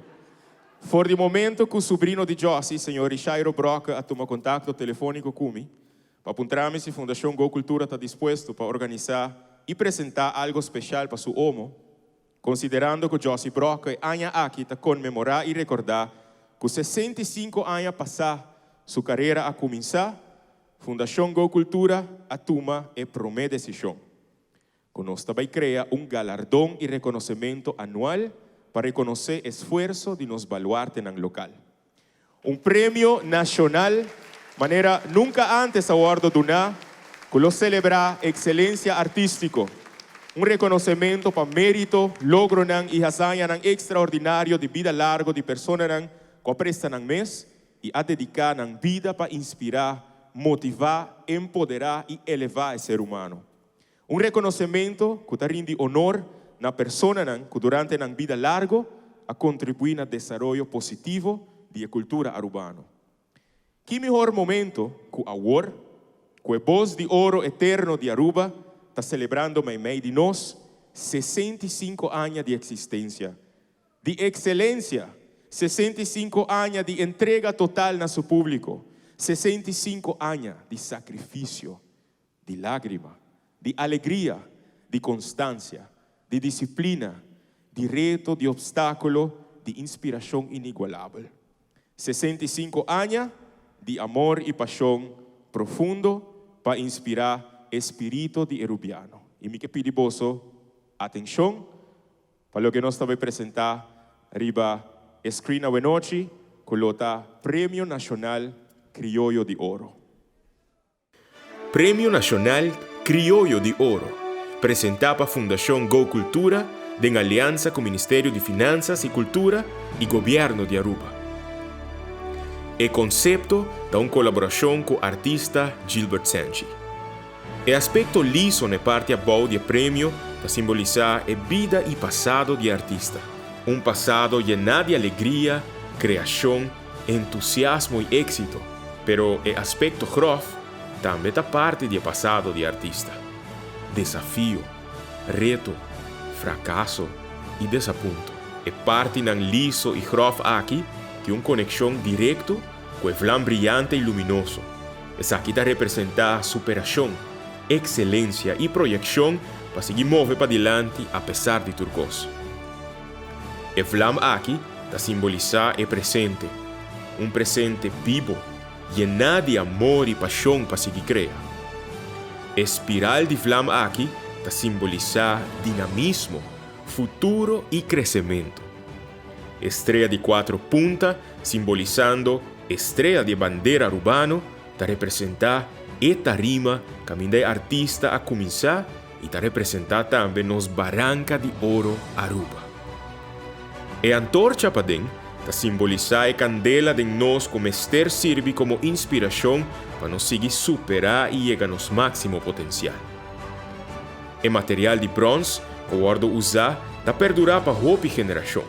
For de momento, que o sobrinho de Josie, senhor Richairo Broca, a tomar contato telefônico comigo, para apontar-me se a Fundação Go Cultura está disposto para organizar e apresentar algo especial para seu homo, considerando que Josie Broca é aqui para comemorar e recordar que 65 anos passar sua carreira a começar, Fundação Go Cultura a toma a primeira decisão. Que nós também cria galardão e reconhecimento anual para reconhecer o esforço de nos baluarte no local. Prêmio nacional, maneira nunca antes aguardo donar, que lo celebra excelência artístico. Reconhecimento para mérito, logro e hazaña extraordinário de vida larga de pessoas que prestam mês e a dedicar vida para inspirar, motivar, empoderar e elevar o ser humano. Reconhecimento que rinde honor na pessoa que durante a vida larga a contribuir no desenvolvimento positivo da cultura urbana. Que melhor momento que agora, que a voz de ouro eterno de Aruba está celebrando em meio de nós 65 anos de existência, de excelência, 65 anos de entrega total no seu público, 65 anos de sacrifício, de lágrima, de alegria, de constância, de disciplina, de reto, de obstáculo, de inspiração inigualável. 65 anos de amor e paixão profundo para inspirar espírito de erubiano. E me pedi vosso atenção para o que nós estamos apresentar arriba screen a noite, colota Prêmio Nacional Criollo de Oro. Prêmio Nacional Criollo de Oro, presentado para a Fundação Go Cultura, em aliança com o Ministério de Finanças e Cultura e Governo de Aruba. O conceito da uma colaboração com o artista Gilbert Sanchi. O aspecto liso na parte abaixo do prêmio para simbolizar a vida e passado do artista. Passado lleno de alegria, criação, entusiasmo e êxito, pero o aspecto grosso também está parte do passado do artista. Desafio, reto, fracasso e desaponto. É parte nan liso e grosso aqui que uma conexão direta com o flam brilhante e luminoso. Essa aqui está representar superação, excelência e projeção para seguir mover para diante apesar de turcos. O flam aqui está simbolizar o presente, presente vivo, lleno de amor e paixão para seguir criar. Espiral de flam aqui está simbolizar dinamismo, futuro e crescimento. Estrela de 4 puntas, simbolizando estrela de bandeira urbano, está representar e tarima, caminho de artista a começar e está representar também nos Barranca de Ouro, Aruba. E a antorcha para dentro está simbolizar a candela de nós como Esther serve como inspiração para nos seguir superar e chegar ao nosso máximo potencial. O material de bronze que eu guardo usar está perdurar para a hope geração.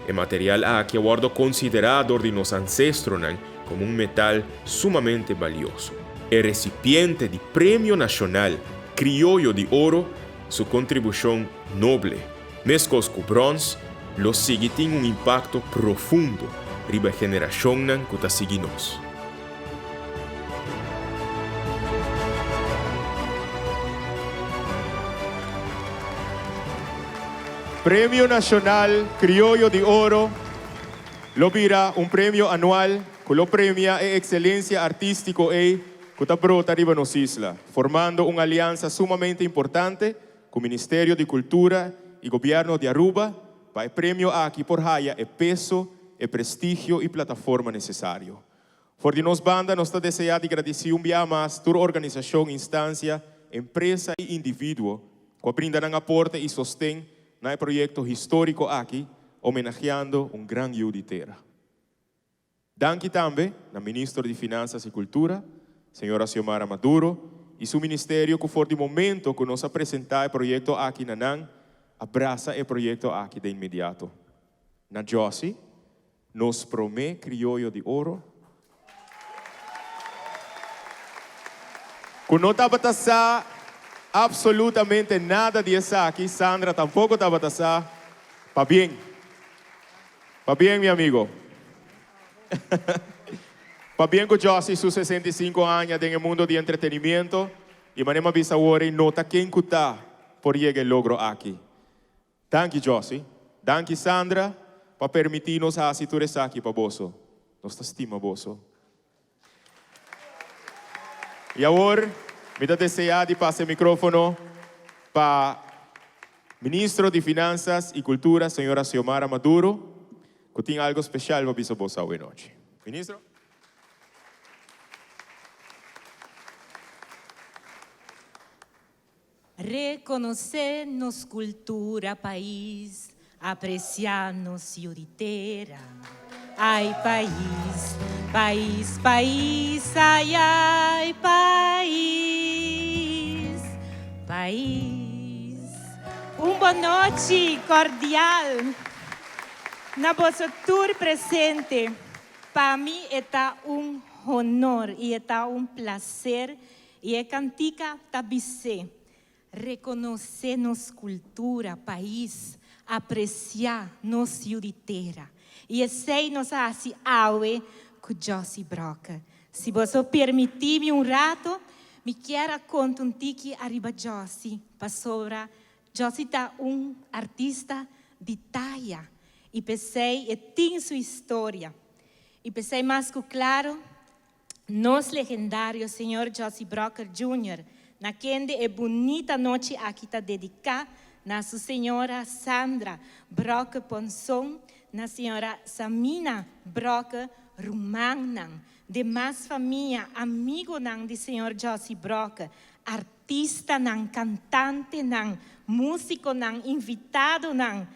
O material aqui eu guardo considerado de nossos ancestros como metal sumamente valioso. O recipiente de Prêmio Nacional Criollo de Oro, sua contribuição noble, mesmo com bronze, lo sigue tem impacto profundo riba geração que está seguindo nós. Premio Nacional Criollo de Oro lo vira un premio anual que lo premia a excelencia artístico que está brota arriba nos isla, formando una alianza sumamente importante con el Ministerio de Cultura y Gobierno de Aruba para el premio aquí por haya el peso, el prestigio y plataforma necesario. Por de nos banda, nos está deseando agradecer un día más toda organización, instancia, empresa e individuo que brindan aporte y sostén en el proyecto histórico aquí, homenajeando un gran Yuditera. Danke también al Ministro de Finanzas y Cultura, señora Xiomara Maduro, y su ministerio que por el momento que nos ha presentado el proyecto aquí Nanang, abraza el proyecto aquí de inmediato. Na Josie, nos promete Criollo de Oro, que no estaba tasado absolutamente nada de eso aquí, Sandra tampoco estaba tasada, pa bien, mi amigo. Pa bien que Josie, sus 65 años en el mundo de entretenimiento, y manema bisawore nota quien está por llegar el logro aquí. Danke Josie, danke Sandra, para permitirnos así tu aquí para boso. Nos estima boso. Y ahora, me da desear de pasar el micrófono para Ministro de Finanzas y Cultura, señora Xiomara Maduro, que tiene algo especial para viso bosa hoy noche. Ministro. Reconocernos cultura, país, apreciarnos Yuditera. Ay, país, país, país, ay, ay, país, país. Boa noite cordial. Na vossa tour presente, para mim está honor e está prazer e é cantica tabicê. Reconhecer nos cultura, país, apreciar nos Yuditera. E sei nos assim aue com Josie Broca. Se você permitir-me rato, me quero contar tique arriba Josie, para sobre Josie tá artista de talla. E pensei, e tem sua história. E pensei mais que claro, nos legendário senhor Josie Broca Jr., naquele é bonita noite aqui está dedicada na sua senhora Sandra Broca Ponson, na senhora Samina Broca Rumanang, demais família, amigo nang de senhor Josie Broca, artista nang, cantante nang, músico nang, invitado nang,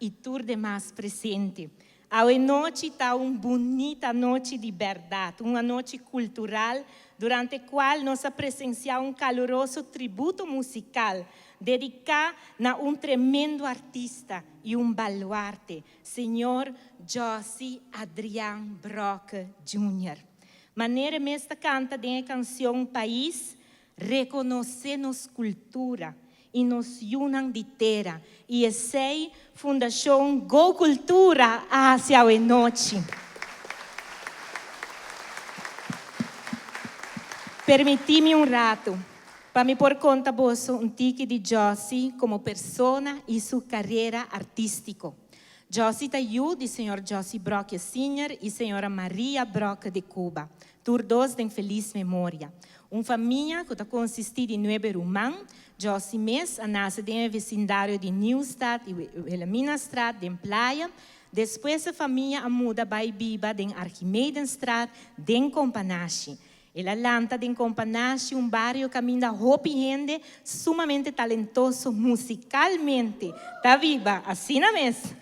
e tudo demais presente. A noite está bonita noite de verdade, uma noite cultural, durante a qual nós presenciamos caloroso tributo musical dedicado a tremendo artista e baluarte, senhor Josie Adrian Broca Jr. Maneira mesma canta a canção País, reconhecer-nos cultura e nos unam de terra. E essa Fundação Go Cultura hacia a noite. Permiti-me rato para me pôr conta bolso tique de Josie como persona e sua carreira artística. Josie taiu de senhor Josie Broca Sr. e senhora Maria Broca de Cuba, todos de feliz memória. Uma família que consiste de 9 irmãos. Josie Mes nasce no vecindário de Neustadt e Wilhelminastraat, em Playa. Depois a família muda para Biba, em Archimedenstraat, em Companache. Ela lanta em Companache, bairro que ainda hopi gente sumamente talentoso musicalmente. Está viva, assim mesmo.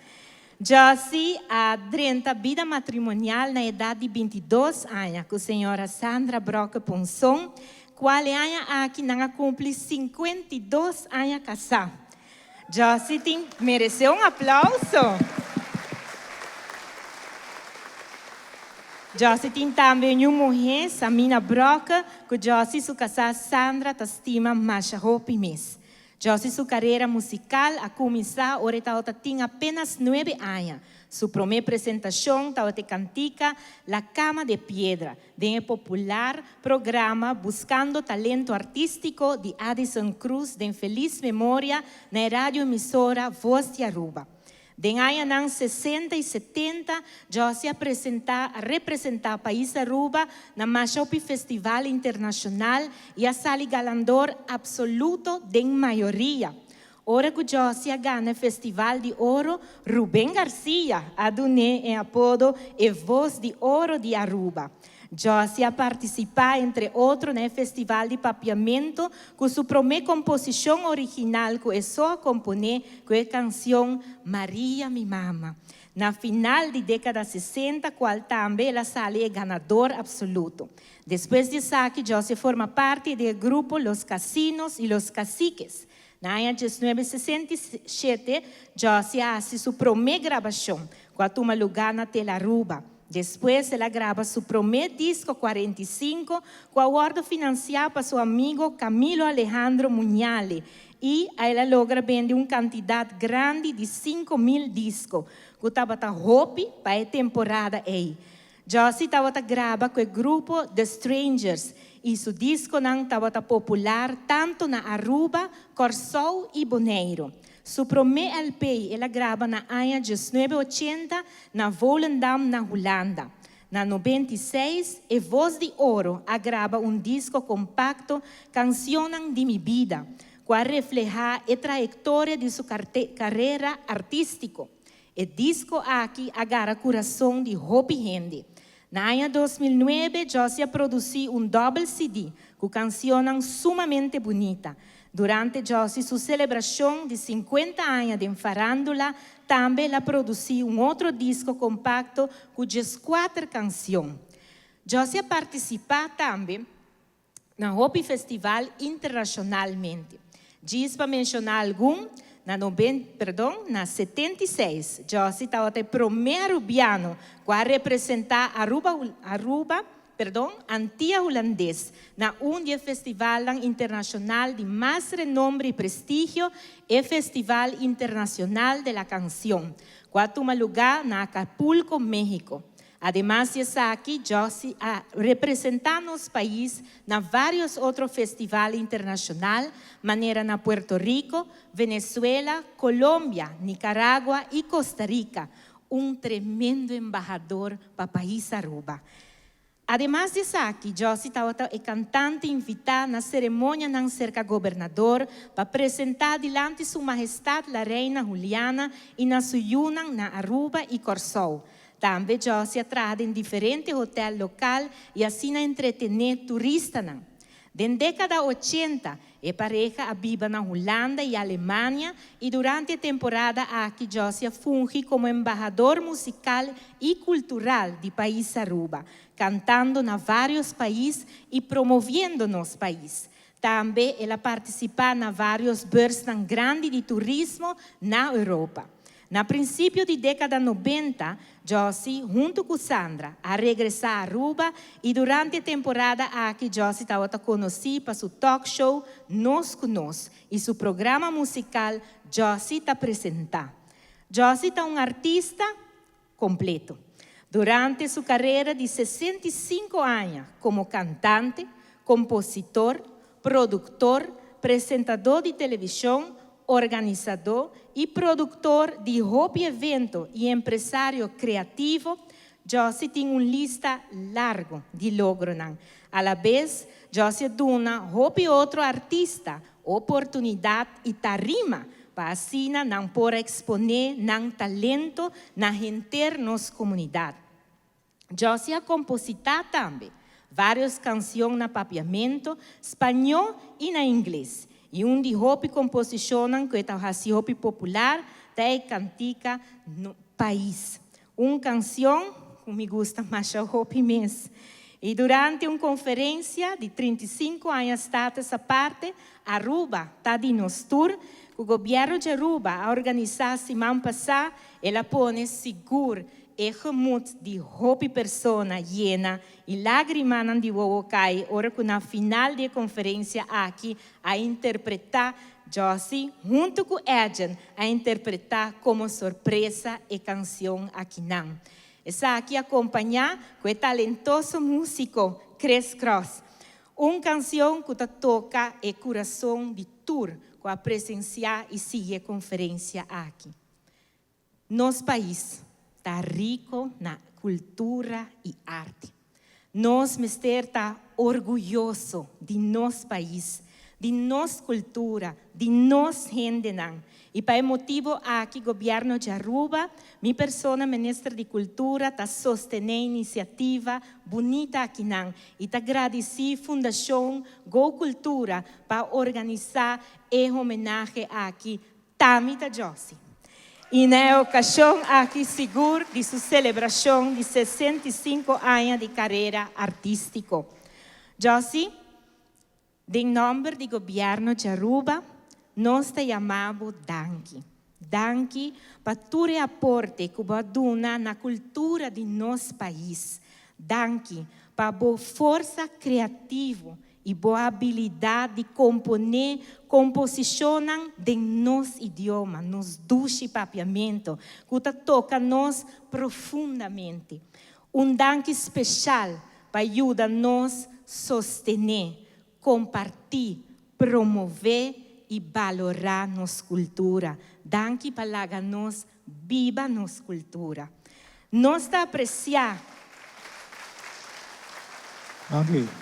Josie adrenta vida matrimonial na idade de 22 anos com a senhora Sandra Broca Ponson, qual é aqui não cumpre 52 anos casada. Josie mereceu aplauso. Josie tem também uma mulher, Samina Broca, que Josie, sua casada Sandra, estima mais hopi mês. Josie, su carrera musical a comenzado, ahora tiene apenas 9 años. Su primera presentación te cantica La Cama de Piedra, de un popular programa buscando talento artístico de Addison Cruz, de feliz memoria, na radio emisora Voz de Aruba. De años 60 y 70, Josie representa el país Aruba na Machopi Festival Internacional y a sali galandor absoluto de mayoría. Ora que Josie gana el Festival de Oro, Rubén García aduné en apodo e Voz de Oro de Aruba. Josie participa, entre otros, en el Festival de Papiamento con su primera composición original que só a componer con la canción María mi Mama. Na final de década 60, cual también la sale ganador absoluto. Después de eso, Josie forma parte del grupo Los Casinos y Los Caciques. Na año 1967, Josie hace su primera grabación, que toma lugar na Tela Aruba. Después, ela graba su primer disco 45, com acordo financiado para su amigo Camilo Alejandro Muñale. Y ela logra vender una cantidad grande de 5.000 discos, que estaba roupa para a temporada aí. Josie estava grava com o grupo The Strangers, e su disco estava popular tanto na Aruba, Corsol e Bonaire. Su primer LP ela grava na ano 1980 na Volendam, na Holanda. Na 96, e Voz de Oro grava disco compacto, Canciones de mi Vida, que refleja a trajetória de sua carreira artística. O disco aqui agarra coração de Hopi Gente. Na ano 2009, Josie produziu double CD com canções sumamente bonitas. Durante Josie, sua celebração de 50 anos de farándula, também ela produziu outro disco compacto com 4 canções. Josie participa também no Hopi Festival internacionalmente. Diz para mencionar algum, na 76, Josie estava o primeiro arubiano que representar Aruba, Antillas holandês, na Festival Internacional de mais renombre e prestígio, e Festival Internacional de la Canción, que toma lugar na Acapulco, México. Además de estar aqui, Josie representa nosso país na vários outros festivais internacionais, maneira na Puerto Rico, Venezuela, Colômbia, Nicarágua e Costa Rica. Tremendo embajador para o país Aruba. Además de estar aqui, Josie é cantante invitada na cerimônia de ser governador para apresentar diante Sua Majestade a Reina Juliana e na sua na Aruba e Corsol. Também Josie trabalha em diferentes hotéis locais e assim entretener turistas. Na década 80, a pareja vive na Holanda e Alemanha e durante a temporada aqui, Josie funge como embajador musical e cultural do país Aruba, cantando em vários países e promovendo nosso país. Também ela participa em vários bursts grandes de turismo na Europa. Na princípio da década 90, Josie, junto com Sandra, regressou a Aruba e durante a temporada aqui, Josie estava conhecida para seu talk show Nós com Nós e seu programa musical Josie te apresenta. Josie é artista completo. Durante sua carreira de 65 anos como cantante, compositor, produtor, apresentador de televisão, organizador e produtor de Hopi evento e empresário criativo, Josie tem uma lista larga de logros. A la vez, Josie dona Hopi outro artista oportunidade e tarima para assim não por exponer não talento na gente nossa comunidade. Josie é compositora também, várias canções na papiamento, espanhol e na inglês. E de Hopi composicionam que é Hopi popular, da cantica no país. Canção que me gusta mais é Hopi mês. E durante uma conferência de 35 anos estata essa parte, Aruba está de nos tour, o governo de Aruba a organizar semana passada, ela põe seguro e gemoed de Hopi persona llena e lágrimas de Wawocai, ora que na final da conferência aqui a interpretar Josie, junto com Edgen, a interpretar como surpresa a canção Aquinan. Está aqui acompanhar com o talentoso músico Chris Cross. Uma canção que toca o coração de tour, com a presenciar e seguir a conferência aqui. Nosso país está rico na cultura e arte. Nosso ministério está orgulhoso de nosso país, de nossa cultura, de nossa gente. E para esse motivo, aqui o governo de Aruba, minha pessoa, ministra de Cultura, está sustentando iniciativa bonita aqui. E está agradecendo a Fundação Go Cultura para organizar e homenagem aqui, Tamita Josie. E na ocasião aqui seguro de sua celebração de 65 anos de carreira artística. Josie, em nome do governo de Aruba, nós te chamamos Danki. Danki para todo o aporte que você dá na cultura de nosso país. Danki para a boa força criativa e boa habilidade de composição de nosso idioma, nosso dulce papiamento, que toca-nos profundamente. Danki especial para ajudar-nos a sostener, compartilhar, promover e valorar nossa cultura. Danke para nós viva nossa cultura. Nós está apreciar.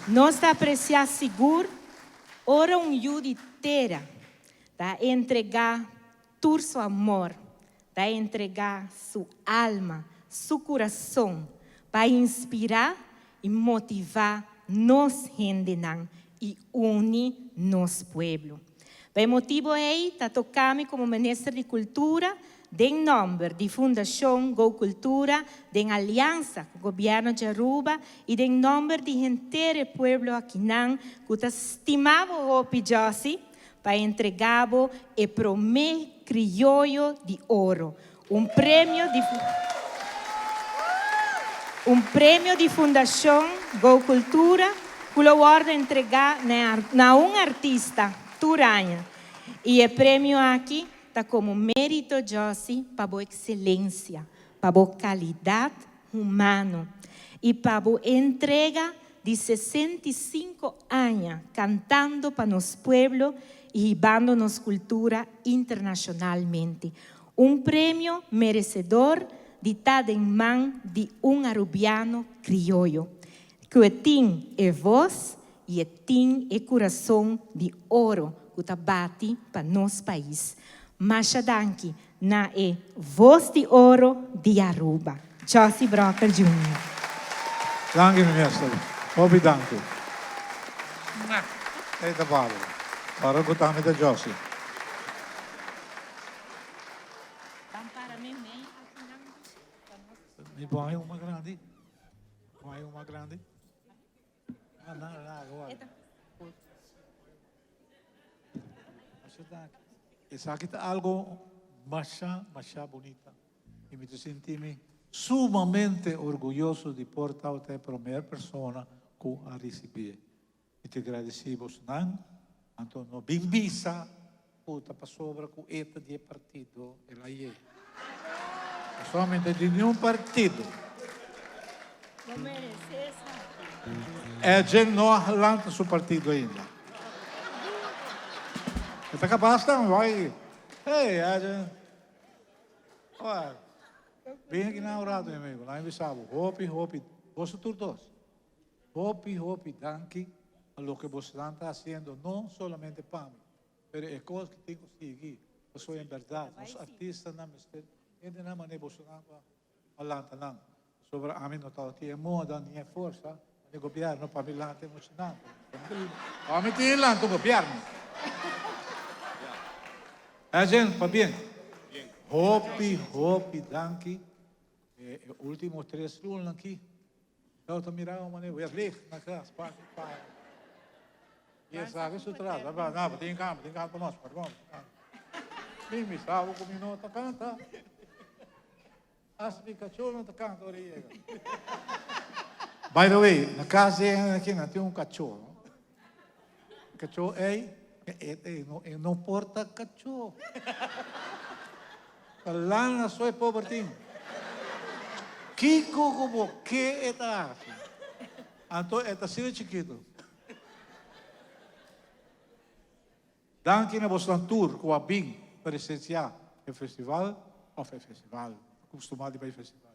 Nós está apreciar seguro. Ora vida inteira da entregar todo seu amor, da entregar sua alma, seu coração, para inspirar e motivar nossa gente e unir nosso povo. Por motivo aí, está tocando como ministra de Cultura, em nome da Fundação Go Cultura, em aliança com o governo de Aruba e em nome do inteiro povo aqui, que está estimado o Josie para entregar o Promê Criollo de Ouro, prêmio de Fundação Go Cultura, que lo guarda entregar a artista Turanha. E o prêmio aqui está como mérito Josie para a excelência, para a qualidade humana e para a entrega de 65 anos cantando para nosso povo e levando nossa cultura internacionalmente. Prêmio merecedor de estar em mão de arubiano criollo, que tem a voz e tem o coração de ouro que bate para nosso país. Masha Danki na voz de ouro de Aruba. Josie Brocker Jr. Danke, minister. Obi danke. Eita balo. Para o tami da Josie. Me põe uma grande. Põe uma grande. Não, agora. Isso aqui está algo mais bonita. E me senti sumamente orgulhoso de portar a primeira pessoa que a receber. E te agradecemos, não? Então, não bem visa, puta, para sobra com ETA de partido, ela é. Somente de nenhum partido. Não merece A gente não lança seu partido ainda. Está capaz, não vai. Ei, a gente. Olha, vem aqui na orado, meu amigo. Lá em Bissau. Hopi, você todos. Hopi, danke. A lo que você está fazendo, não somente para mim, mas é coisa que tem que seguir. Isso é verdade. Os artistas não estão. Hindi naman ay buso na malanta lang. Sobra amin no tao tiyan mo, dan niya força, ni gobyerno, pamilante mo siya na. Pamitiin lang itong gobyerno. Agent, pa bien. Hopi, danke. Último 3 lunes aqui. Eu tô mirando uma nevoeira, licht na casa, pa. E essa água se traz, não, tem campo para nós, perdão. Mimi, sabe como minuto canta. As Pikachu não canta orelha. By the way, na casa aqui não tem cachorro. Cachorro é Não porta cachorro. Lana soy povertín. Kiko como que eta. Anto eta sila chiquito. Danke na Boston Tour com a Bing presenciar o festival of o festival. Acostumado para o festival.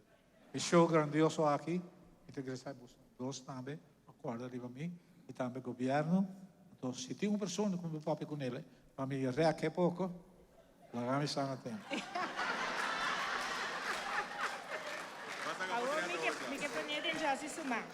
O show grandioso aqui. Integração Boston 2 também. Acorda ali para mim. E também governo. Então, se tem uma pessoa como o papai com ele, para mim reaque pouco, lá vamos estar no tempo. Agora me que poner em Josi sumar.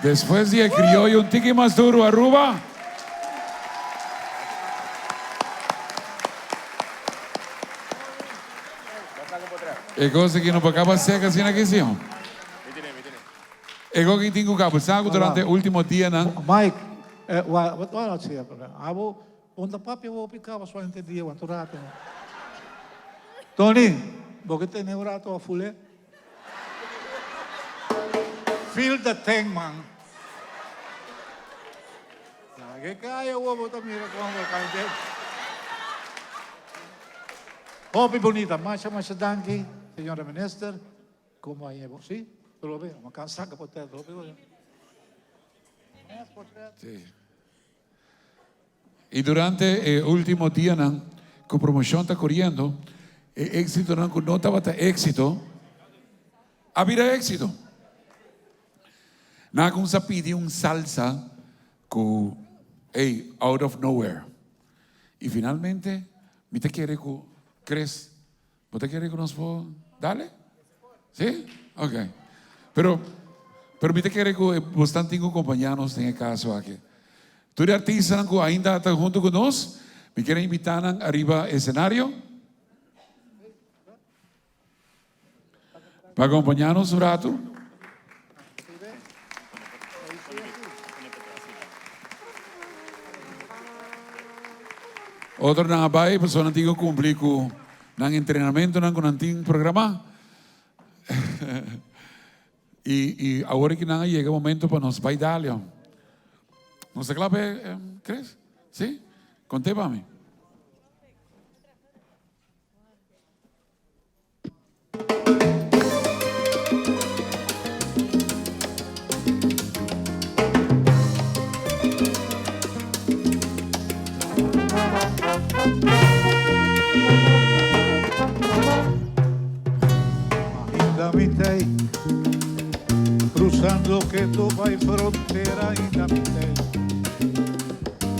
Después de criollo, un tique más duro, Aruba. E cosa che non pagava seca sino a che sia. E cosa che tengo capo, sangue durante l'ultimo dia, no? Mike, wala siya pala. Abo, punta papi, wo picava só entendia quanto rato. Tony, bakit tayo na rato a fule? Feel the thing, man. Lagi kaya wo mo tamira ko ang wakante. Hopi bonita, masya danki, señora minister, como ahí, sí, lo veo, me cansa que por teatro, lo veo. Sí. Y durante el último día, con promoción está corriendo, el éxito no estaba éxito, había éxito. Nada con se pide un salsa con out of nowhere. Y finalmente, me te quiere con ¿crees? ¿Vos te quieres que nos puedo? ¿Dale? ¿Sí? Ok. Pero me te quiere que bastante tengo compañeros en el caso aquí. Tú eres artista que ainda está junto con nosotros. Me quieren invitar arriba al escenario para acompañarnos un rato. Otro na bay, pues son antiguo cumplir con el entrenamiento, con antiguo programa. y ahora que nada llega el momento para nos bailar. ¿No se clave, crees? ¿Sí? Conté para mí. Ainda mitei, cruzando que tu vai frontera, ainda mitei.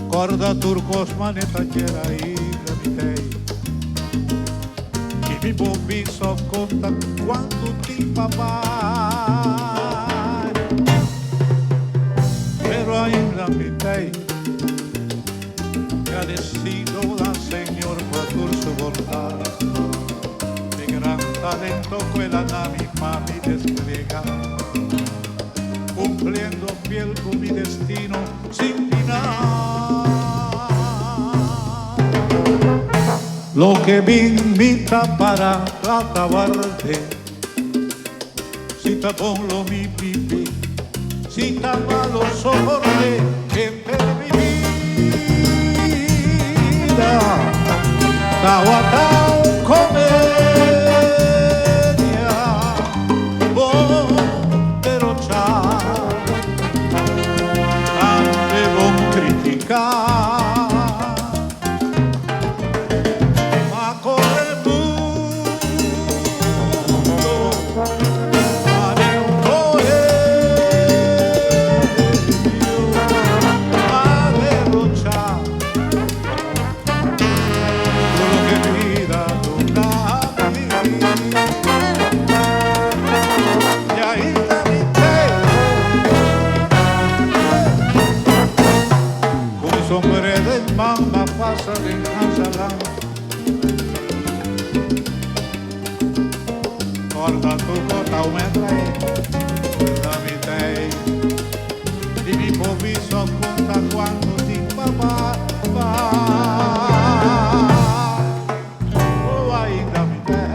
Corda turcos, maneta quiera, ainda mitei. E mi bombi só conta quando tempo vai. Pero ainda mitei. Agradecido al Señor por su bondad, de gran talento que la nami mami despliega, cumpliendo fiel con mi destino sin final. Lo que me invita para acabarte, si te pongo mi pipi, si te malo soporte, que permitir. Tawatao comedia, pero ciao, ante bon criticar, ma come mundo, ma nel coelho, ma vero ciao. Mamma passa di Ansalam. Guarda tu cosa me trae. Damitei. Di mi poviso conta quando ti papà va. Oh, ai Damitei.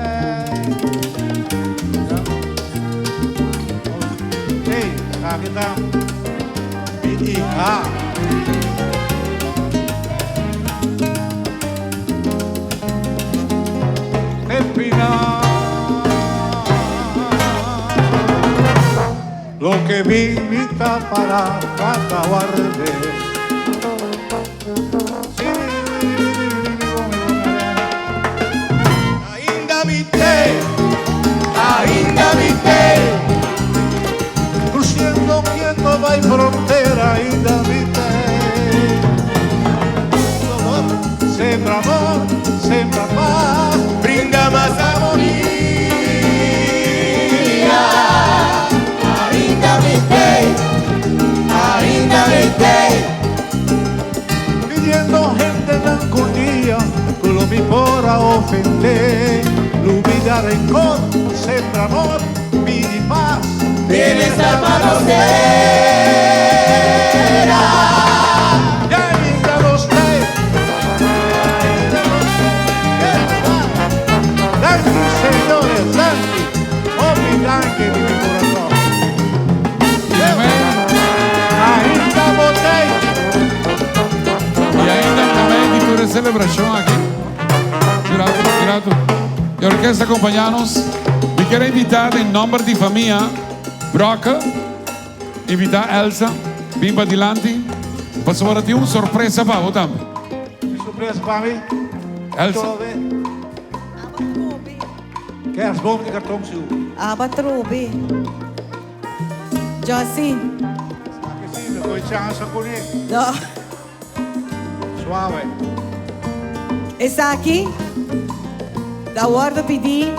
Hey, kita BIH. Lo que vi invita para cataguarde. Ainda mi te, cruzando quien no va en frontera, ainda mi te. Sembra amor, sembra paz, brinda más armonía. Ainda me pidiendo gente un día, con lo mi por a ofender, lumina rencor, sembra amor, pidi paz, Tienes la mano ya ainda los tres, danki señores, danki, oh mi danki di mi corazón. E ainda também de toda a celebração aqui. Grato. E a orquestra acompanha-nos. Me quero invitar em nome de família Broca, invitar Elsa, vim para adiante, para sua ter uma surpresa para você também. Surpresa para mim? Elsa. Kerstboom de cartão seu. Abatrobe. Josie. Coi chance con él. No. Suave. Essa aqui, da ordem pedir,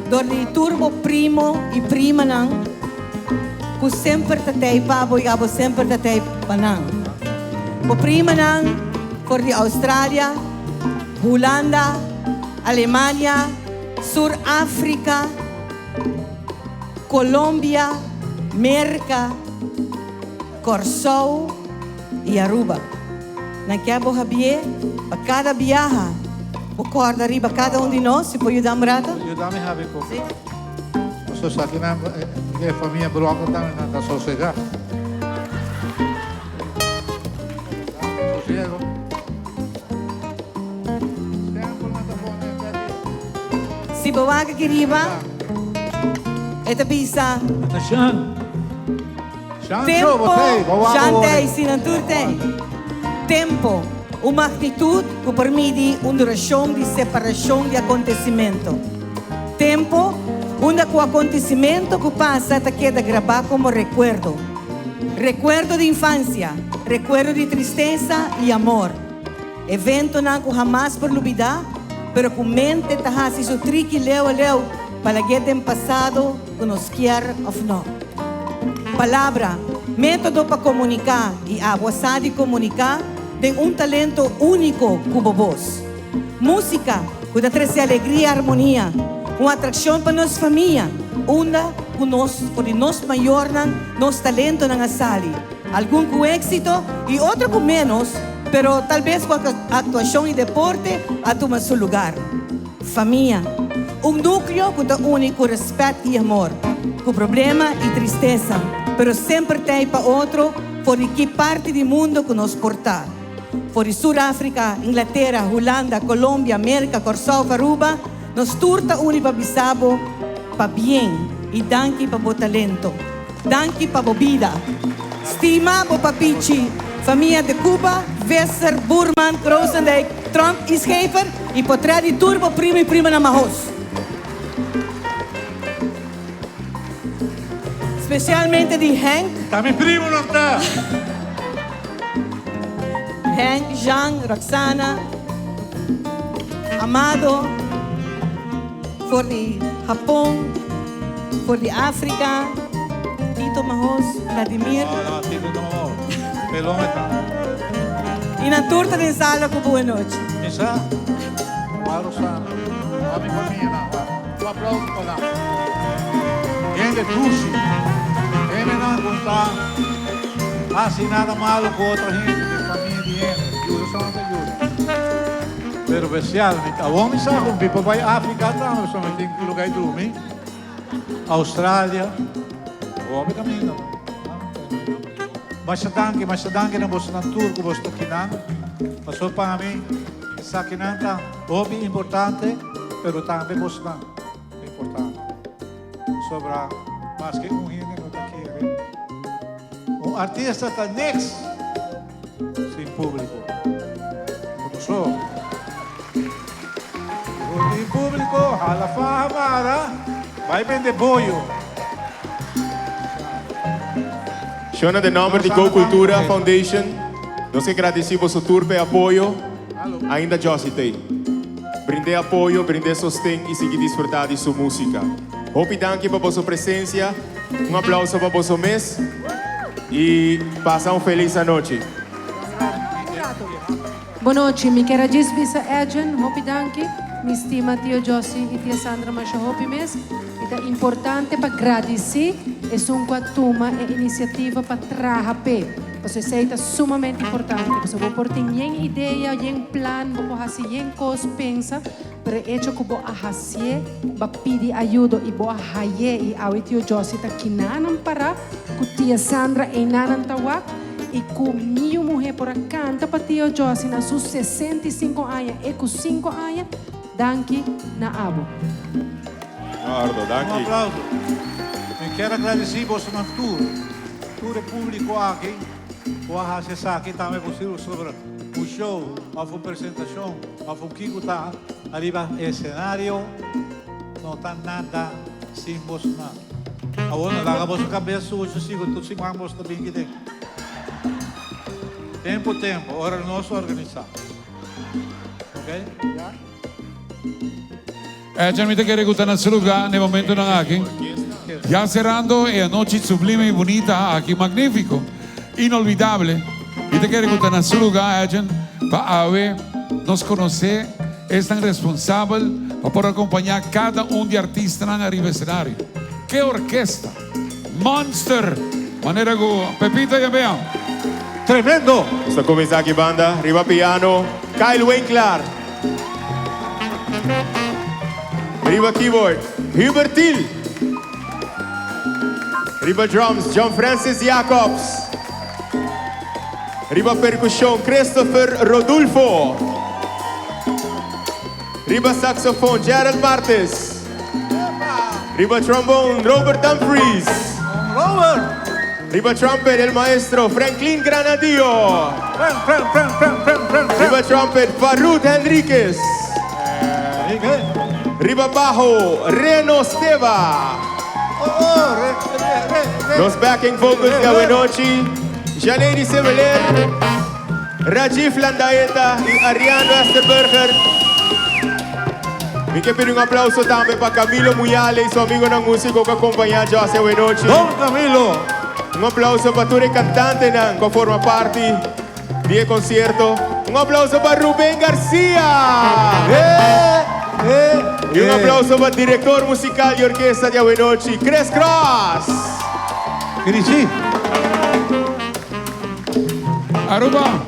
do turbo primo e prima não, que sempre tatei pabo e abo sempre tatei panang. O prima não, por de Austrália, Holanda, Alemanha, Sur-África, Colômbia, Merca, Corsou e Aruba. Na que abo habie, para cada viaja, o corda arriba cada de nós, se pode ajudar rata? Ajudar-me a ver pouco. Você sabe que a família Broca também está sossegada. Sossego. Si bawaga kiriba, ito bisa. Tempo, Shantay, Sinanturtay. Tempo, uma atitude que permite uma duração de separação de acontecimento. Tempo, onde o acontecimento que passa até queda gravar como recuerdo. Recuerdo de infância, recuerdo de tristeza e amor. Evento não que jamais por olvidar, pero com mente tahasi su triqui leu para que tem passado que nos quer of no. Palavra, método para comunicar e a vontade de comunicar tem talento único como voz. Música, que dá trazer alegria e harmonia, uma atração para nossa família, onde por nós maior nosso talento na sali. Algum com êxito e outro com menos, pero talvez com atuação e deporte a tomar seu lugar. Família, núcleo que dá único respeito e amor, com problema e tristeza, pero sempre tem para outro, por que parte do mundo que nos portar. Por Sudáfrica, Inglaterra, Holanda, Colômbia, América, Corsou, Aruba, nos turta único bisabo para bem e danke para o talento. Danke para a vida. Stima para papichi, família de Cuba, Wester, Burman, Kroosendijk, Trump e Scheper e potrà di turbo prima e prima na Mahos. Specialmente di Henk. Também primo não está. Henk, Jean, Roxana, Amado, for the Japón, for the África, Tito Mahos, Vladimir. No, Tito não. Pelão está. E na torta de sala com boa noite. Misa? Claro, Sana. A minha família, não. Um aplauso para lá. Gente, Tusi. não contar assim nada malo com outra gente, de família, dinheiro, ajuda só não ajuda. Pero especialmente, a homem sabe, um pipa vai África, não, só tem lugar de dormir. Austrália, o homem caminha. Mas danke na você na turco, você aqui não. Mas só para mim, essa aqui não tá, hobby importante, pero também você não é importante. Sobra mais que um gênero daqui. Um artista está next sem público. Como sou? Em público, hala famara, vai vender boio. Shona de nome de Go Cultura Foundation, nós agradecemos o tour e apoio. Ainda Josie tem. Brinde apoio, brinde sostém e seguir desfrutando de sua música. Hope danke para vossa presença. Aplauso para vosso mês e passa feliz noite. Boa noite, mi quero dizer Edgen, hopi danke, mi estima tio Josie e tia Sandra, mas hopi mes. É importante para agradecer, é uma turma e iniciativa para trabalhar. Você sei, é sumamente importante. Você vai ter nenhuma ideia, nenhum plano, vou fazer nenhuma coisa, pensa, mas é que vou fazer, vou pedir ajuda e vou fazer, e a tio Josie está aqui não para, com tia Sandra e não tawa, e com minha mulher por canta para tio Josie na seus 65 anos e com 5 anos, danke na abo. Um aplauso. Eu quero agradecer você na tour público aqui. Vou acessar aqui também possível sobre o show, uma apresentação, uma Kiko tá ali no cenário, não está nada sem você nada. Agora, larga você a cabeça, hoje sigo, tu sigo a você também que tem. Tempo, hora nosso organizar. Ok? Já? Ya me te quiere gustar en su lugar, en el momento en aquí. Ya cerrando la noche sublime y bonita, aquí magnífico, inolvidable. Y te quiere gustar en su lugar, para ver, nos conocer, es tan responsable para poder acompañar cada uno de artistas en arriba del escenario. ¡Qué orquesta! Monster! Manera que Pepita ya vean. Tremendo! Sta cominciando aquí banda, arriba piano, Kyle Winkler. Arriba keyboard, Hubert Thiel. Arriba drums, John Francis Jacobs. Arriba percussión, Christopher Rodulfo. Arriba saxophone, Gerald Martes. Arriba trombone, Robert Humphries. Arriba trumpet, el maestro Franklin Granadio. Arriba trumpet, Farud Henriquez. Arriba bajo, Reno Steva. Los backing vocals Gawenochi, Janedi Semeler, Rajiv Landaeta y Ariano Asterberger. Me quiero pedir un aplauso también para Camilo Muyale y su amigo no músico que acompaña a José Buenochi. Don Camilo. Un aplauso para tu cantante que forma parte del concierto. Un aplauso para Rubén García. Y un aplauso para el director musical y orquesta de Buenochi, Chris Cross. Crisi. Aruba,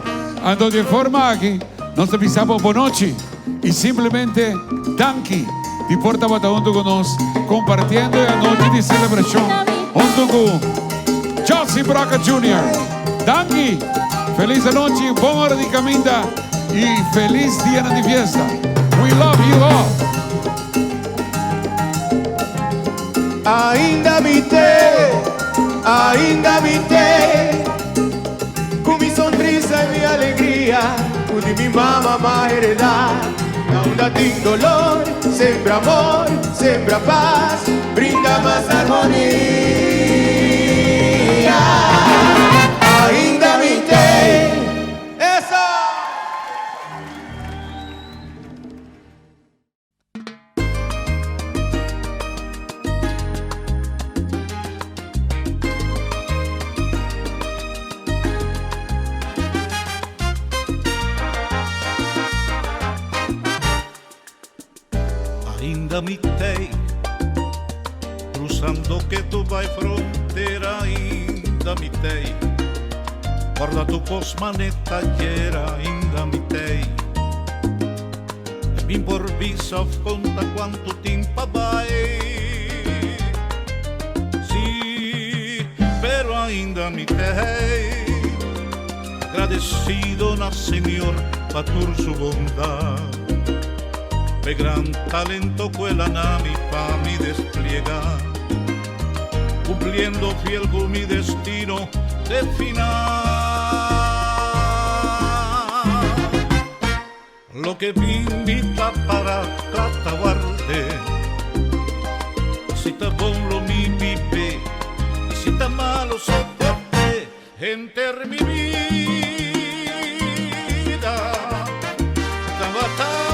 ando de forma aquí, nos avisamos Buenochi y simplemente Danke, de porta bata junto con nos, compartiendo la noche de celebración junto con Josie Braca Jr. Danke, feliz noche, buena hora de caminda y feliz día de fiesta. We love you all. Ainda me tem, com minha sonrisa e minha alegria, o de minha mamá heredar. Não dá tem dolor, sempre amor, sempre a paz, brinda mais harmonia. Ainda me tem, essa. Ainda me tem, pensando que tu vai fronteira ainda me tem. Guarda tu cosmanetagliera ainda me tem. E mi improvvisa conta quanto tempo vai. Sì, però ainda me tem. Agradecido na Señor pa tu bondad. Pe gran talento quella nami pa mi despliegar, cumpliendo fiel con mi destino de final. Lo que vi invita para cataguarde, si está bon lo mi vive, y si está malo soporte, enter mi vida, estaba tan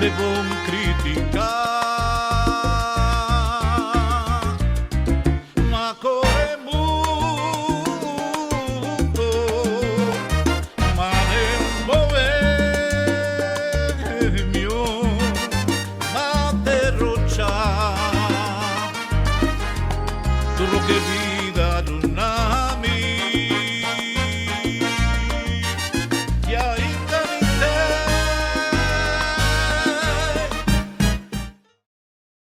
devo criticar, ma corre muto, ma nel bohemio, ma derrocha, tu lo que vi